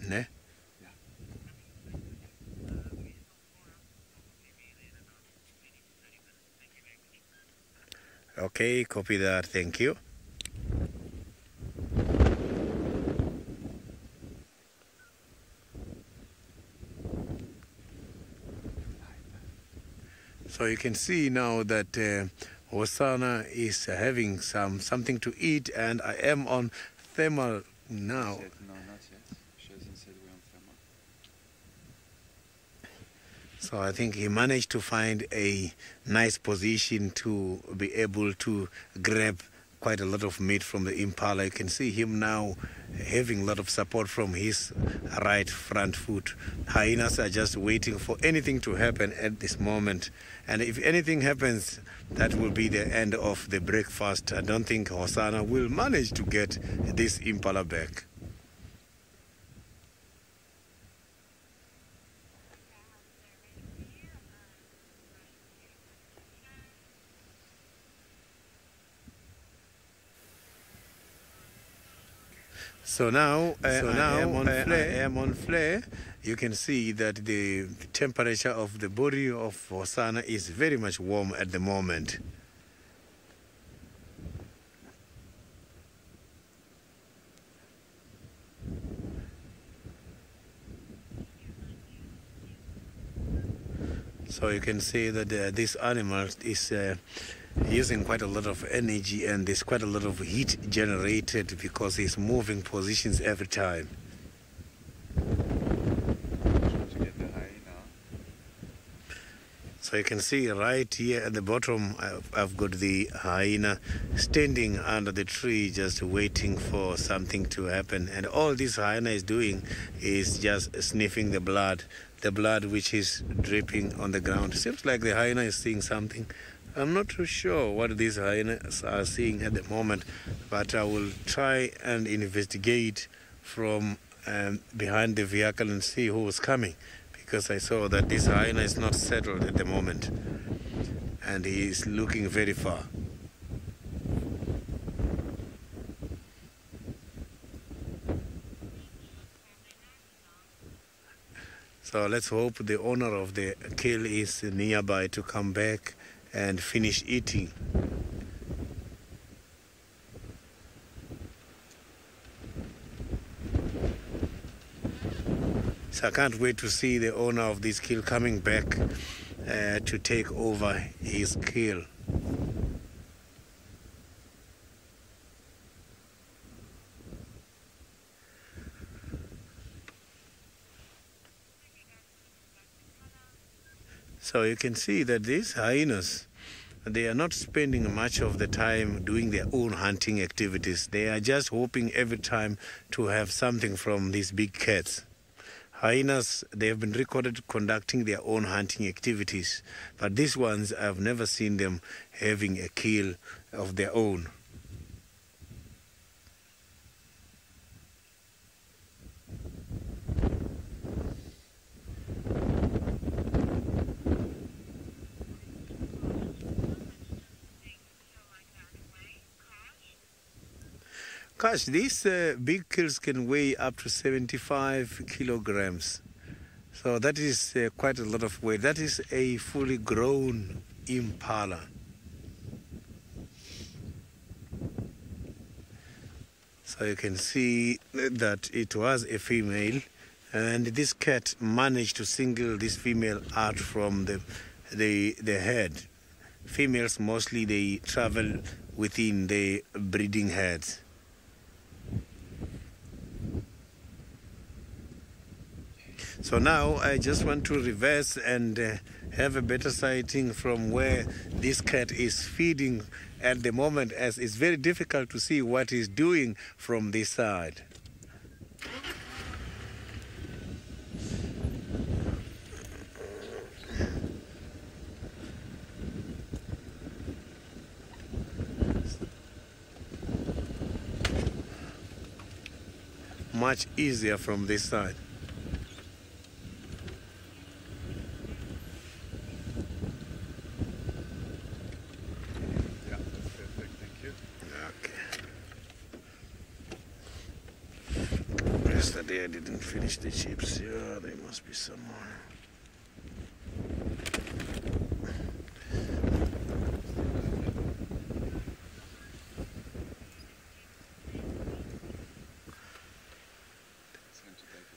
B: Ne? Okay, copy that, thank you. So you can see now that Hosana is having something to eat, and I am on thermal now.
E: No, not yet. She hasn't said we're on thermal.
B: So I think he managed to find a nice position to be able to grab quite a lot of meat from the impala. You can see him now having a lot of support from his right front foot. Hyenas are just waiting for anything to happen at this moment. And if anything happens, that will be the end of the breakfast. I don't think Hosana will manage to get this impala back. So now, I am on flare. You can see that the temperature of the body of Hosana is very much warm at the moment. So you can see that this animal is using quite a lot of energy, and there's quite a lot of heat generated because he's moving positions every time. So you can see right here at the bottom, I've got the hyena standing under the tree just waiting for something to happen. And all this hyena is doing is just sniffing the blood which is dripping on the ground. Seems like the hyena is seeing something. I'm not too sure what these hyenas are seeing at the moment, but I will try and investigate from behind the vehicle and see who is coming, because I saw that this hyena is not settled at the moment and he is looking very far. So let's hope the owner of the kill is nearby to come back and finish eating. So I can't wait to see the owner of this kill coming back to take over his kill. So you can see that these hyenas, they are not spending much of the time doing their own hunting activities. They are just hoping every time to have something from these big cats. Hyenas, they have been recorded conducting their own hunting activities, but these ones, I've never seen them having a kill of their own. Gosh, these big kills can weigh up to 75 kilograms. So that is quite a lot of weight. That is a fully grown impala. So you can see that it was a female, and this cat managed to single this female out from the head. Females mostly, they travel within the breeding herds. So now I just want to reverse and have a better sighting from where this cat is feeding at the moment, as it's very difficult to see what he's doing from this side. Much easier from this side. Yesterday I didn't finish the chips. Yeah, there must be some more.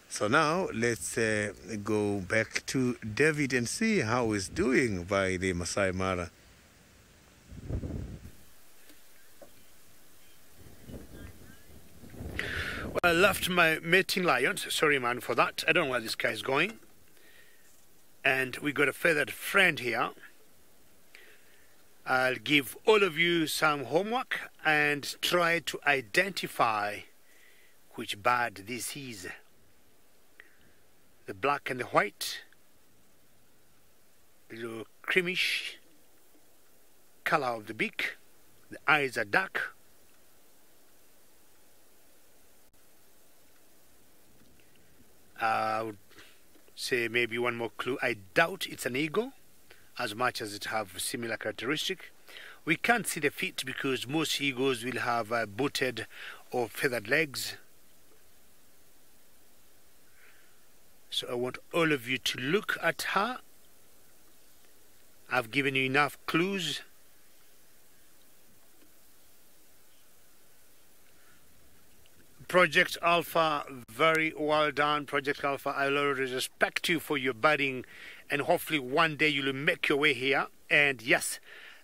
B: So now let's go back to David and see how he's doing by the Masai Mara.
C: Well, I left my mating lions. Sorry, man, for that. I don't know where this guy is going. And we got a feathered friend here. I'll give all of you some homework and try to identify which bird this is. The black and the white, the little creamish color of the beak, the eyes are dark. I would say maybe one more clue. I doubt it's an eagle, as much as it have similar characteristic. We can't see the feet because most eagles will have booted or feathered legs. So I want all of you to look at her. I've given you enough clues. Project Alpha, very well done. Project Alpha, I already respect you for your birding, and hopefully one day you'll make your way here. And yes,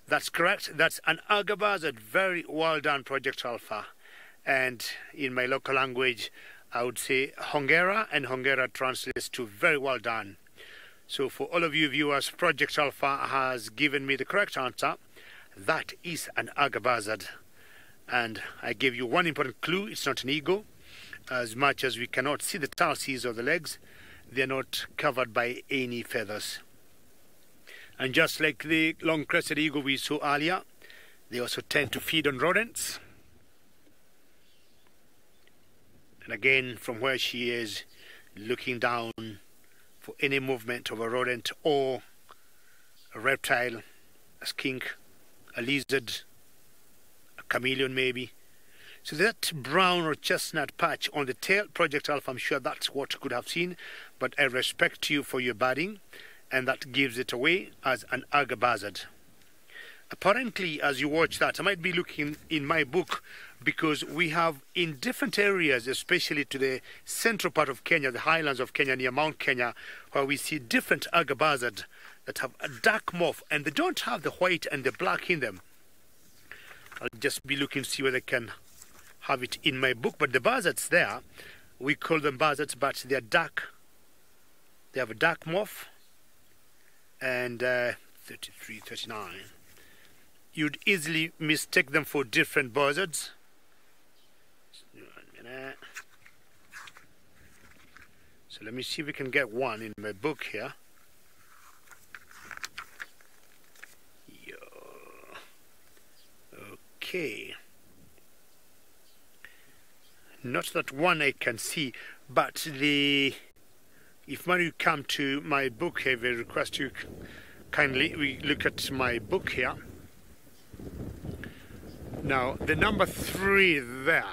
C: that's correct. That's an agabazard. Very well done, Project Alpha. And in my local language, I would say Hongera, and Hongera translates to very well done. So for all of you viewers, Project Alpha has given me the correct answer. That is an agabazard. And I gave you one important clue. It's not an eagle. As much as we cannot see the tarses of the legs, they're not covered by any feathers. And just like the long-crested eagle we saw earlier, they also tend to feed on rodents. And again, from where she is, looking down for any movement of a rodent or a reptile, a skink, a lizard, a chameleon maybe. So that brown or chestnut patch on the tail, Project Alpha, I'm sure that's what you could have seen, but I respect you for your batting, and that gives it away as an agabazard. Apparently, as you watch that, I might be looking in my book, because we have in different areas, especially to the central part of Kenya, the highlands of Kenya, near Mount Kenya, where we see different agabazard that have a dark morph, and they don't have the white and the black in them. I'll just be looking to see whether I can have it in my book, but the buzzards there, we call them buzzards, but they're dark. They have a dark morph, and 33, 39. You'd easily mistake them for different buzzards. So let me see if we can get one in my book here. Okay. Not that one I can see, but if when you come to my book here, I request you kindly we look at my book here. Now the number 3 there,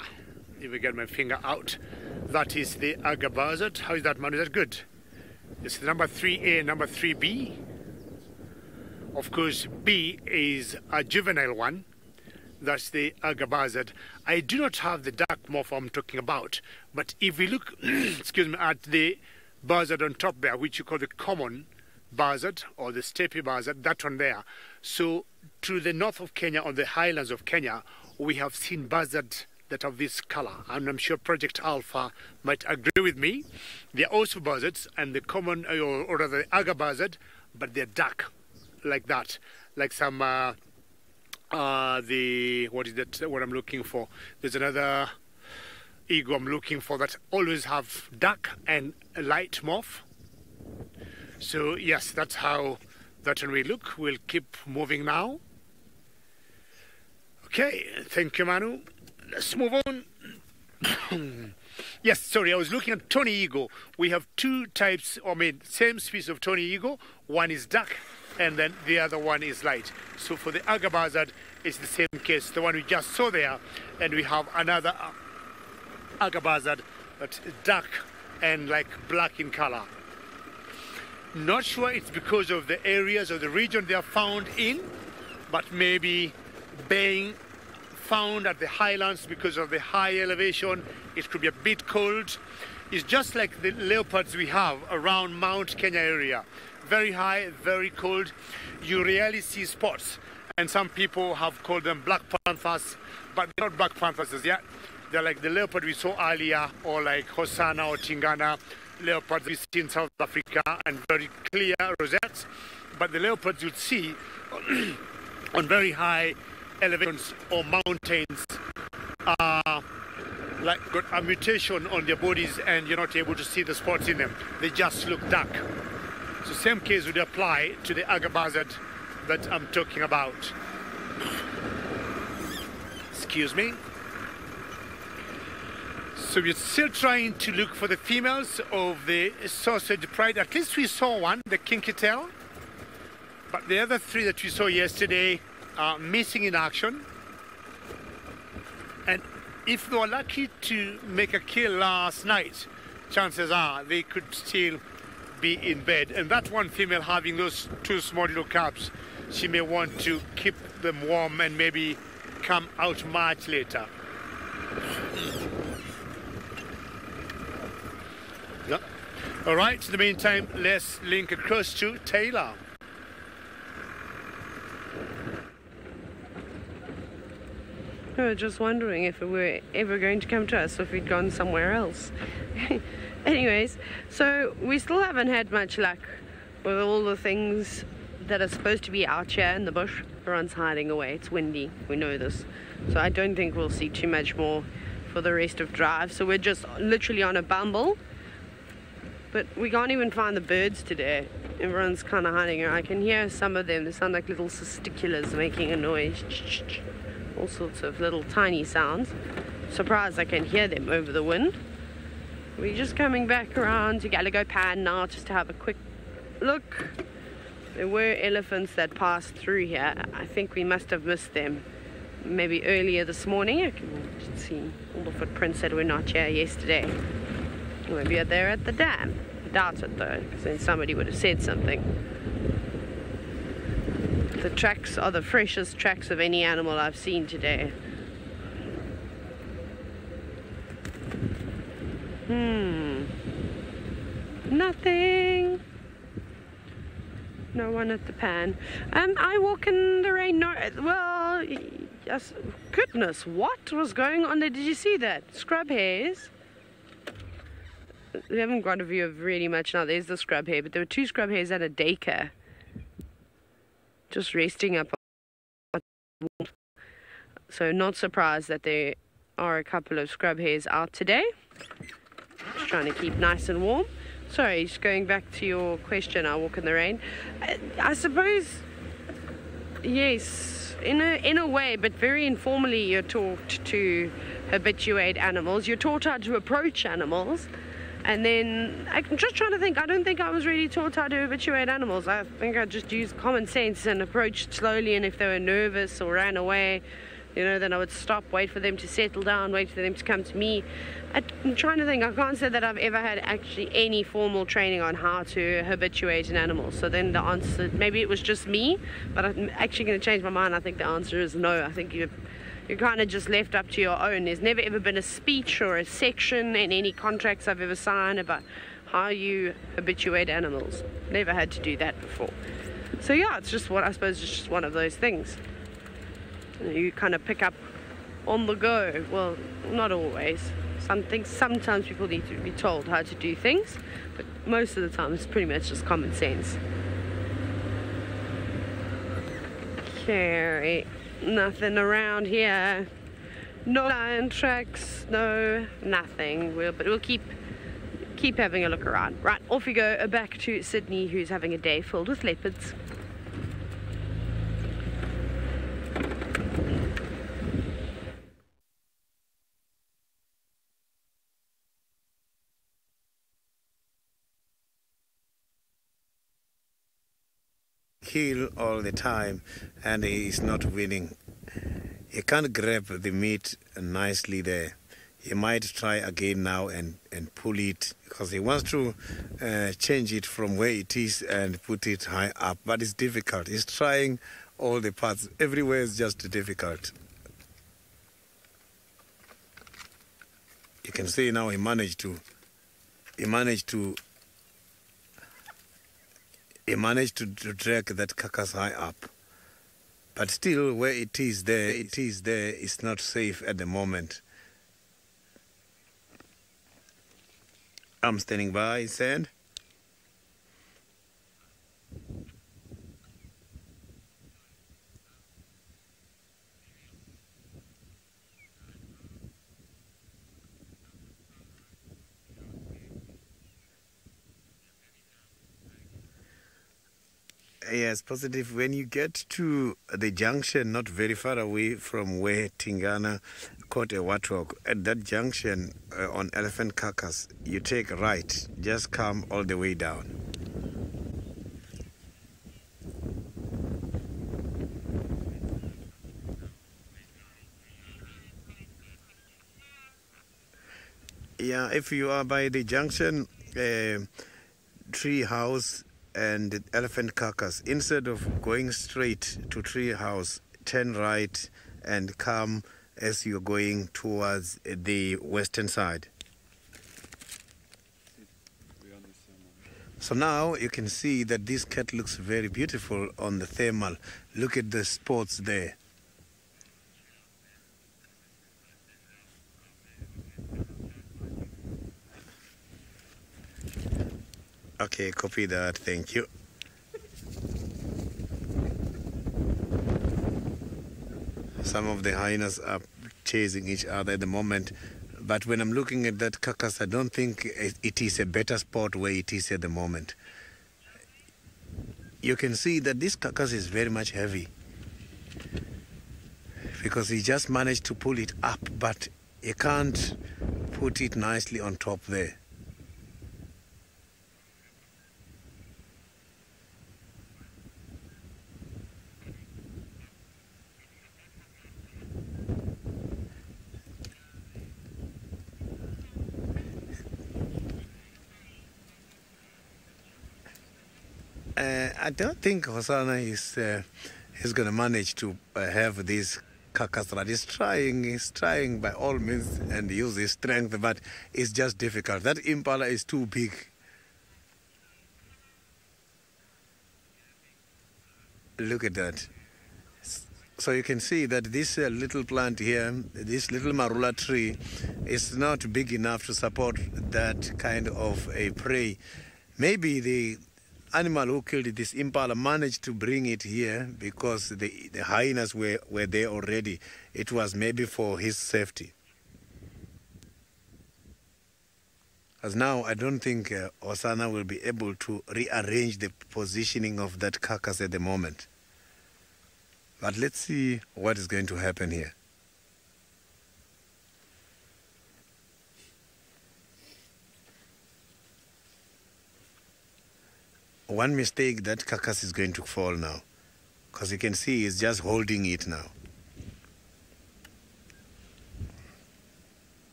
C: if I get my finger out, that is the agabazard. How is that, man? Is that good? It's the number 3A, number 3B. Of course, B is a juvenile one. That's the agabazard. I do not have the dark morph I'm talking about, but if we look excuse me, at the buzzard on top there, which you call the common buzzard or the steppe buzzard, that one there. So to the north of Kenya, on the highlands of Kenya, we have seen buzzards that have this color, and I'm sure Project Alpha might agree with me. They're also buzzards, and the common or rather the agabazard, but they're dark like that, like some what is that, what I'm looking for? There's another ego I'm looking for that always have dark and light morph. So yes, that's how that one will look. We'll keep moving now. Okay, thank you, Manu. Let's move on. Yes, sorry, I was looking at Tony Eagle. We have 2 types, same species of Tony Eagle. One is dark, and then the other one is light. So for the agabazard, it's the same case, the one we just saw there, and we have another agabazard that's dark and like black in color. Not sure it's because of the areas or the region they are found in, but maybe being found at the highlands because of the high elevation, it could be a bit cold. It's just like the leopards we have around Mount Kenya area. Very high, very cold. You rarely see spots, and some people have called them black panthers, but they're not black panthers as yet. They're like the leopard we saw earlier, or like Hosanna or Tingana leopards we see in South Africa, and very clear rosettes. But the leopards you'd see on very high elevations or mountains like got a mutation on their bodies, and you're not able to see the spots in them. They just look dark. So same case would apply to the agabazard that I'm talking about. Excuse me. So we're still trying to look for the females of the sausage pride. At least we saw one, the kinky tail. But the other 3 that we saw yesterday are missing in action. And if they were lucky to make a kill last night, chances are they could still be in bed. And that one female having those 2 small little cubs, she may want to keep them warm and maybe come out much later. Yeah. All right, in the meantime, let's link across to Taylor.
D: I was just wondering if it were ever going to come to us, or if we'd gone somewhere else. Anyways, so we still haven't had much luck with all the things that are supposed to be out here in the bush. Everyone's hiding away. It's windy. We know this. So I don't think we'll see too much more for the rest of drive. So we're just literally on a bumble. But we can't even find the birds today. Everyone's kind of hiding. I can hear some of them. They sound like little testiculars making a noise. All sorts of little tiny sounds. Surprised I can hear them over the wind. We're just coming back around to Gallagher Pan now, just to have a quick look. There were elephants that passed through here. I think we must have missed them. maybe earlier this morning. You can see all the footprints that were not here yesterday. Maybe they're at the dam. I doubt it though, because then somebody would have said something. The tracks are the freshest tracks of any animal I've seen today. Nothing. No one at the pan. I walk in the rain. No, well, yes, goodness, what was going on there? Did you see that? Scrub hares. We haven't got a view of really much now. There's the scrub hare, but there were 2 scrub hares at a daycare, just resting up. So not surprised that there are a couple of scrub hares out today. Just trying to keep nice and warm. Sorry, just going back to your question, I walk in the rain. I suppose, yes, in a way, but very informally you're taught to habituate animals. You're taught how to approach animals. And then, I'm just trying to think, I don't think I was really taught how to habituate animals. I think I just used common sense and approached slowly, and if they were nervous or ran away, you know, then I would stop, wait for them to settle down, wait for them to come to me. I'm trying to think, I can't say that I've ever had actually any formal training on how to habituate an animal. So then the answer, maybe it was just me, but I'm actually going to change my mind. I think the answer is no. I think you're kind of just left up to your own. There's never ever been a speech or a section in any contracts I've ever signed about how you habituate animals. Never had to do that before. So yeah, it's just what I suppose it's just one of those things. You kind of pick up on the go. Well, not always. Sometimes people need to be told how to do things, but most of the time it's pretty much just common sense. Okay, nothing around here. No lion tracks, no nothing. But we'll keep having a look around. Right, off we go back to Sydney, who's having a day filled with leopards.
B: Kill all the time, and he is not winning. He can't grab the meat nicely there. He might try again now and pull it, because he wants to change it from where it is and put it high up, but it's difficult. He's trying all the parts. Everywhere is just difficult. You can see now he managed to drag that carcass high up. But still, where it is there, it's not safe at the moment. I'm standing by, Sand. Yes, positive. When you get to the junction, not very far away from where Tingana caught a warthog, at that junction on Elephant Carcass, you take a right, just come all the way down. Yeah, if you are by the junction, Tree House and Elephant Carcass, instead of going straight to Tree House, turn right and come as you're going towards the western side. So now you can see that this cat looks very beautiful on the thermal. Look at the spots there. Okay, copy that, thank you. Some of the hyenas are chasing each other at the moment, but when I'm looking at that carcass, I don't think it is a better spot where it is at the moment. You can see that this carcass is very much heavy, because he just managed to pull it up, but he can't put it nicely on top there. I don't think Hosanna is going to manage to have this carcass right. He's trying by all means and use his strength, but it's just difficult. That impala is too big. Look at that. So you can see that this little plant here, this little marula tree, is not big enough to support that kind of a prey. Maybe the animal who killed this impala managed to bring it here because the hyenas were there already. It was maybe for his safety. As now, I don't think Hosanna will be able to rearrange the positioning of that carcass at the moment. But let's see what is going to happen here. One mistake, that carcass is going to fall now. Because you can see he's just holding it now.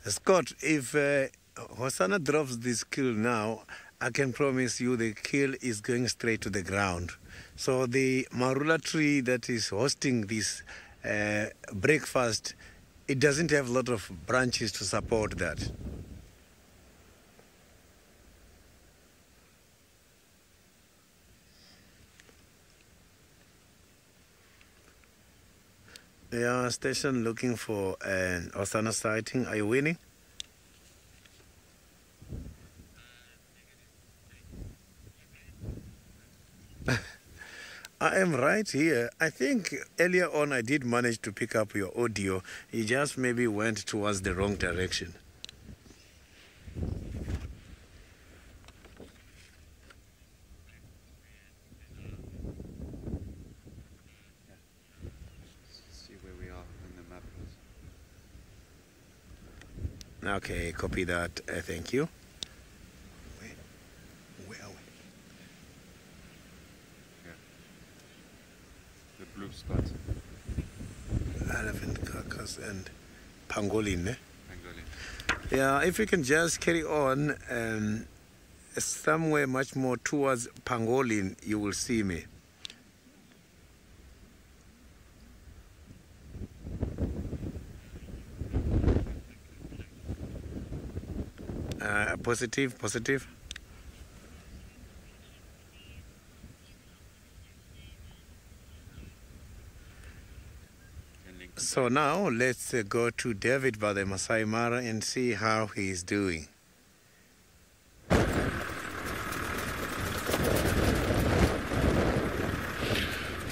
B: Scott, if Hosanna drops this kill now, I can promise you the kill is going straight to the ground. So the marula tree that is hosting this breakfast, it doesn't have a lot of branches to support that. Yeah, station looking for an Hosanna sighting. Are you winning? I am right here. I think earlier on I did manage to pick up your audio. You just maybe went towards the wrong direction.
E: See where we are on the map.
B: Okay, copy that. Thank you. Where are we?
E: The blue spot.
B: Elephant carcass and pangolin, eh?
E: Pangolin.
B: Yeah, if we can just carry on somewhere much more towards pangolin, you will see me. Positive. So now let's go to David by the Masai Mara and see how he is doing.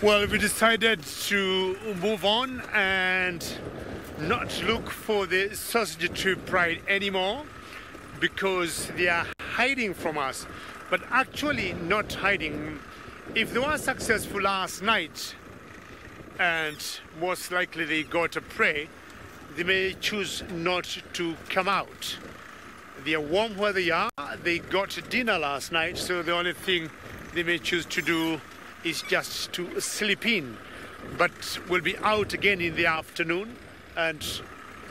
C: Well, we decided to move on and not look for the sausage tree pride anymore because they are hiding from us, but actually not hiding. If they were successful last night, and most likely they got a prey, they may choose not to come out. They are warm where they are. They got dinner last night, so the only thing they may choose to do is just to sleep in. But we'll be out again in the afternoon, and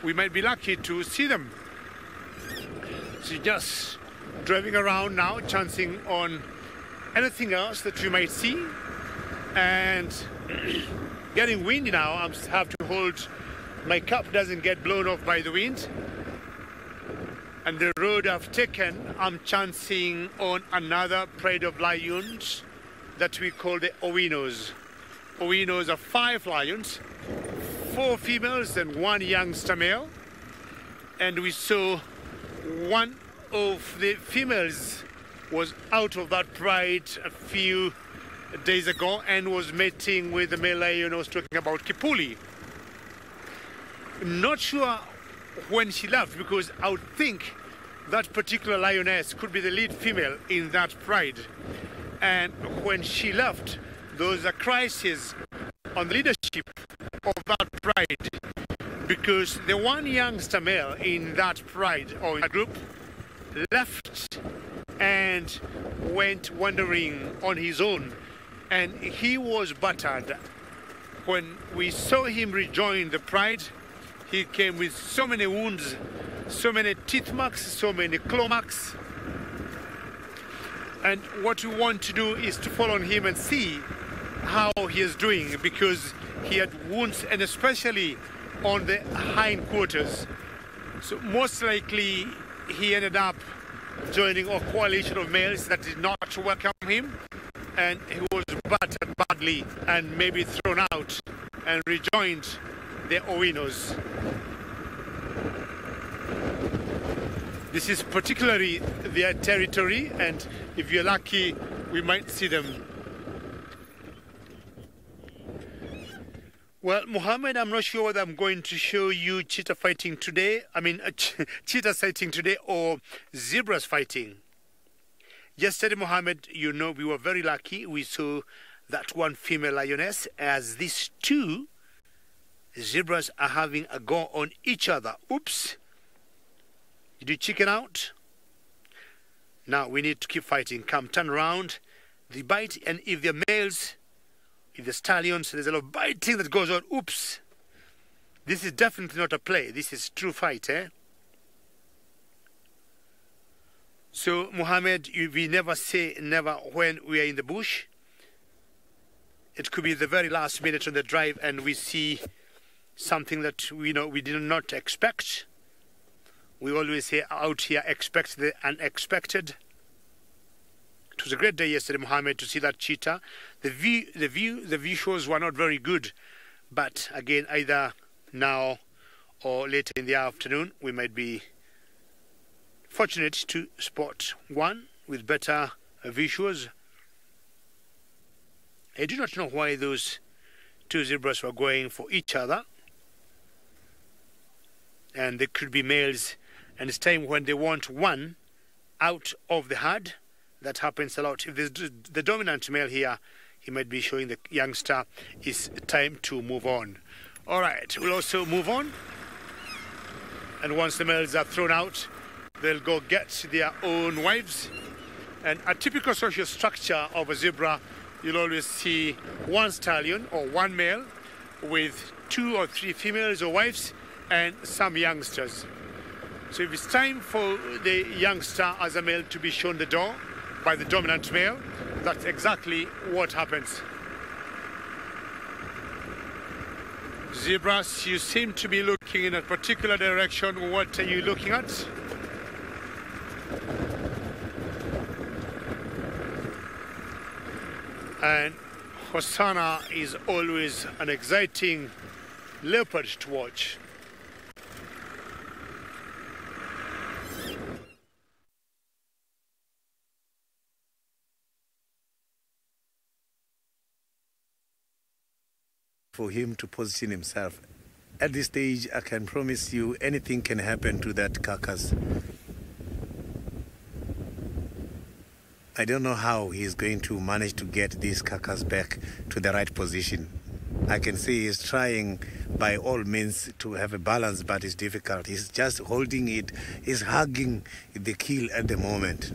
C: we might be lucky to see them. So just driving around now, chancing on anything else that we might see, and getting windy now. I have to hold my cup doesn't get blown off by the wind. And the road I've taken, I'm chancing on another pride of lions that we call the owinos. Owinos are 5 lions, 4 females and 1 youngster male. And we saw one of the females was out of that pride a few days ago and was mating with the male lion I was talking about, Kipuli. Not sure when she left, because I would think that particular lioness could be the lead female in that pride. And when she left, there was a crisis on the leadership of that pride, because the one youngster male in that pride or in that group left and went wandering on his own, and he was battered. When we saw him rejoin the pride, He came with so many wounds, so many teeth marks, so many claw marks. And what we want to do is to follow him and see how he is doing, because he had wounds, and especially on the hindquarters. So most likely he ended up joining a coalition of males that did not welcome him, and he was battered badly and maybe thrown out and rejoined the Owinos. This is particularly their territory, and if you're lucky, we might see them. Well, Mohammed, I'm not sure whether I'm going to show you cheetah fighting today. I mean, cheetah sighting today or zebras fighting. Yesterday, Mohammed, you know, we were very lucky. We saw that one female lioness, as these two zebras are having a go on each other. Oops. Did you chicken out? Now we need to keep fighting. Come, turn around. The bite, and if they're males, if the stallions, there's a lot of biting that goes on. Oops. This is definitely not a play. This is true fight, eh? So, Mohammed, we never say never when we are in the bush. It could be the very last minute on the drive and we see something that we did not expect. We always say out here, expect the unexpected. It was a great day yesterday, Mohammed, to see that cheetah. The visuals were not very good, but again, either now or later in the afternoon, we might be fortunate to spot one with better visuals. I do not know why those two zebras were going for each other, and they could be males, and it's time when they want one out of the herd. That happens a lot. If there's the dominant male here, he might be showing the youngster it's time to move on. All right, we'll also move on. And once the males are thrown out, they'll go get their own wives. And a typical social structure of a zebra, you'll always see one stallion or one male with 2 or 3 females or wives and some youngsters. So if it's time for the youngster as a male to be shown the door by the dominant male, that's exactly what happens. Zebras, you seem to be looking in a particular direction. What are you looking at? And Hosanna is always an exciting leopard to watch.
B: For him to position himself. At this stage, I can promise you anything can happen to that carcass. I don't know how he's going to manage to get this carcass back to the right position. I can see he's trying by all means to have a balance, but it's difficult. He's just holding it. He's hugging the kill at the moment.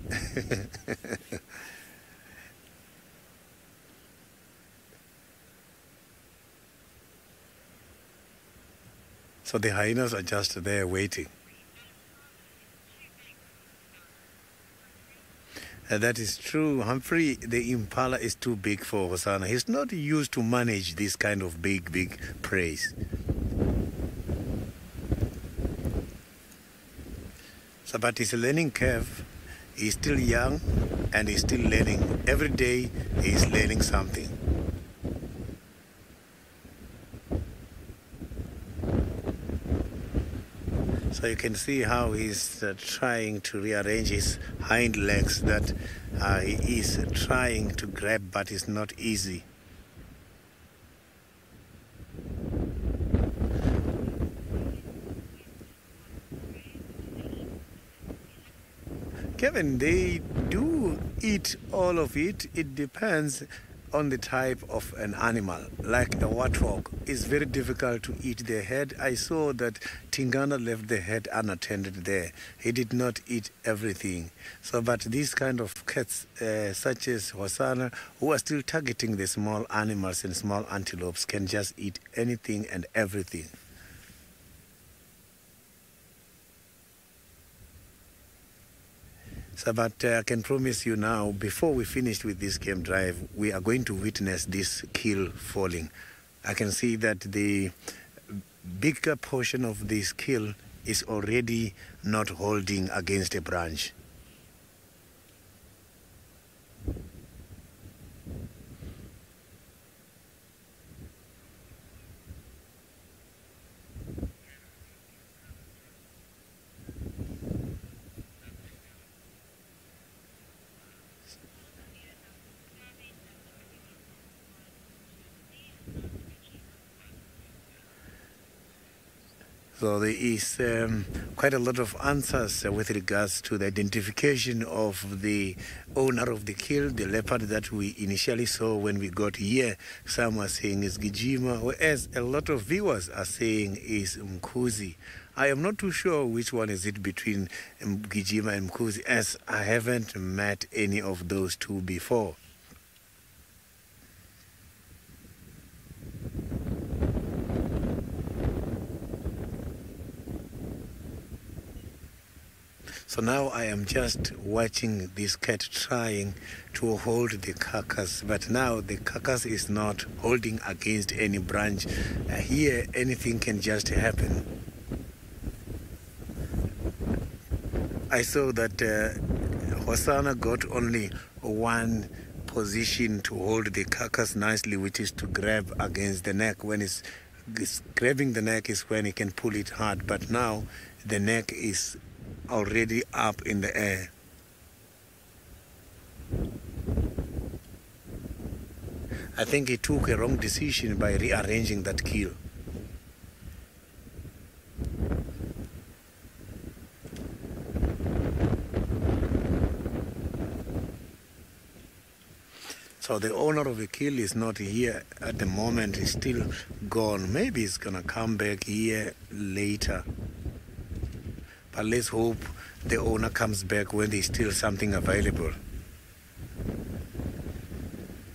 B: So the hyenas are just there waiting. That is true, Humphrey. The impala is too big for Hosanna. He's not used to manage this kind of big prey. So, but it's a learning curve. He's still young and he's still learning. Every day he's learning something. So you can see how he's trying to rearrange his hind legs, that he is trying to grab, but it's not easy. Kevin, they do eat all of it. It depends on the type of an animal. Like a warthog, it's very difficult to eat the head. I saw that Tingana left the head unattended there. He did not eat everything. So, but these kind of cats, such as Hosanna, who are still targeting the small animals and small antelopes, can just eat anything and everything. So, but I can promise you now, before we finish with this game drive, we are going to witness this kill falling. I can see that the bigger portion of this kill is already not holding against a branch. So there is quite a lot of answers with regards to the identification of the owner of the kill, the leopard that we initially saw when we got here. Some are saying is Gijima, whereas a lot of viewers are saying is Mkuzi. I am not too sure which one is it between Gijima and Mkuzi, as I haven't met any of those two before. So now I am just watching this cat trying to hold the carcass, but now the carcass is not holding against any branch. Here anything can just happen. I saw that Hosanna got only one position to hold the carcass nicely, which is to grab against the neck. When it's grabbing the neck is when he can pull it hard, but now the neck is already up in the air. I think he took a wrong decision by rearranging that kill. So the owner of the kill is not here at the moment, he's still gone. Maybe he's gonna come back here later. But let's hope the owner comes back when there's still something available.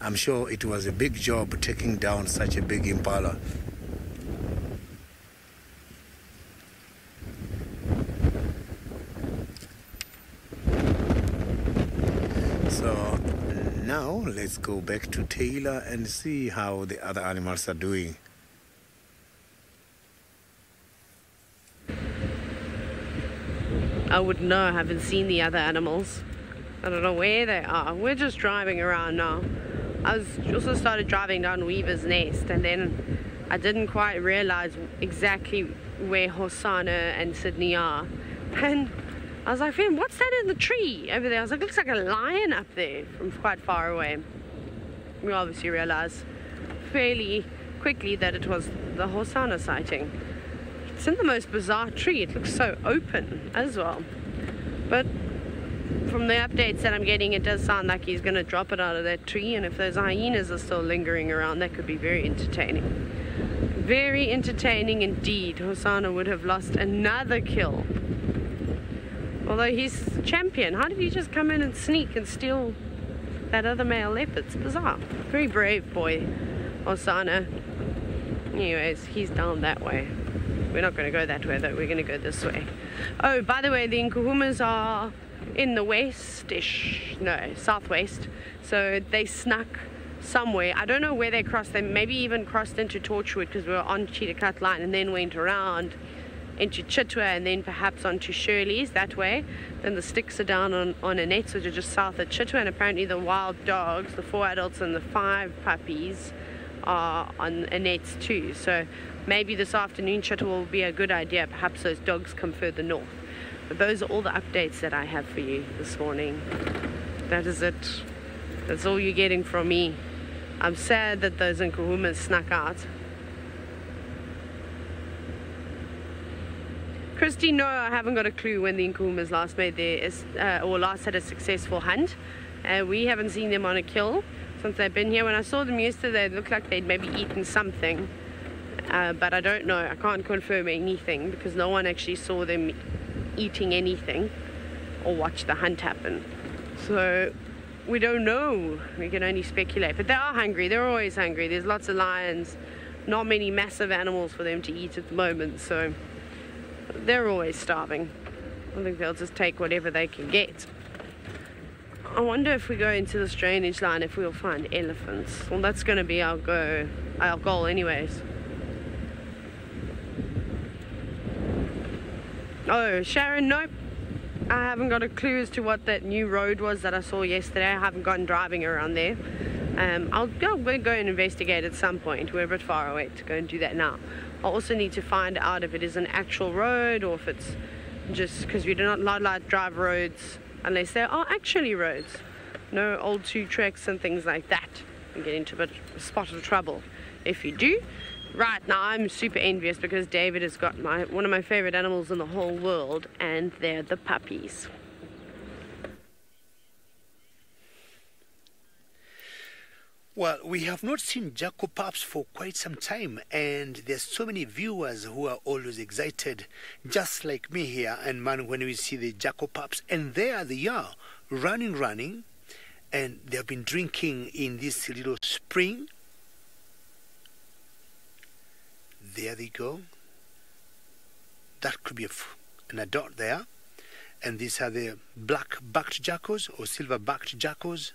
B: I'm sure it was a big job taking down such a big impala. So now let's go back to Taylor and see how the other animals are doing.
D: I wouldn't know, I haven't seen the other animals. I don't know where they are. We're just driving around now. I also started driving down Weaver's Nest, and then I didn't quite realize exactly where Hosanna and Sydney are. And I was like, Finn, what's that in the tree over there? I was like, looks like a lion up there from quite far away. We obviously realized fairly quickly that it was the Hosanna sighting. It's in the most bizarre tree. It looks so open as well. But from the updates that I'm getting, it does sound like he's going to drop it out of that tree. And if those hyenas are still lingering around, that could be very entertaining. Very entertaining indeed. Hosanna would have lost another kill. Although he's champion. How did he just come in and sneak and steal that other male leopard? It's bizarre. Very brave boy, Hosanna. Anyways, he's down that way. We're not going to go that way though, we're going to go this way. Oh, by the way, the Nkuhumas are in the west-ish, no, southwest. So they snuck somewhere. I don't know where they crossed. They maybe even crossed into Torchwood because we were on Cheetah Cut Line, and then went around into Chitwa and then perhaps onto Shirley's that way. Then the sticks are down on Annette's, which are just south of Chitwa, and apparently the wild dogs, the 4 adults and the 5 puppies, are on Annette's too. So maybe this afternoon Chitwa will be a good idea. Perhaps those dogs come further north. But those are all the updates that I have for you this morning. That is it. That's all you're getting from me. I'm sad that those Nkuhumas snuck out. Christy, no, I haven't got a clue when the Nkuhumas last made or last had a successful hunt. We haven't seen them on a kill since they've been here. When I saw them yesterday, it looked like they'd maybe eaten something. But I don't know. I can't confirm anything because no one actually saw them eating anything or watch the hunt happen. So we don't know. We can only speculate. But they are hungry. They're always hungry. There's lots of lions. Not many massive animals for them to eat at the moment. So they're always starving. I think they'll just take whatever they can get. I wonder if we go into this drainage line if we'll find elephants. Well, that's going to be our goal anyways. Oh, Sharon, nope. I haven't got a clue as to what that new road was that I saw yesterday. I haven't gone driving around there. I'll go and investigate at some point. We're a bit far away to go and do that now. I also need to find out if it is an actual road or if it's just because we do not like drive roads unless they are actually roads. No old two tracks and things like that. You get into a spot of trouble if you do. Right now I'm super envious because David has got one of my favorite animals in the whole world, and they're the puppies.
C: Well, we have not seen Jaco pups for quite some time, and there's so many viewers who are always excited, just like me here, and man, when we see the Jaco pups, and there they are, running, and they've been drinking in this little spring. There they go. That could be an adult there. And these are the black-backed jackals or silver-backed jackals.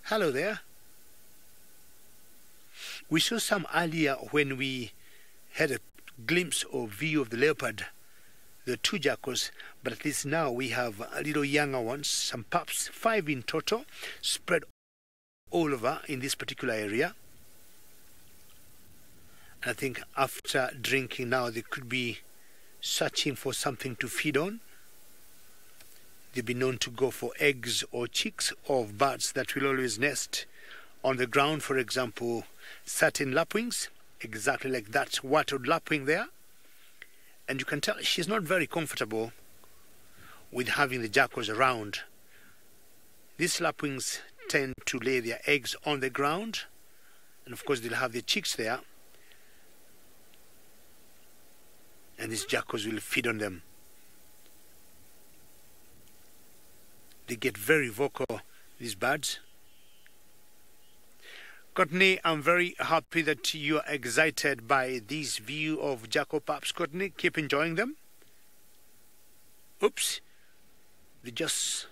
C: Hello there. We saw some earlier when we had a glimpse or view of the leopard, the two jackals, but at least now we have a little younger ones, some pups, 5 in total, spread all over in this particular area. I think after drinking now they could be searching for something to feed on. They've been known to go for eggs or chicks of birds that will always nest on the ground, for example, certain lapwings, exactly like that wattled lapwing there. And you can tell she's not very comfortable with having the jackals around. These lapwings tend to lay their eggs on the ground, and of course they'll have their chicks there. And these jackals will feed on them. They get very vocal, these birds. Courtney, I'm very happy that you are excited by this view of Jaco pups. Courtney, keep enjoying them. Oops, they just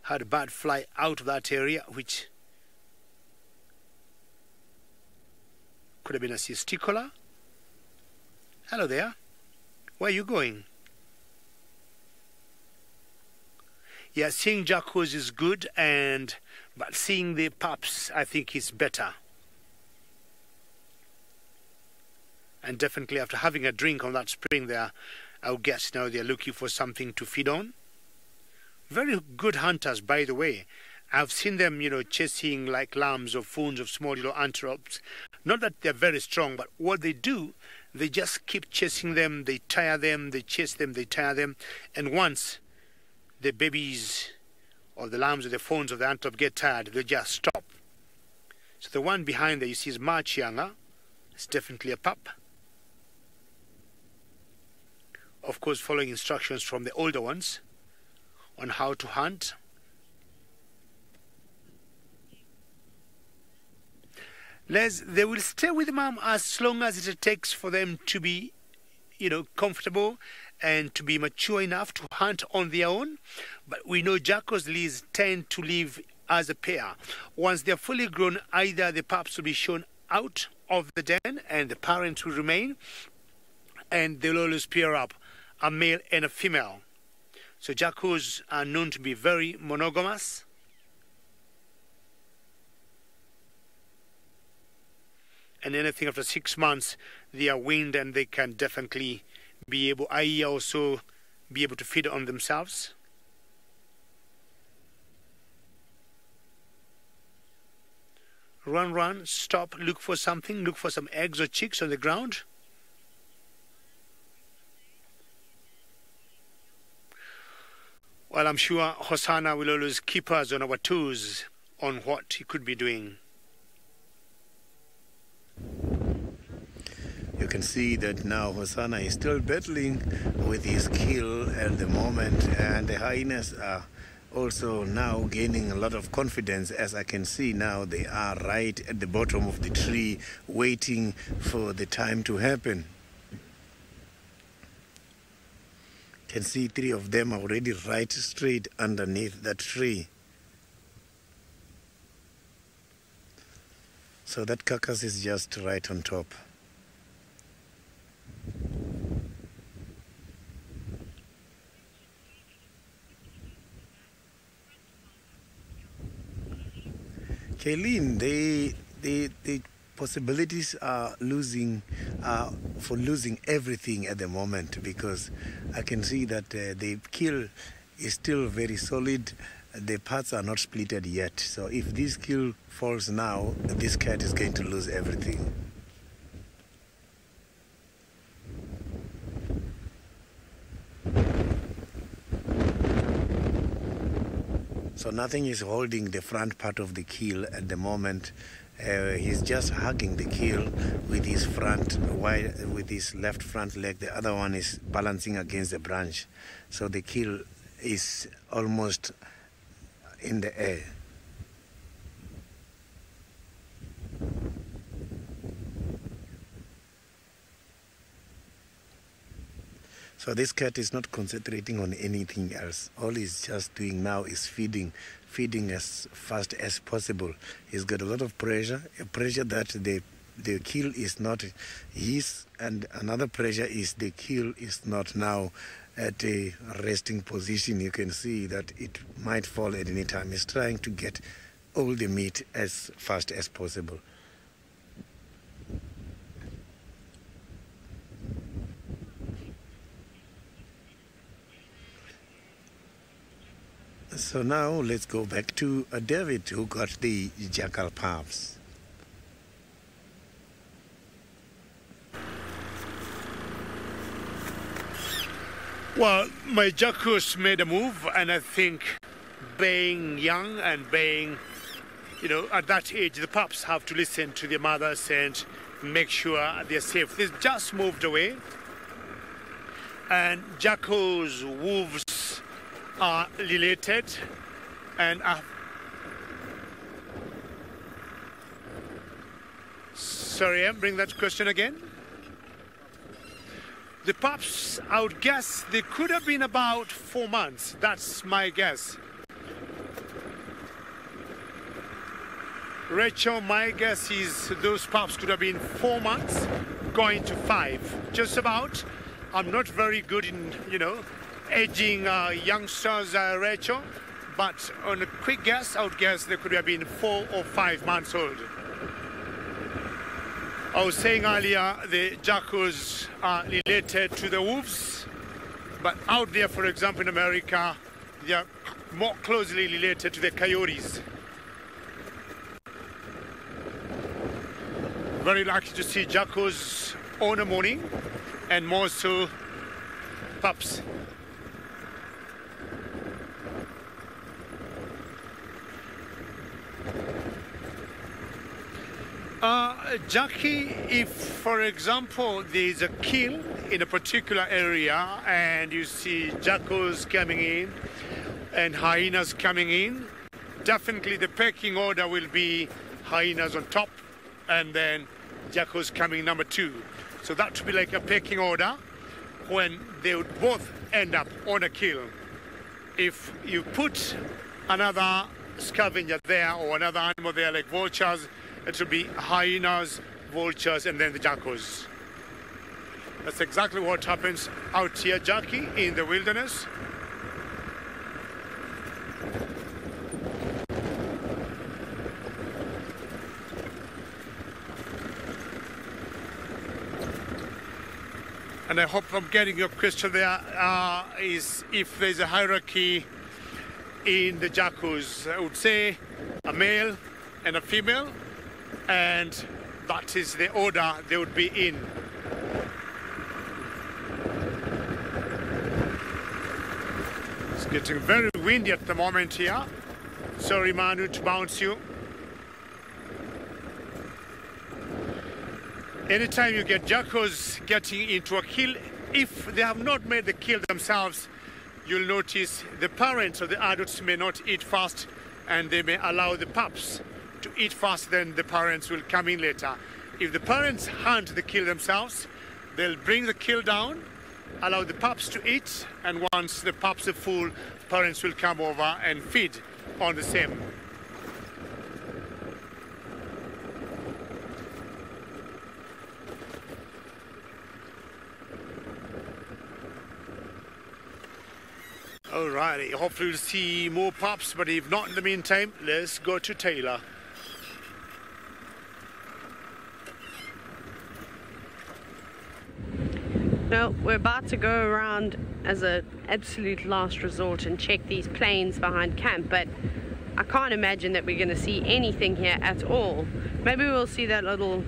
C: had a bird fly out of that area, which could have been a testicular. Hello there. Where are you going? Yeah, seeing jackals is good, but seeing the pups, I think, is better. And definitely after having a drink on that spring there, I would guess now they're looking for something to feed on. Very good hunters, by the way. I've seen them, chasing like lambs or fawns of small little antelopes. Not that they're very strong, but what they do, they just keep chasing them, they tire them, they chase them, they tire them. And once the babies or the lambs or the fawns of the antelope get tired, they just stop. So the one behind there you see is much younger. It's definitely a pup. Of course, following instructions from the older ones on how to hunt. They will stay with mom as long as it takes for them to be, comfortable and to be mature enough to hunt on their own. But we know jackals tend to live as a pair. Once they're fully grown, either the pups will be shown out of the den and the parents will remain, and they'll always pair up, a male and a female. So jackals are known to be very monogamous. And anything after 6 months, they are weaned and they can definitely be able, also be able to feed on themselves. Run, stop, look for something, look for some eggs or chicks on the ground. Well, I'm sure Hosanna will always keep us on our toes on what he could be doing.
B: You can see that now Hosanna is still battling with his kill at the moment, and the hyenas are also now gaining a lot of confidence. As I can see now, they are right at the bottom of the tree waiting for the time to happen. can see 3 of them are already right straight underneath that tree. So that carcass is just right on top. Kaylin, the possibilities are for losing everything at the moment, because I can see that the kill is still very solid. The parts are not splitted yet. So if this kill falls now, this cat is going to lose everything. So nothing is holding the front part of the kill at the moment. He's just hugging the kill with his with his left front leg. The other one is balancing against the branch. So the kill is almost in the air. So this cat is not concentrating on anything else. All he's just doing now is feeding as fast as possible. He's got a lot of pressure, a pressure that the kill is not his, and another pressure is the kill is not now at a resting position. You can see that it might fall at any time. He's trying to get all the meat as fast as possible. So now let's go back to David, who got the jackal pups.
C: Well, my jackals made a move, and I think being young and being, at that age, the pups have to listen to their mothers and make sure they're safe. They just moved away, and jackals, wolves are related, and sorry, bring that question again. The pups, I would guess they could have been about 4 months. That's my guess. Rachel, my guess is those pups could have been 4 months, going to 5, just about. I'm not very good in, aging youngsters, Rachel, but on a quick guess, I would guess they could have been 4 or 5 months old. I was saying earlier, the jackals are related to the wolves, but out there, for example, in America, they are more closely related to the coyotes. Very lucky to see jackals on the morning, and more so pups. Jackie, if, for example, there's a kill in a particular area and you see jackals coming in and hyenas coming in, definitely the pecking order will be hyenas on top and then jackals coming number 2. So that would be like a pecking order when they would both end up on a kill. If you put another scavenger there or another animal there like vultures, it will be hyenas, vultures, and then the jackals. That's exactly what happens out here, Jackie, in the wilderness. And I hope I'm getting your question there, is if there's a hierarchy in the jackals. I would say a male and a female, and that is the order they would be in. It's getting very windy at the moment here. Sorry, Manu, to bounce you. Anytime you get jackals getting into a kill, if they have not made the kill themselves, you'll notice the parents or the adults may not eat fast, and they may allow the pups to eat fast, then the parents will come in later. If the parents hunt the kill themselves, they'll bring the kill down, allow the pups to eat, and once the pups are full, parents will come over and feed on the same. Alrighty, hopefully we'll see more pups, but if not in the meantime, let's go to Taylor.
D: Now, we're about to go around as an absolute last resort and check these plains behind camp, but I can't imagine that we're going to see anything here at all. Maybe we'll see that little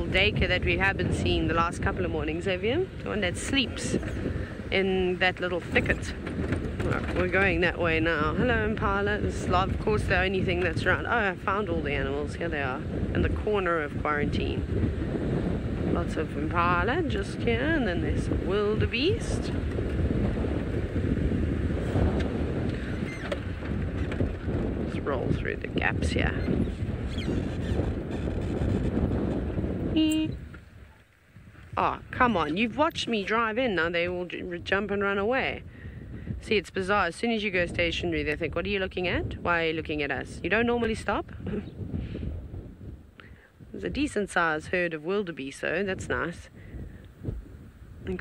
D: dacre that we haven't seen the last couple of mornings, have you? The one that sleeps in that little thicket. Right, we're going that way now. Hello, Impala. This is, of course, the only thing that's around. Oh, I found all the animals. Here they are, in the corner of quarantine. Lots of impala just here, and then there's wildebeest. Let's roll through the gaps here. Oh, come on, you've watched me drive in, now they will jump and run away. See, it's bizarre. As soon as you go stationary, they think, what are you looking at? Why are you looking at us? You don't normally stop? There's a decent sized herd of wildebeest, so that's nice. I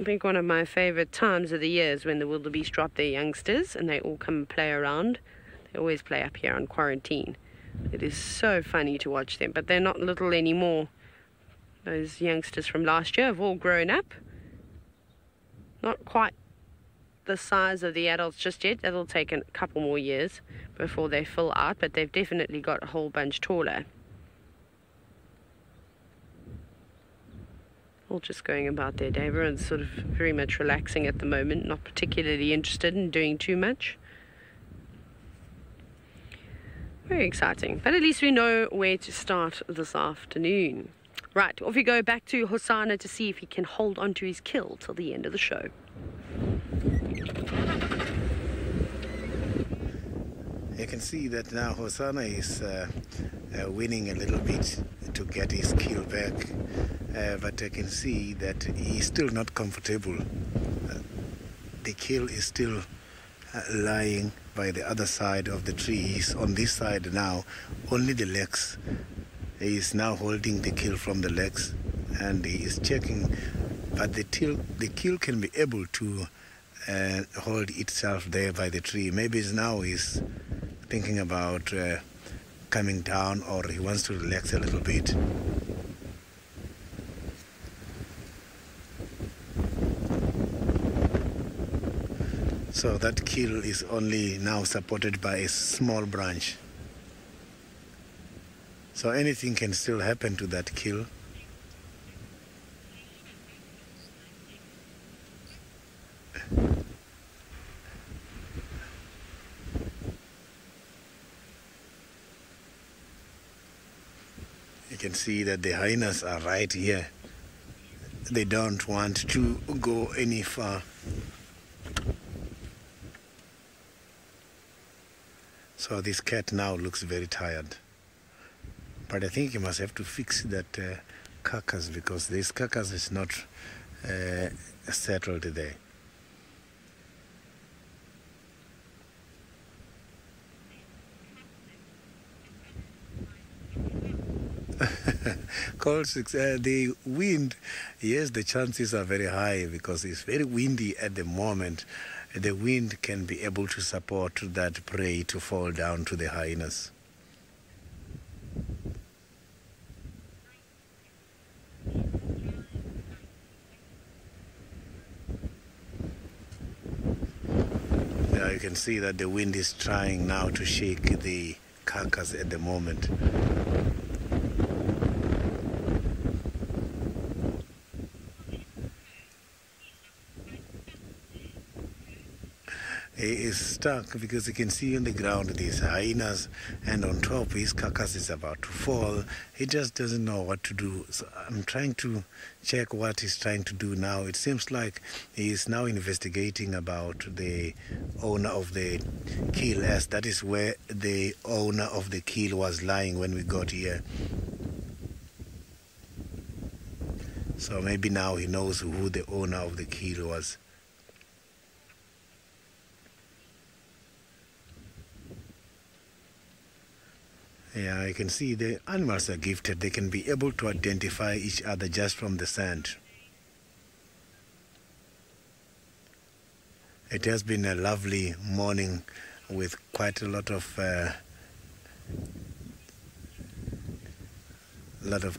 D: think one of my favourite times of the year is when the wildebeest drop their youngsters and they all come and play around. They always play up here on quarantine. It is so funny to watch them, but they're not little anymore. Those youngsters from last year have all grown up. Not quite the size of the adults just yet. That'll take a couple more years before they fill out, but they've definitely got a whole bunch taller. All just going about their day. Everyone's sort of very much relaxing at the moment, not particularly interested in doing too much. Very exciting, but at least we know where to start this afternoon. Right, off we go back to Hosanna to see if he can hold on to his kill till the end of the show.
B: You can see that now Hosanna is winning a little bit to get his kill back, but I can see that he's still not comfortable. The kill is still lying by the other side of the tree. He's on this side now, only the legs. He is now holding the kill from the legs, and he is checking, but the kill can be able to hold itself there by the tree. Maybe now he's thinking about coming down, or he wants to relax a little bit. So that kill is only now supported by a small branch. So anything can still happen to that kill. You can see that the hyenas are right here. They don't want to go any far. So this cat now looks very tired. But I think you must have to fix that carcass, because this carcass is not settled there. Call 6, the wind, yes, the chances are very high because it's very windy at the moment. The wind can be able to support that prey to fall down to the hyenas. Now you can see that the wind is trying now to shake the carcass at the moment. He is stuck because you can see on the ground these hyenas, and on top his carcass is about to fall. He just doesn't know what to do. So I'm trying to check what he's trying to do now. It seems like he is now investigating about the owner of the kill, as that is where the owner of the kill was lying when we got here. So maybe now he knows who the owner of the kill was. Yeah, you can see the animals are gifted. They can be able to identify each other just from the scent. It has been a lovely morning with quite a lot of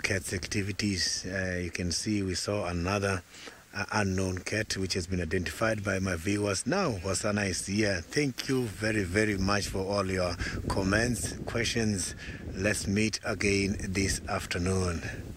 B: cats activities. You can see we saw another unknown cat which has been identified by my viewers. Now Hosana is here. Thank you very, very much for all your comments, questions. Let's meet again this afternoon.